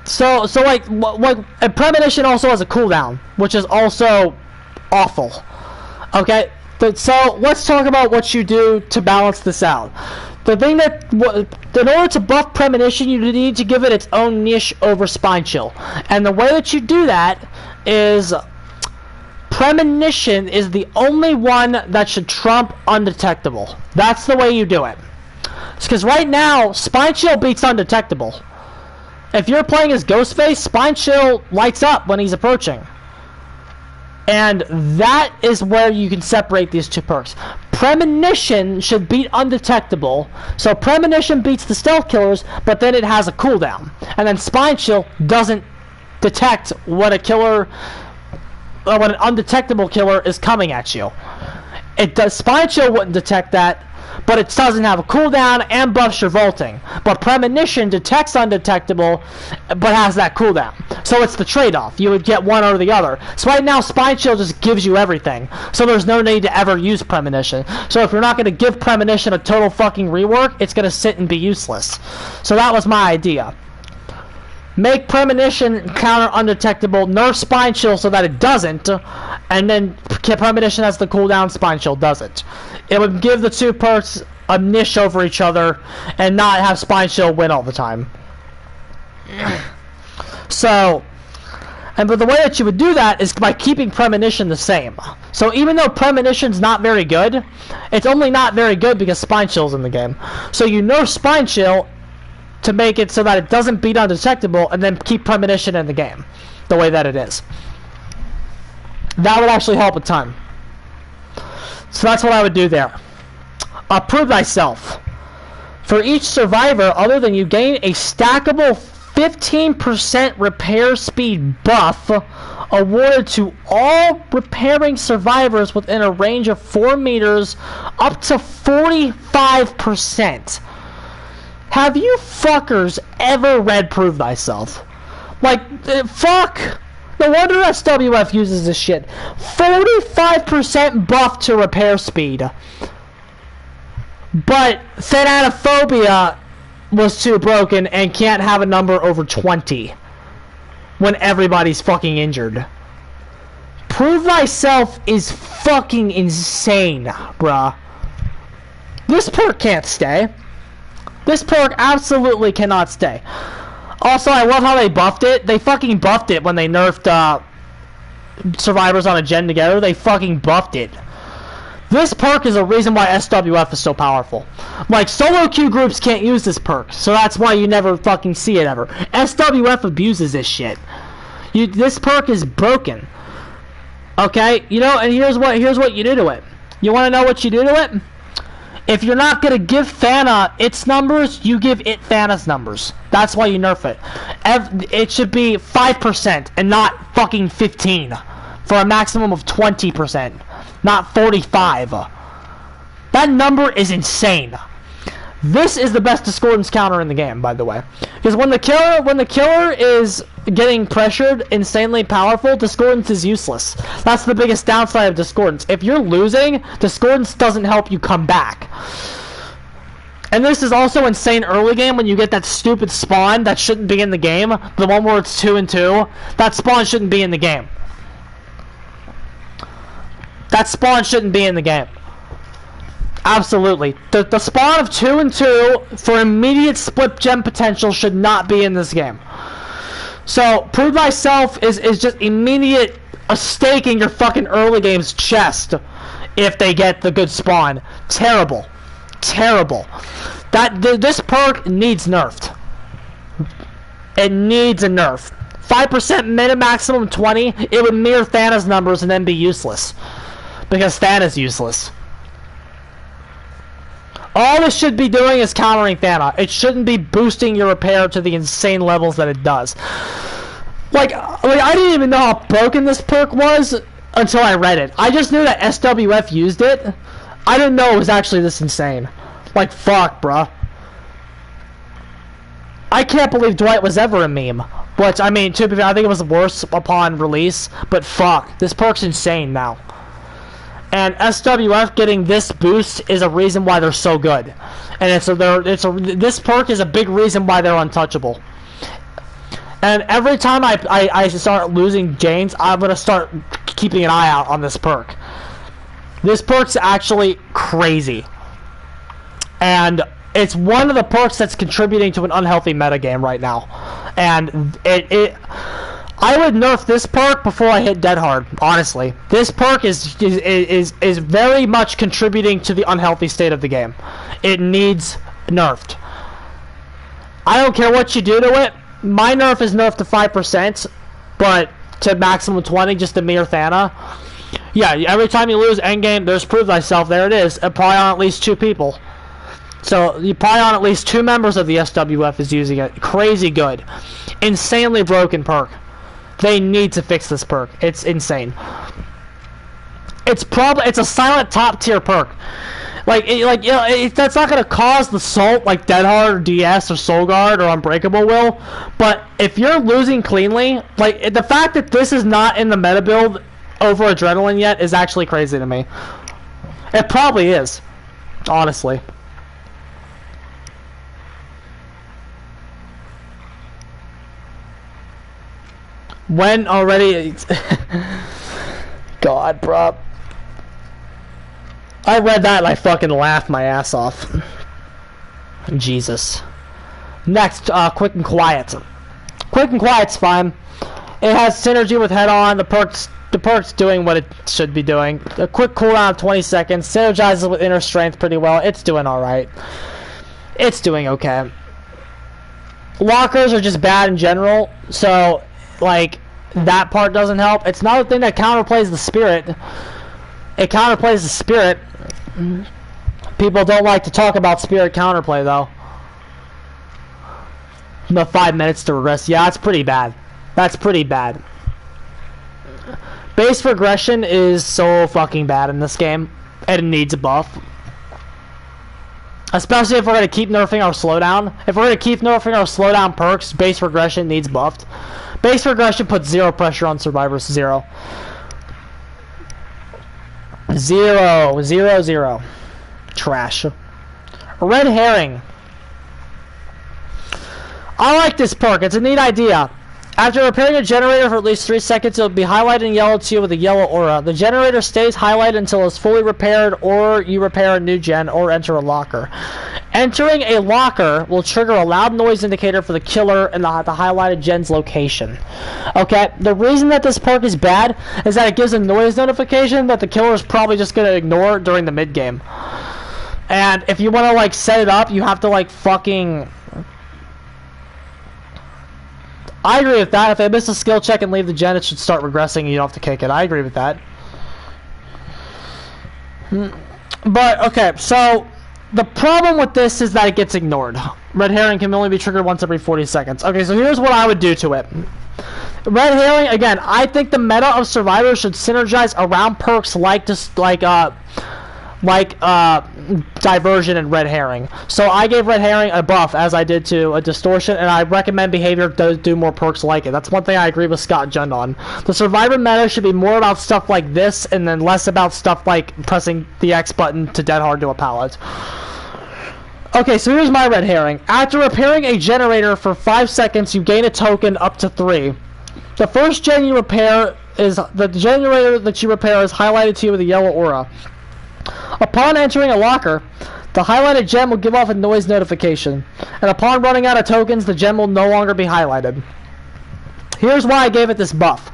Speaker 1: So and Premonition also has a cooldown, which is also awful. Okay, so let's talk about what you do to balance this out. The thing that, in order to buff Premonition, you need to give it its own niche over Spine Chill. And the way that you do that is Premonition is the only one that should trump Undetectable. That's the way you do it. Because right now, Spine Chill beats Undetectable. If you're playing as Ghostface, Spine Chill lights up when he's approaching. And that is where you can separate these two perks. Premonition should beat Undetectable. So Premonition beats the Stealth Killers, but then it has a cooldown. And then Spine Chill doesn't detect what a killer, or when an undetectable killer is coming at you. It does. Spine Chill wouldn't detect that, but it doesn't have a cooldown and buffs your vaulting. But Premonition detects undetectable, but has that cooldown. So it's the trade-off. You would get one or the other. So right now, Spine Chill just gives you everything. So there's no need to ever use Premonition. So if you're not going to give Premonition a total fucking rework, it's going to sit and be useless. So that was my idea. Make Premonition counter undetectable, nerf Spine Chill so that it doesn't, and then Premonition has the cooldown, Spine Chill doesn't. It would give the two perks a niche over each other, and not have Spine Chill win all the time. So, but the way that you would do that is by keeping Premonition the same. So even though Premonition's not very good, it's only not very good because Spine Chill's in the game. So you nerf Spine Chill to make it so that it doesn't beat undetectable, and then keep Premonition in the game the way that it is. That would actually help a ton. So that's what I would do there. Prove Thyself. For each survivor other than you, gain a stackable 15% repair speed buff awarded to all repairing survivors within a range of 4 meters up to 45%. Have you fuckers ever read Prove Thyself? Like, fuck! No wonder SWF uses this shit. 45% buff to repair speed. But Thanatophobia was too broken and can't have a number over 20 when everybody's fucking injured. Prove Thyself is fucking insane, bruh. This perk can't stay. This perk absolutely cannot stay. Also, I love how they buffed it. They fucking buffed it when they nerfed survivors on a gen together. They fucking buffed it. This perk is a reason why SWF is so powerful. Like, solo queue groups can't use this perk, so that's why you never fucking see it ever. SWF abuses this shit. This perk is broken. Okay? You know, and here's what you do to it. You want to know what you do to it? If you're not going to give Thana its numbers, you give it Thana's numbers. That's why you nerf it. It should be 5% and not fucking 15 for a maximum of 20%, not 45. That number is insane. This is the best discordance counter in the game, by the way. Because when the killer is getting pressured, insanely powerful, discordance is useless. That's the biggest downside of discordance. If you're losing, discordance doesn't help you come back. And this is also insane early game when you get that stupid spawn that shouldn't be in the game. The one where it's 2 and 2. That spawn shouldn't be in the game. That spawn shouldn't be in the game. Absolutely. The spawn of 2 and 2 for immediate split gem potential should not be in this game. So, Prove Thyself is just immediate a stake in your fucking early game's chest if they get the good spawn. Terrible. Terrible. This perk needs nerfed. It needs a nerf. 5% min maximum 20, it would mirror Thana's numbers and then be useless. Because Thana's useless. All this should be doing is countering Thana. It shouldn't be boosting your repair to the insane levels that it does. Like I didn't even know how broken this perk was until I read it. I just knew that SWF used it. I didn't know it was actually this insane. Like, fuck, bruh. I can't believe Dwight was ever a meme. Which, I mean, to be fair, I think it was worse upon release. But fuck, this perk's insane now. And SWF getting this boost is a reason why they're so good. And this perk is a big reason why they're untouchable. And every time I start losing Janes, I'm going to start keeping an eye out on this perk. This perk's actually crazy. And it's one of the perks that's contributing to an unhealthy metagame right now. And I would nerf this perk before I hit Dead Hard, honestly. This perk is very much contributing to the unhealthy state of the game. It needs nerfed. I don't care what you do to it. My nerf is nerfed to 5%, but to maximum 20 just to mirror Thana. Yeah, every time you lose endgame, there's prove thyself. There it is. Probably on at least 2 people. So you probably on at least 2 members of the SWF is using it. Crazy good. Insanely broken perk. They need to fix this perk. It's insane. It's a silent top tier perk. That's not gonna cause the Salt like Dead Hard or DS or Soul Guard or Unbreakable will. But if you're losing cleanly, like the fact that this is not in the meta build over Adrenaline yet is actually crazy to me. It probably is, honestly. When already... God, bro. I read that and I fucking laughed my ass off. Jesus. Next, Quick and Quiet. Quick and Quiet's fine. It has synergy with Head On. The perk's doing what it should be doing. A quick cooldown of 20 seconds. Synergizes with Inner Strength pretty well. It's doing alright. It's doing okay. Lockers are just bad in general, so, like, that part doesn't help. It's not a thing that counterplays the Spirit. It counterplays the Spirit. People don't like to talk about Spirit counterplay, though. The 5 minutes to regress. Yeah, that's pretty bad. That's pretty bad. Base regression is so fucking bad in this game. And it needs a buff. Especially if we're going to keep nerfing our slowdown. If we're going to keep nerfing our slowdown perks, base regression needs buffed. Base regression puts 0 pressure on survivors. 0. 0. 0. 0. Trash. Red Herring. I like this perk. It's a neat idea. After repairing a generator for at least 3 seconds, it will be highlighted in yellow to you with a yellow aura. The generator stays highlighted until it's fully repaired, or you repair a new gen, or enter a locker. Entering a locker will trigger a loud noise indicator for the killer and the highlighted gen's location. Okay, the reason that this perk is bad is that it gives a noise notification that the killer is probably just going to ignore during the mid-game. And if you want to, like, set it up, you have to, like, fucking... I agree with that. If they miss a skill check and leave the gen, it should start regressing and you don't have to kick it. I agree with that. But, okay, so the problem with this is that it gets ignored. Red Herring can only be triggered once every 40 seconds. Okay, so here's what I would do to it. Red Herring, again, I think the meta of Survivors should synergize around perks like Diversion and Red Herring. So I gave Red Herring a buff, as I did to a Distortion, and I recommend Behavior does do more perks like it. That's one thing I agree with Scott Jund on. The Survivor meta should be more about stuff like this, and then less about stuff like pressing the X button to dead hard to a pallet. Okay, so here's my Red Herring. After repairing a generator for 5 seconds, you gain a token up to 3. The first gen you repair is... The generator that you repair is highlighted to you with a yellow aura. Upon entering a locker, the highlighted gem will give off a noise notification, and upon running out of tokens, the gem will no longer be highlighted. Here's why I gave it this buff.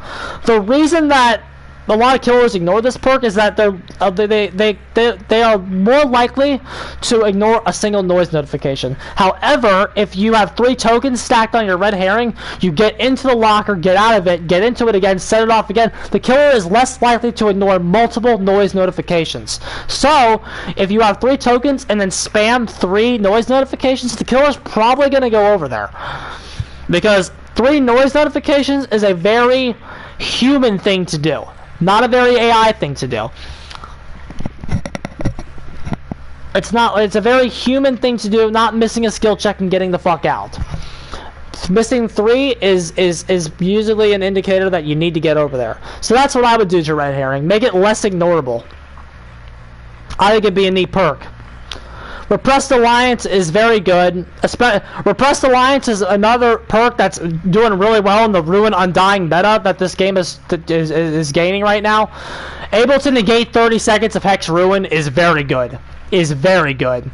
Speaker 1: The reason that a lot of killers ignore this perk is that they are more likely to ignore a single noise notification. However, if you have 3 tokens stacked on your Red Herring, you get into the locker, get out of it, get into it again, set it off again, the killer is less likely to ignore multiple noise notifications. So, if you have 3 tokens and then spam 3 noise notifications, the killer's probably going to go over there. Because 3 noise notifications is a very human thing to do. Not a very AI thing to do. It's a very human thing to do, not missing a skill check and getting the fuck out. Missing 3 is usually an indicator that you need to get over there. So that's what I would do to Red Herring. Make it less ignorable. I think it'd be a neat perk. Repressed Alliance is very good. Repressed Alliance is another perk that's doing really well in the Ruin Undying meta that this game is gaining right now. Able to negate 30 seconds of Hex Ruin is very good. Is very good.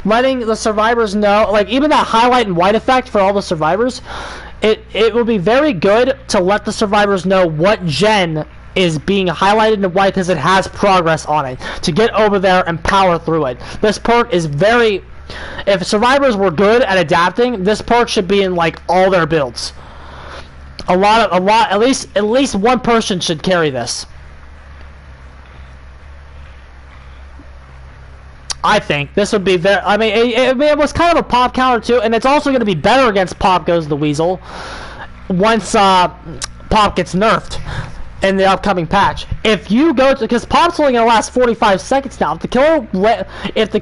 Speaker 1: Letting the survivors know, like even that highlight and white effect for all the survivors, it will be very good to let the survivors know what gen is being highlighted in white because it has progress on it, to get over there and power through it. This perk is very... If survivors were good at adapting, this perk should be in like all their builds. At least one person should carry this. I think this would be very. I mean, it was kind of a pop counter too, and it's also going to be better against Pop Goes the Weasel once Pop gets nerfed in the upcoming patch. If you go to, because Pop's only going to last 45 seconds now. If the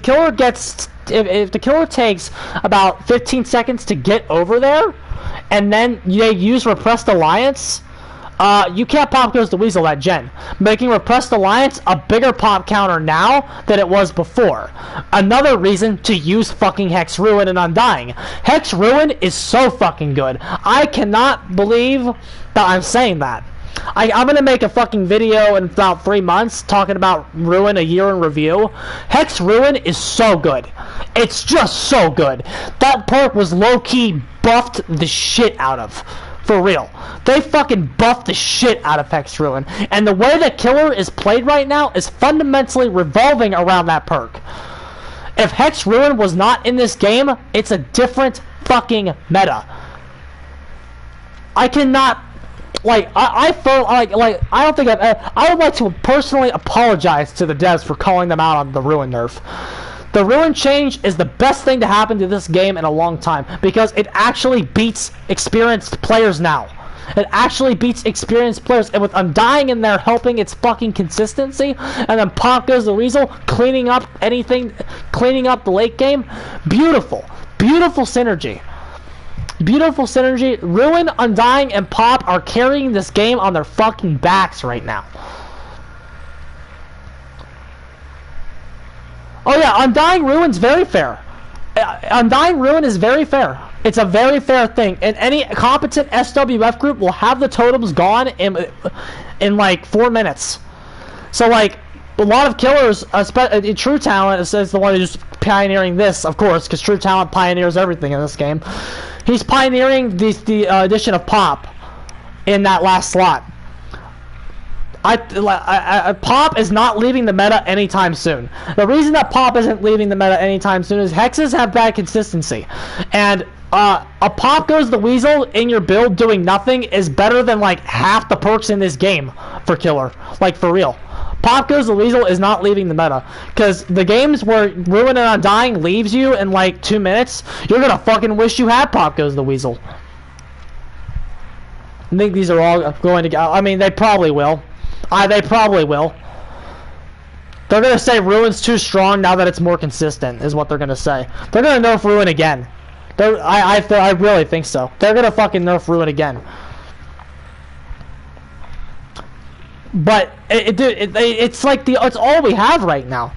Speaker 1: killer takes about 15 seconds to get over there, and then they use Repressed Alliance, you can't Pop Goes the Weasel that gen, making Repressed Alliance a bigger pop counter now than it was before. Another reason to use fucking Hex Ruin and Undying. Hex Ruin is so fucking good. I cannot believe that I'm saying that. I'm gonna make a fucking video in about 3 months talking about Ruin, a year in review. Hex Ruin is so good. It's just so good. That perk was low-key buffed the shit out of. For real. They fucking buffed the shit out of Hex Ruin. And the way that Killer is played right now is fundamentally revolving around that perk. If Hex Ruin was not in this game, it's a different fucking meta. I cannot... Like, I feel like I don't think I would like to personally apologize to the devs for calling them out on the Ruin nerf. The Ruin change is the best thing to happen to this game in a long time, because it actually beats experienced players now. It actually beats experienced players, and with Undying in there helping its fucking consistency, and then Pop Goes the Weasel cleaning up the late game. Beautiful. Beautiful synergy. Beautiful synergy. Ruin, Undying, and Pop are carrying this game on their fucking backs right now. Oh yeah, Undying Ruin's very fair. Undying Ruin is very fair. It's a very fair thing, and any competent SWF group will have the totems gone in like 4 minutes. So like a lot of killers, True Talent is the one who's pioneering this, of course, because True Talent pioneers everything in this game. He's pioneering the addition of Pop in that last slot. Pop is not leaving the meta anytime soon. The reason that Pop isn't leaving the meta anytime soon is hexes have bad consistency, and a Pop Goes the Weasel in your build doing nothing is better than like half the perks in this game for Killer. Like, for real. Pop Goes the Weasel is not leaving the meta, because the games where Ruin and Undying leaves you in like 2 minutes, you're gonna fucking wish you had Pop Goes the Weasel. I think these are all going to go. I mean, they probably will. They probably will. They're gonna say Ruin's too strong now that it's more consistent, is what they're gonna say. They're gonna nerf Ruin again. I really think so. They're gonna fucking nerf Ruin again. But it's like it's all we have right now.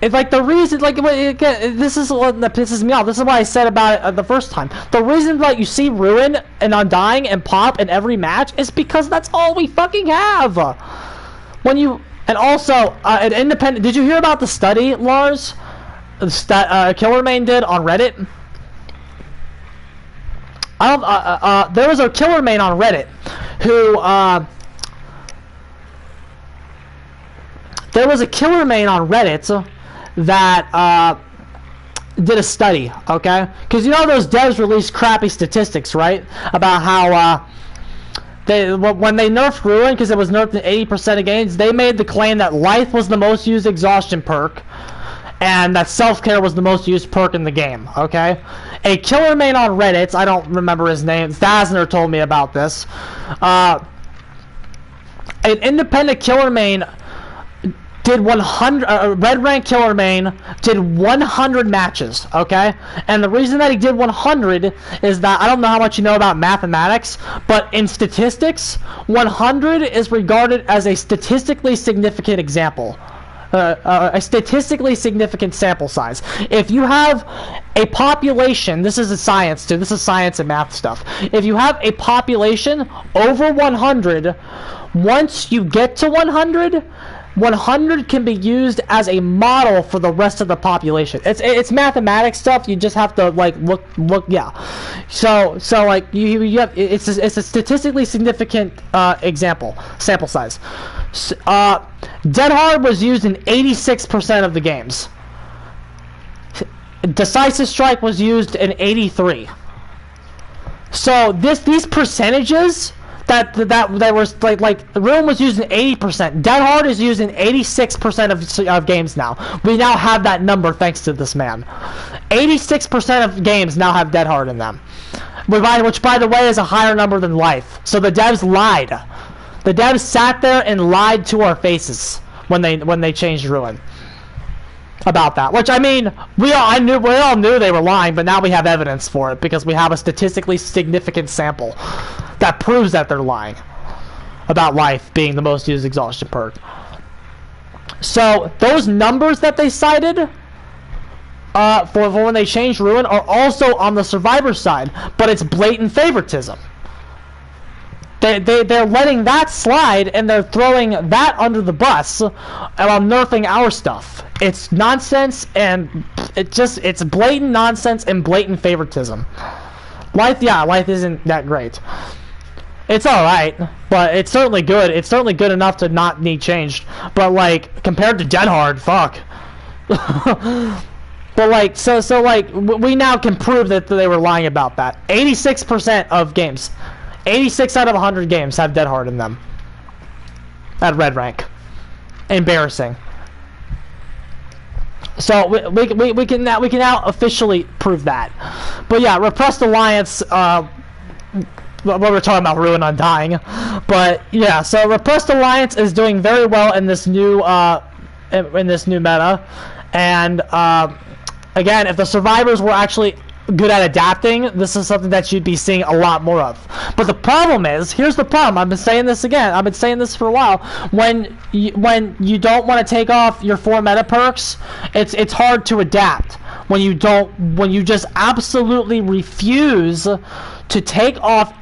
Speaker 1: It's like the reason, like, this is what that pisses me off. This is what I said about it the first time. The reason that you see Ruin and Undying and Pop in every match is because that's all we fucking have. And also, an independent. Did you hear about the study, Lars? That Killer Main did on Reddit. There was a Killer Main on Reddit who. There was a Killer Main on Reddit that did a study, okay? Because you know those devs release crappy statistics, right? About how when they nerfed Ruin, because it was nerfed in 80% of games, they made the claim that Life was the most used exhaustion perk, and that Self-Care was the most used perk in the game, okay? A Killer Main on Reddit, I don't remember his name, Thasner told me about this. An independent Killer Main did 100, Red Rank Killer Main did 100 matches, okay? And the reason that he did 100 is that, I don't know how much you know about mathematics, but in statistics, 100 is regarded as a statistically significant example. A statistically significant sample size. If you have a population, this is a science too, this is science and math stuff. If you have a population over 100, once you get to 100 can be used as a model for the rest of the population. It's mathematics stuff. You just have to like look. Yeah. So like you have it's a statistically significant sample size. Dead Hard was used in 86% of the games. Decisive Strike was used in 83. So these percentages that was like Ruin was using 80%. Dead Hard is using 86% of games now. We now have that number thanks to this man. 86% of games now have Dead Hard in them, which by the way is a higher number than Life. So the devs lied. The devs sat there and lied to our faces when they changed Ruin about that. Which, I mean, we all knew they were lying, but now we have evidence for it because we have a statistically significant sample that proves that they're lying about Life being the most used exhaustion perk. So those numbers that they cited for when they changed Ruin are also on the survivor side, but it's blatant favoritism. They're letting that slide, and they're throwing that under the bus while nerfing our stuff. It's nonsense, and it's blatant nonsense and blatant favoritism. Life isn't that great. It's alright, but it's certainly good. It's certainly good enough to not need changed. But, like, compared to Dead Hard, fuck. But, like, so like, we now can prove that they were lying about that. 86% of games. 86 out of 100 games have Dead Hard in them at red rank. Embarrassing. So we can now officially prove that. But yeah, Repressed Alliance. What we're talking about, Ruin Undying. But yeah, so Repressed Alliance is doing very well in this new meta, and again, if the survivors were actually good at adapting, this is something that you'd be seeing a lot more of. But the problem is, here's the problem. I've been saying this again. I've been saying this for a while. When you don't want to take off your 4 meta perks, it's hard to adapt. When you just absolutely refuse to take off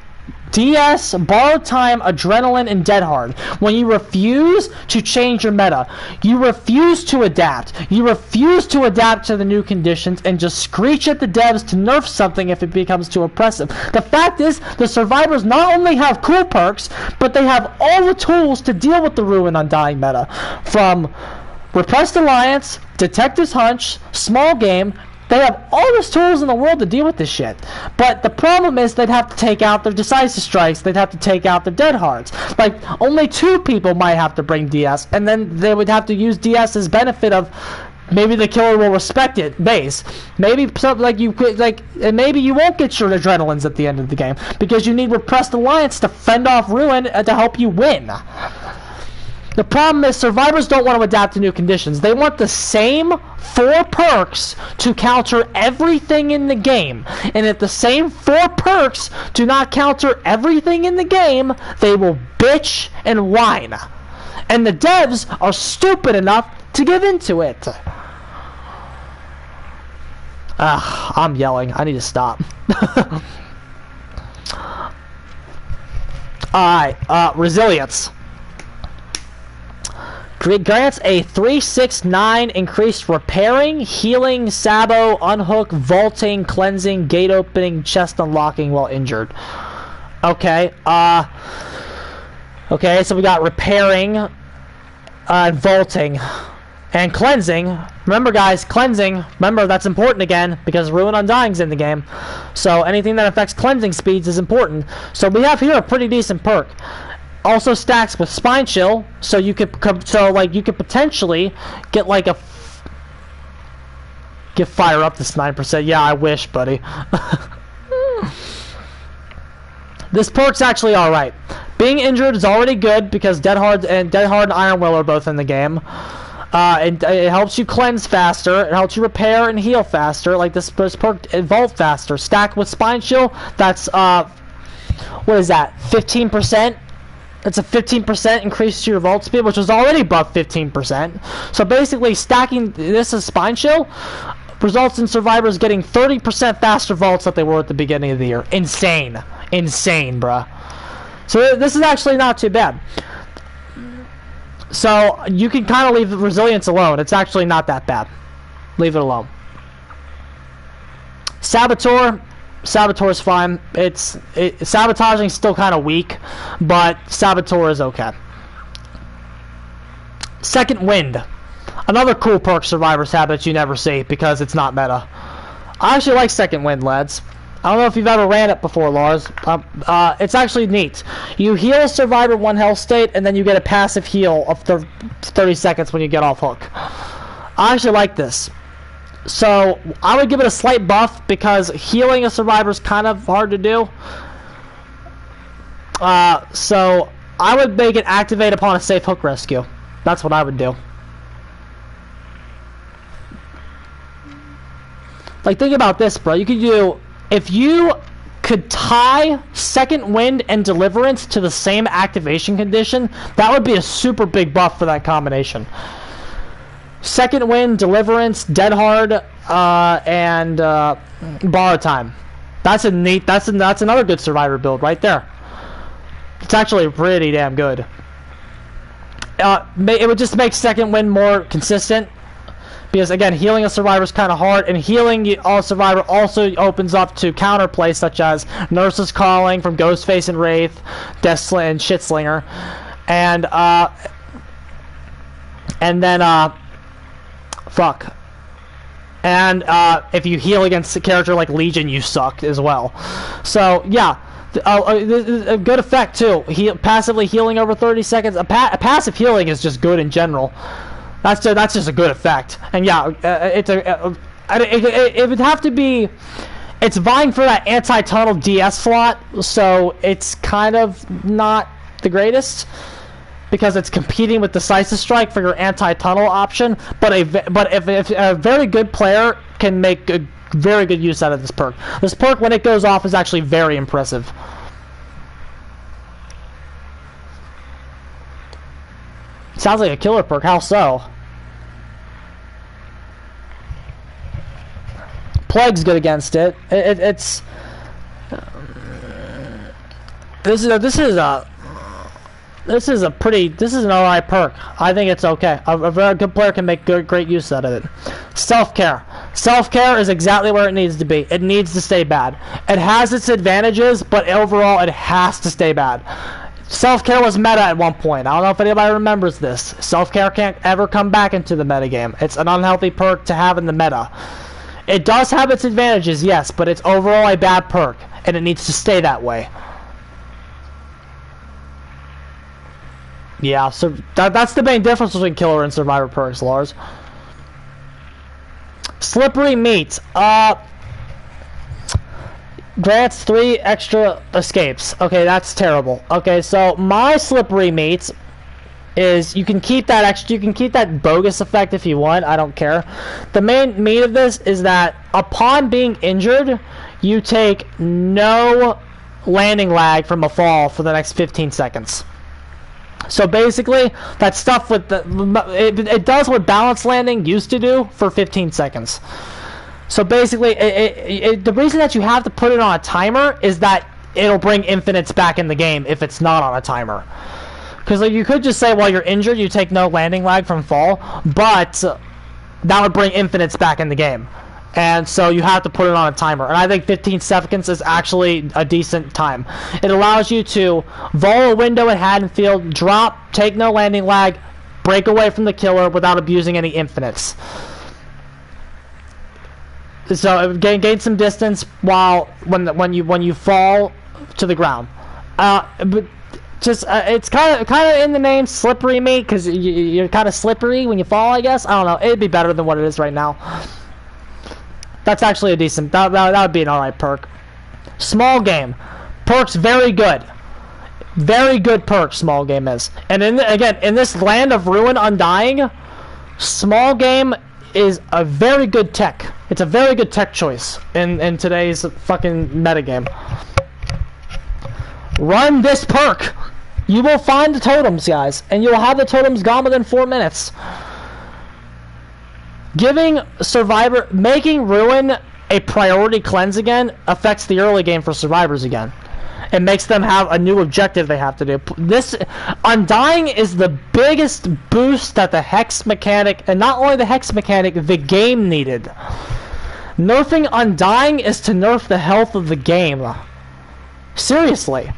Speaker 1: DS, Borrowed Time, Adrenaline, and Dead Hard. When you refuse to change your meta, you refuse to adapt. You refuse to adapt to the new conditions and just screech at the devs to nerf something if it becomes too oppressive. The fact is, the survivors not only have cool perks, but they have all the tools to deal with the Ruin Undying meta. From Repressed Alliance, Detective's Hunch, Small Game. They have all the tools in the world to deal with this shit. But the problem is they'd have to take out their Decisive Strikes. They'd have to take out the Dead Hards. Like, only 2 people might have to bring DS, and then they would have to use DS's benefit of maybe the killer will respect it base. Maybe something like and maybe you won't get your Adrenalines at the end of the game because you need Repressed Alliance to fend off Ruin to help you win. The problem is survivors don't want to adapt to new conditions. They want the same 4 perks to counter everything in the game. And if the same 4 perks do not counter everything in the game, they will bitch and whine. And the devs are stupid enough to give into it. I'm yelling. I need to stop. Alright, Resilience. Grants a 369 increased repairing, healing, sabo, unhook, vaulting, cleansing, gate opening, chest unlocking while injured. Okay, okay, so we got repairing, vaulting, and cleansing. Remember guys, cleansing, remember that's important again, because Ruin Undying's in the game. So anything that affects cleansing speeds is important. So we have here a pretty decent perk. Also stacks with Spine Chill, so you could you could potentially get like fire up this 9%. Yeah, I wish, buddy. This perk's actually all right. Being injured is already good because Dead Hard and Iron Will are both in the game. It helps you cleanse faster. It helps you repair and heal faster. Like this perk, Vault faster. Stack with Spine Chill. That's what is that? 15%. It's a 15% increase to your vault speed, which was already above 15%. So basically, stacking this as Spine Chill results in survivors getting 30% faster vaults than they were at the beginning of the year. Insane. Insane, bruh. So this is actually not too bad. So you can kind of leave Resilience alone. It's actually not that bad. Leave it alone. Saboteur's fine. Sabotaging is still kind of weak, but Saboteur is okay. Second Wind. Another cool perk survivors have that you never see because it's not meta. I actually like Second Wind, lads. I don't know if you've ever ran it before, Lars. It's actually neat. You heal a survivor 1 health state, and then you get a passive heal of 30 seconds when you get off hook. I actually like this. So, I would give it a slight buff, because healing a survivor is kind of hard to do. So, I would make it activate upon a safe hook rescue. That's what I would do. Like, think about this, bro. You could do... If you could tie Second Wind and Deliverance to the same activation condition, that would be a super big buff for that combination. Second Wind, Deliverance, Dead Hard, and Borrow Time. That's a neat. That's another good survivor build right there. It's actually pretty damn good. It would just make Second Wind more consistent. Because, again, healing a survivor is kind of hard, and healing a survivor also opens up to counterplay, such as Nurse's Calling from Ghostface and Wraith, Deathslinger and Shitslinger, and then, fuck. And, if you heal against a character like Legion, you suck as well. So, yeah. A good effect, too. Passively healing over 30 seconds. Passive healing is just good in general. That's just a good effect, and yeah, it would have to be. It's vying for that anti-tunnel DS slot, so it's kind of not the greatest because it's competing with Decisive Strike for your anti-tunnel option. But if a very good player can make a very good use out of this perk when it goes off is actually very impressive. Sounds like a killer perk. How so? Plague's good against it. This is an alright perk. I think it's okay. A very good player can make great use out of it. Self-care. Self-care is exactly where it needs to be. It needs to stay bad. It has its advantages, but overall it has to stay bad. Self-care was meta at one point. I don't know if anybody remembers this. Self-care can't ever come back into the metagame. It's an unhealthy perk to have in the meta. It does have its advantages, yes, but it's overall a bad perk, and it needs to stay that way. Yeah, so that's the main difference between killer and survivor perks, Lars. Slippery Meat. Grants 3 extra escapes. Okay, that's terrible. Okay, so my Slippery Meat is you can keep that bogus effect if you want. I don't care. The main meat of this is that upon being injured, you take no landing lag from a fall for the next 15 seconds. So basically, that stuff with it does what balance landing used to do for 15 seconds. So basically, the reason that you have to put it on a timer is that it'll bring infinites back in the game if it's not on a timer. Because like, you could just say while you're injured, you take no landing lag from fall, but that would bring infinites back in the game. And so you have to put it on a timer. And I think 15 seconds is actually a decent time. It allows you to vol a window at Haddonfield, drop, take no landing lag, break away from the killer without abusing any infinites. So gain some distance while when you fall to the ground. But just it's kind of in the name Slippery Meat because you're kind of slippery when you fall. I guess I don't know. It'd be better than what it is right now. That's actually a decent. That would be an alright perk. Small game perks very good. Very good perk. Small game is, and again in this land of ruin, undying, small game is a very good tech. It's a very good tech choice in today's fucking metagame. Run this perk. You will find the totems, guys, and you will have the totems gone within 4 minutes. Making Ruin a priority cleanse again affects the early game for survivors again. It makes them have a new objective they have to do. This Undying is the biggest boost that the Hex mechanic, and not only the Hex mechanic, the game needed. Nerfing Undying is to nerf the health of the game. Seriously.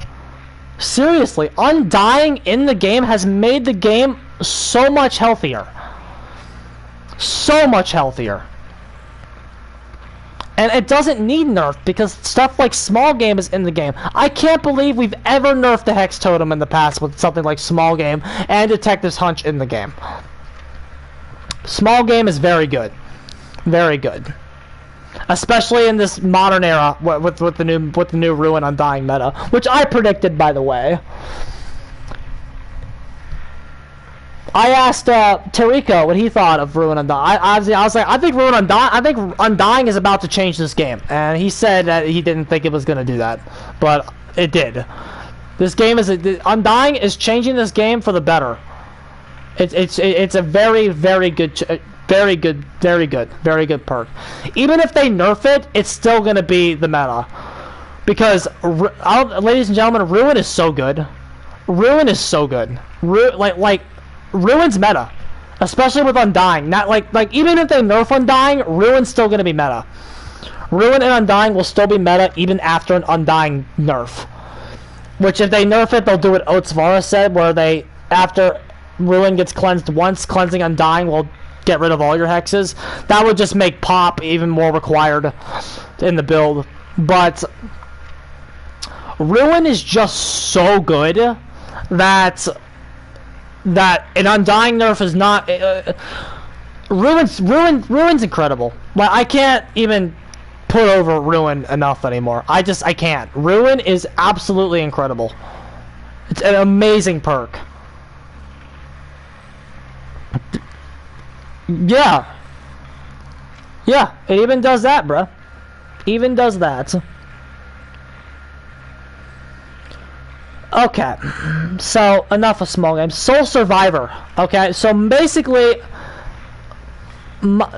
Speaker 1: Seriously. Undying in the game has made the game so much healthier. So much healthier. And it doesn't need nerf because stuff like small game is in the game. I can't believe we've ever nerfed the Hex Totem in the past with something like small game and Detective's Hunch in the game. Small game is very good. Very good. Especially in this modern era with the new Ruin Undying meta, which I predicted, by the way. I asked Tariko what he thought of Ruin Undying. I was like, I think Undying is about to change this game, and he said that he didn't think it was going to do that, but it did. This game Undying is changing this game for the better. It's a very good perk. Even if they nerf it, it's still going to be the meta, because ladies and gentlemen, Ruin is so good. Ruin is so good. Ruin's meta, especially with Undying. Not like even if they nerf Undying, Ruin's still gonna be meta. Ruin and Undying will still be meta even after an Undying nerf. Which if they nerf it, they'll do what Oatsvara said, where they after Ruin gets cleansed once, cleansing Undying will get rid of all your hexes. That would just make pop even more required in the build. But Ruin is just so good that an Undying nerf is not Ruin's incredible. Like, I can't even put over Ruin enough anymore. I can't. Ruin is absolutely incredible. It's an amazing perk. Yeah, it even does that, bruh. Even does that. Okay, so enough of small games. Soul Survivor. Okay, so basically,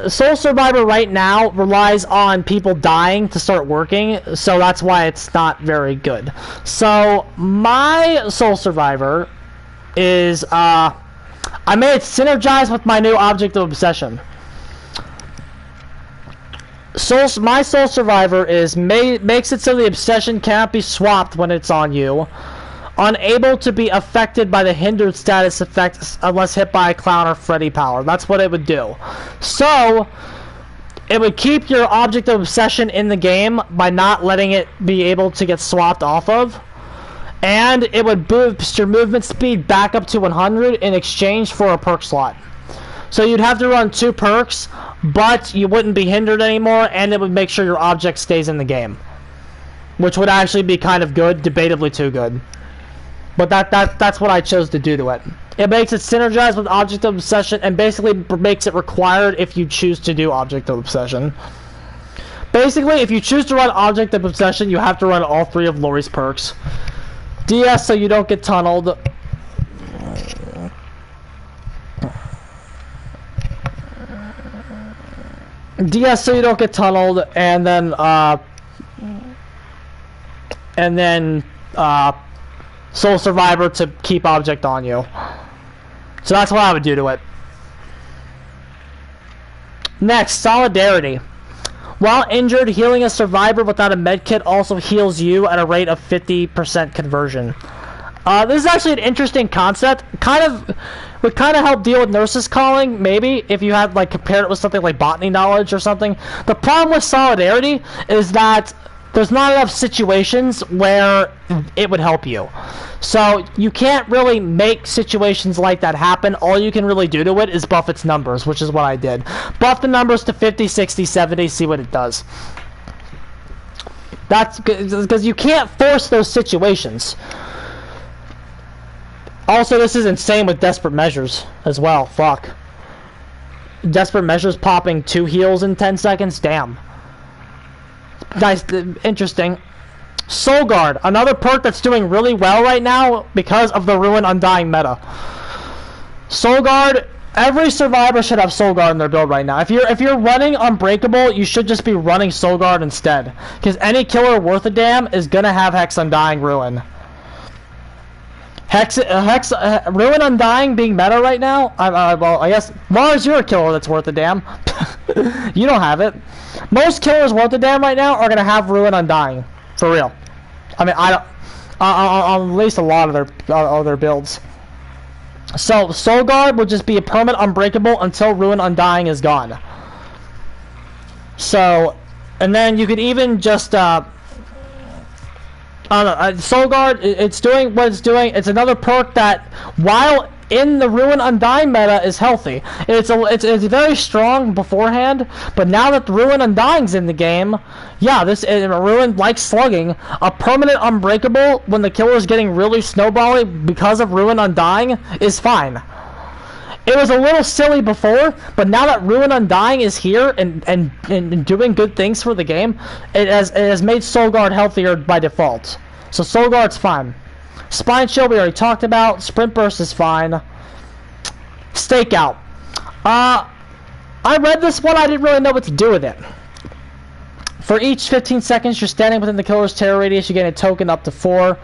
Speaker 1: Soul Survivor right now relies on people dying to start working, so that's why it's not very good. So my Soul Survivor is I made it synergize with my new Object of Obsession. My Soul Survivor is makes it so the obsession cannot be swapped when it's on you. Unable to be affected by the hindered status effect unless hit by a clown or Freddy power. That's what it would do. So, it would keep your Object of Obsession in the game by not letting it be able to get swapped off of. And it would boost your movement speed back up to 100 in exchange for a perk slot. So you'd have to run 2 perks, but you wouldn't be hindered anymore, and it would make sure your object stays in the game. Which would actually be kind of good, debatably too good. But that's what I chose to do to it. It makes it synergize with Object of Obsession and basically makes it required if you choose to do Object of Obsession. Basically, if you choose to run Object of Obsession, you have to run all 3 of Lori's perks. DS so you don't get tunneled. DS so you don't get tunneled, and then Soul Survivor to keep object on you. So that's what I would do to it. Next, Solidarity. While injured, healing a survivor without a medkit also heals you at a rate of 50% conversion. This is actually an interesting concept. Would kind of help deal with Nurse's Calling, maybe, if you had compared it with something like Botany Knowledge or something. The problem with Solidarity is that there's not enough situations where it would help you. So you can't really make situations like that happen. All you can really do to it is buff its numbers, which is what I did. Buff the numbers to 50, 60, 70, see what it does. That's because you can't force those situations. Also, this is insane with Desperate Measures as well. Fuck. Desperate Measures popping 2 heals in 10 seconds? Damn. Nice, interesting. Soul Guard, another perk that's doing really well right now because of the Ruin Undying meta. Soul Guard, every survivor should have Soul Guard in their build right now. If you're running Unbreakable, you should just be running Soul Guard instead, because any killer worth a damn is gonna have Hex Undying Ruin. Ruin Undying being meta right now. Well, I guess Mars, you're a killer that's worth a damn. You don't have it. Most killers worth a damn right now are gonna have Ruin Undying, for real. I mean, I don't. On at least a lot of their builds. So Soul Guard will just be a permanent Unbreakable until Ruin Undying is gone. So And then you could even just, I don't know, Soul Guard, it's doing what it's doing. It's another perk that, while in the Ruin Undying meta, is healthy. It's very strong beforehand, but now that the Ruin Undying's in the game, yeah, this Ruin, like slugging, a permanent unbreakable when the killer is getting really snowbally because of Ruin Undying is fine. It was a little silly before, but now that Ruin Undying is here and doing good things for the game, it has made Soul Guard healthier by default. So Soul Guard's fine. Spine Shield we already talked about. Sprint Burst is fine. Stakeout. I read this one, I didn't really know what to do with it. For each 15 seconds you're standing within the killer's terror radius, you get a token up to 4.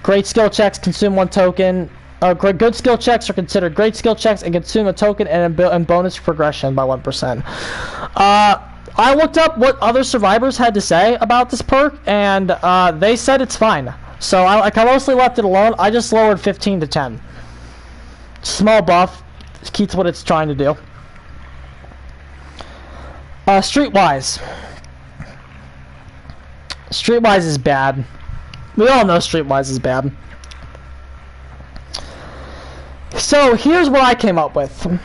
Speaker 1: Great skill checks consume 1 token. Good skill checks are considered great skill checks and consume a token and bonus progression by 1%. I looked up what other survivors had to say about this perk, and they said it's fine. So I mostly left it alone. I just lowered 15 to 10. Small buff. Keeps what it's trying to do. Streetwise. Streetwise is bad. We all know Streetwise is bad. So here's what I came up with.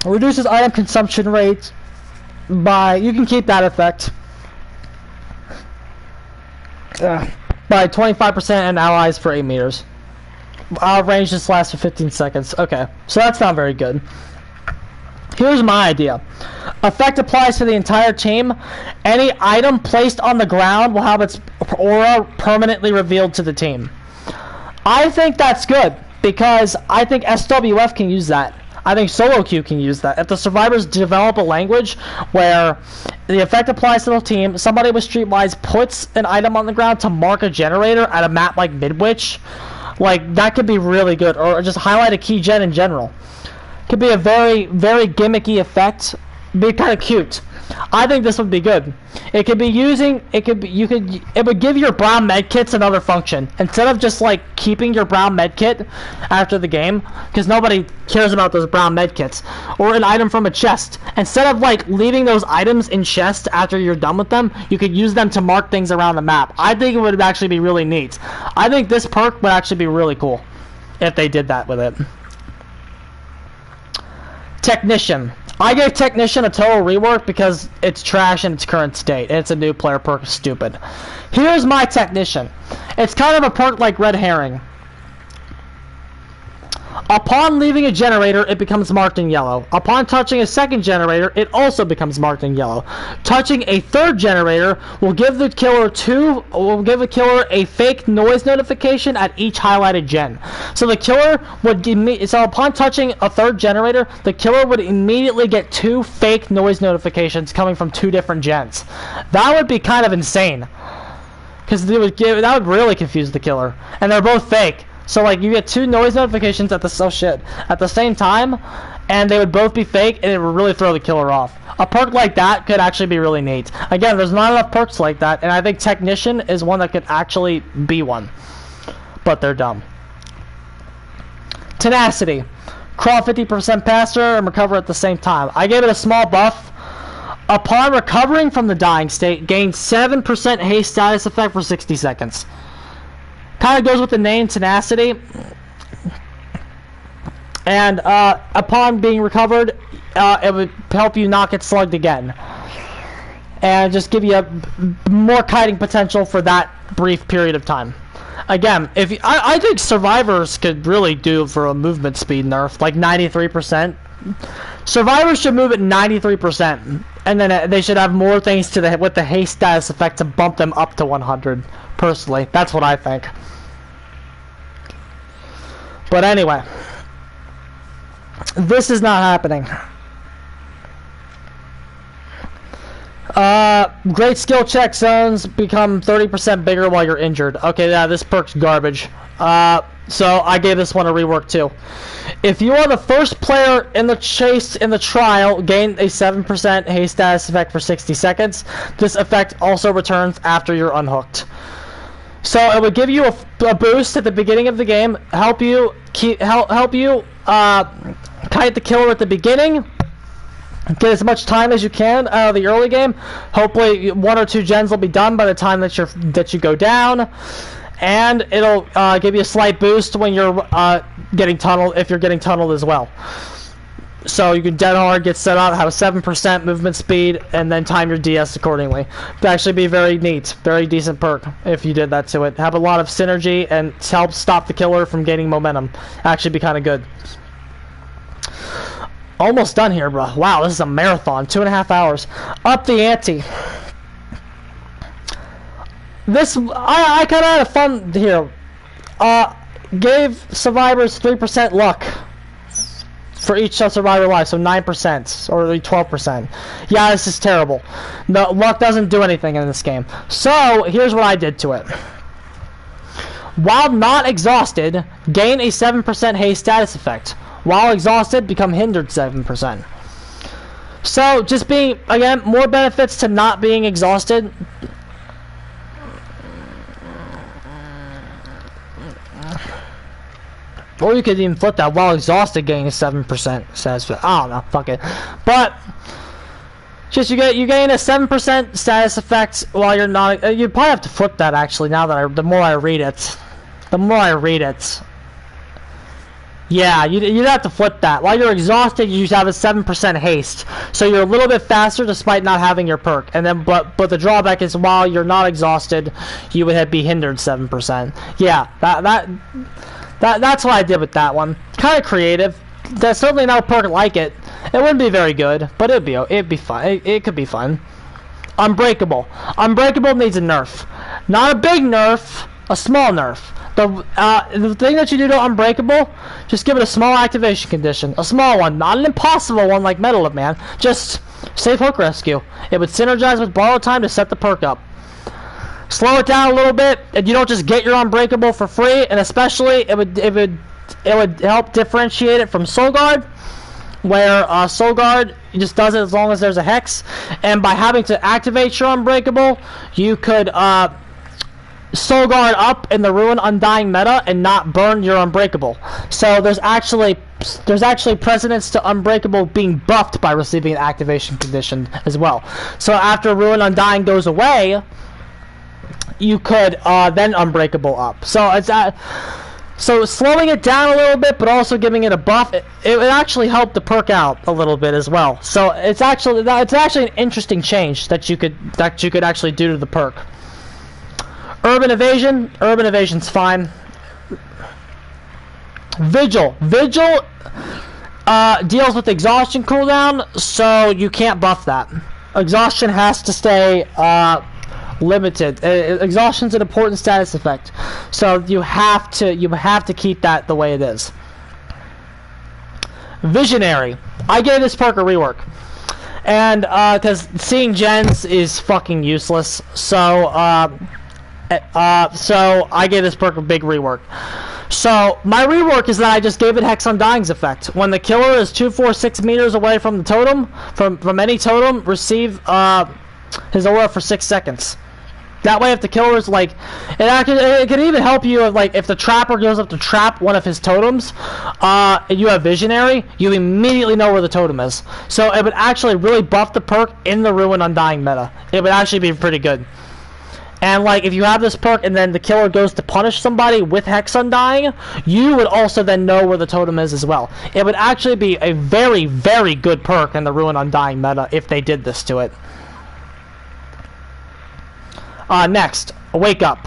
Speaker 1: Reduces item consumption rate by, you can keep that effect, by 25% and allies for 8 meters. Range just lasts for 15 seconds. Okay, so that's not very good. Here's my idea. Effect applies to the entire team. Any item placed on the ground will have its aura permanently revealed to the team. I think that's good, because I think SWF can use that. I think solo queue can use that. If the survivors develop a language where the effect applies to the team, somebody with Streetwise puts an item on the ground to mark a generator at a map like Midwich, like, that could be really good. Or just highlight a key gen in general. Could be a very, very gimmicky effect. Be kind of cute. I think this would be good. It could be using, it would give your brown medkits another function. Instead of just like keeping your brown medkit after the game, because nobody cares about those brown medkits, or an item from a chest. Instead of like leaving those items in chests after you're done with them, you could use them to mark things around the map. I think it would actually be really neat. I think this perk would actually be really cool if they did that with it. Technician. I gave Technician a total rework because it's trash in its current state. It's a new player perk, stupid. Here's my Technician. It's kind of a perk like Red Herring. Upon leaving a generator, it becomes marked in yellow. Upon touching a second generator, it also becomes marked in yellow. Touching a third generator will give the killer a fake noise notification at each highlighted gen. So the killer would upon touching a third generator, the killer would immediately get 2 fake noise notifications coming from 2 different gens. That would be kind of insane, because that would really confuse the killer, and they're both fake. So like you get 2 noise notifications at the same time, and they would both be fake, and it would really throw the killer off. A perk like that could actually be really neat. Again, there's not enough perks like that, and I think Technician is one that could actually be one. But they're dumb. Tenacity. Crawl 50% faster and recover at the same time. I gave it a small buff. Upon recovering from the dying state, gain 7% haste status effect for 60 seconds. Kind of goes with the name, Tenacity. And upon being recovered, it would help you not get slugged again. And just give you more kiting potential for that brief period of time. Again, I think survivors could really do for a movement speed nerf, like 93%. Survivors should move at 93%, and then they should have more things with the haste status effect to bump them up to 100. Personally, that's what I think. But anyway, this is not happening. Great skill check zones become 30% bigger while you're injured. Okay, yeah, this perk's garbage. So I gave this one a rework too. If you are the first player in the chase in the trial, gain a 7% haste status effect for 60 seconds. This effect also returns after you're unhooked. So it would give you a boost at the beginning of the game, help you kite the killer at the beginning, Get as much time as you can out of the early game. Hopefully 1 or 2 gens will be done by the time that you go down, and it'll give you a slight boost when you're getting tunneled, if you're getting tunneled as well. So you can dead hard, get set up, have a 7% movement speed, and then time your DS accordingly. It'd actually be very neat, very decent perk if you did that to it. Have a lot of synergy and help stop the killer from gaining momentum. Actually be kind of good. Almost done here, bro. Wow, this is a marathon. 2.5 hours. Up the ante. This, I kind of had fun here. Gave survivors 3% luck for each survivor life, so 9% or 12%. Yeah, this is terrible. No, luck doesn't do anything in this game. So here's what I did to it. While not exhausted, gain a 7% haste status effect. While exhausted, become hindered 7%. So, just being, again, more benefits to not being exhausted. Or you could even flip that. While exhausted, gain a 7% status effect. I don't know, fuck it. But, just you gain a 7% status effect while you're not. You probably have to flip that, actually, now that the more I read it. The more I read it. Yeah, you'd have to flip that. While you're exhausted, you have a 7% haste, so you're a little bit faster despite not having your perk. And then, but the drawback is while you're not exhausted, you would be hindered 7%. Yeah, that's what I did with that one. Kind of creative. There's certainly no perk like it. It wouldn't be very good, but it'd be fun. It could be fun. Unbreakable. Unbreakable needs a nerf. Not a big nerf, a small nerf. The thing that you do to Unbreakable, just give it a small activation condition. A small one, not an impossible one like Metal of Man. Just Safe Hook Rescue. It would synergize with Borrow Time to set the perk up. Slow it down a little bit, and you don't just get your Unbreakable for free, and especially it would help differentiate it from Soul Guard, where Soul Guard just does it as long as there's a Hex, and by having to activate your Unbreakable, you could Soul Guard up in the Ruin Undying meta and not burn your Unbreakable. So there's actually precedence to Unbreakable being buffed by receiving an activation condition as well. So after Ruin Undying goes away, you could then Unbreakable up. So it's so slowing it down a little bit, but also giving it a buff, it would actually help the perk out a little bit as well. So it's actually an interesting change that you could actually do to the perk. Urban Evasion's fine. Vigil deals with exhaustion cooldown, so you can't buff that. Exhaustion has to stay limited. Exhaustion's an important status effect, so you have to keep that the way it is. Visionary. I gave this perk a rework, and because seeing gens is fucking useless, so I gave this perk a big rework. So my rework is that I just gave it Hex Undying's effect. When the killer is 246 meters away from the totem, from any totem, receive his aura for 6 seconds. That way, if the killer is like, it could even help you if the trapper goes up to trap one of his totems, and you have Visionary, you immediately know where the totem is. So it would actually really buff the perk in the Ruin Undying meta. It would actually be pretty good. And if you have this perk and then the killer goes to punish somebody with Hex Undying, you would also then know where the totem is as well. It would actually be a very, very good perk in the Ruin Undying meta if they did this to it. Next, Wake Up.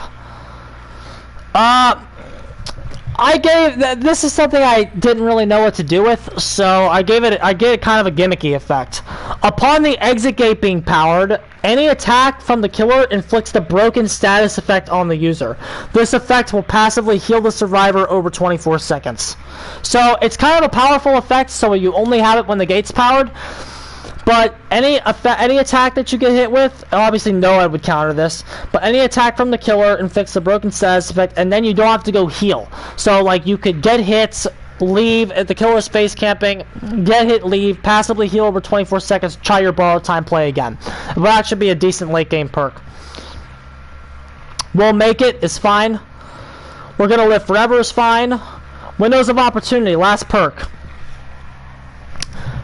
Speaker 1: This is something I didn't really know what to do with, so I gave it kind of a gimmicky effect. Upon the exit gate being powered, any attack from the killer inflicts the broken status effect on the user. This effect will passively heal the survivor over 24 seconds. So it's kind of a powerful effect, so you only have it when the gate's powered. But any attack that you get hit with, obviously Noah would counter this, but any attack from the killer inflicts the broken status effect, and then you don't have to go heal. So you could get hits, leave, if the killer's face camping, get hit, leave, passively heal over 24 seconds, try your Borrowed Time, play again. It would actually be a decent late game perk. We'll Make It is fine. We're Gonna Live Forever is fine. Windows of Opportunity, last perk.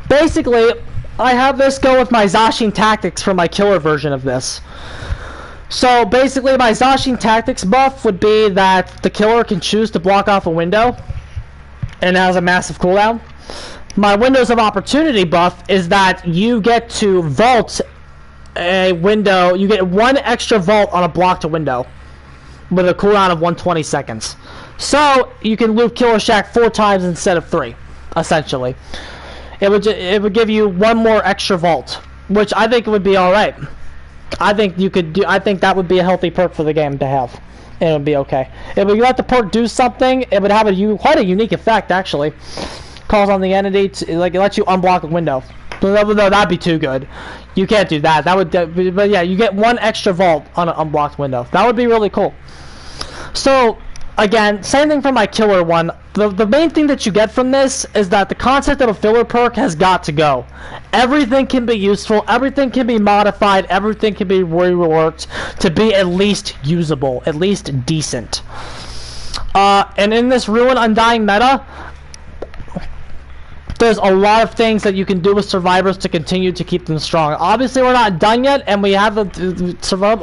Speaker 1: Basically, I have this go with my Zashin tactics for my killer version of this. So basically my Zashin tactics buff would be that the killer can choose to block off a window and it has a massive cooldown. My Windows of Opportunity buff is that you get to vault a window, you get 1 extra vault on a blocked window with a cooldown of 120 seconds. So you can loop Killer Shack 4 times instead of 3, essentially. It would give you 1 more extra vault, which I think would be alright. I think you could do. I think that would be a healthy perk for the game to have. It would be okay. If you let the perk do something, it would have quite a unique effect actually. Calls on the entity to, like, it lets you unblock a window. No, that'd be too good. You can't do that. That would, but yeah, you get 1 extra vault on an unblocked window. That would be really cool. So again, same thing for my killer one. The main thing that you get from this is that the concept of a filler perk has got to go. Everything can be useful, everything can be modified, everything can be reworked to be at least usable, at least decent. And in this Ruin Undying meta, there's a lot of things that you can do with survivors to continue to keep them strong. Obviously, we're not done yet, and we have a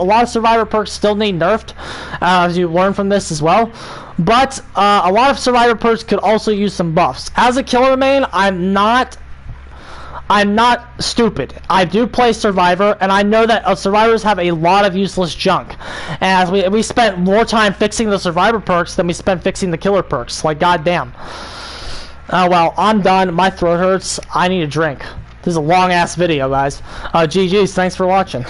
Speaker 1: lot of survivor perks still need nerfed, as you learn from this as well. But a lot of survivor perks could also use some buffs. As a killer main, I'm not stupid. I do play Survivor, and I know that survivors have a lot of useless junk. And as we spent more time fixing the survivor perks than we spent fixing the killer perks. Like, goddamn. Oh well, I'm done. My throat hurts. I need a drink. This is a long ass video, guys. GG's. Thanks for watching.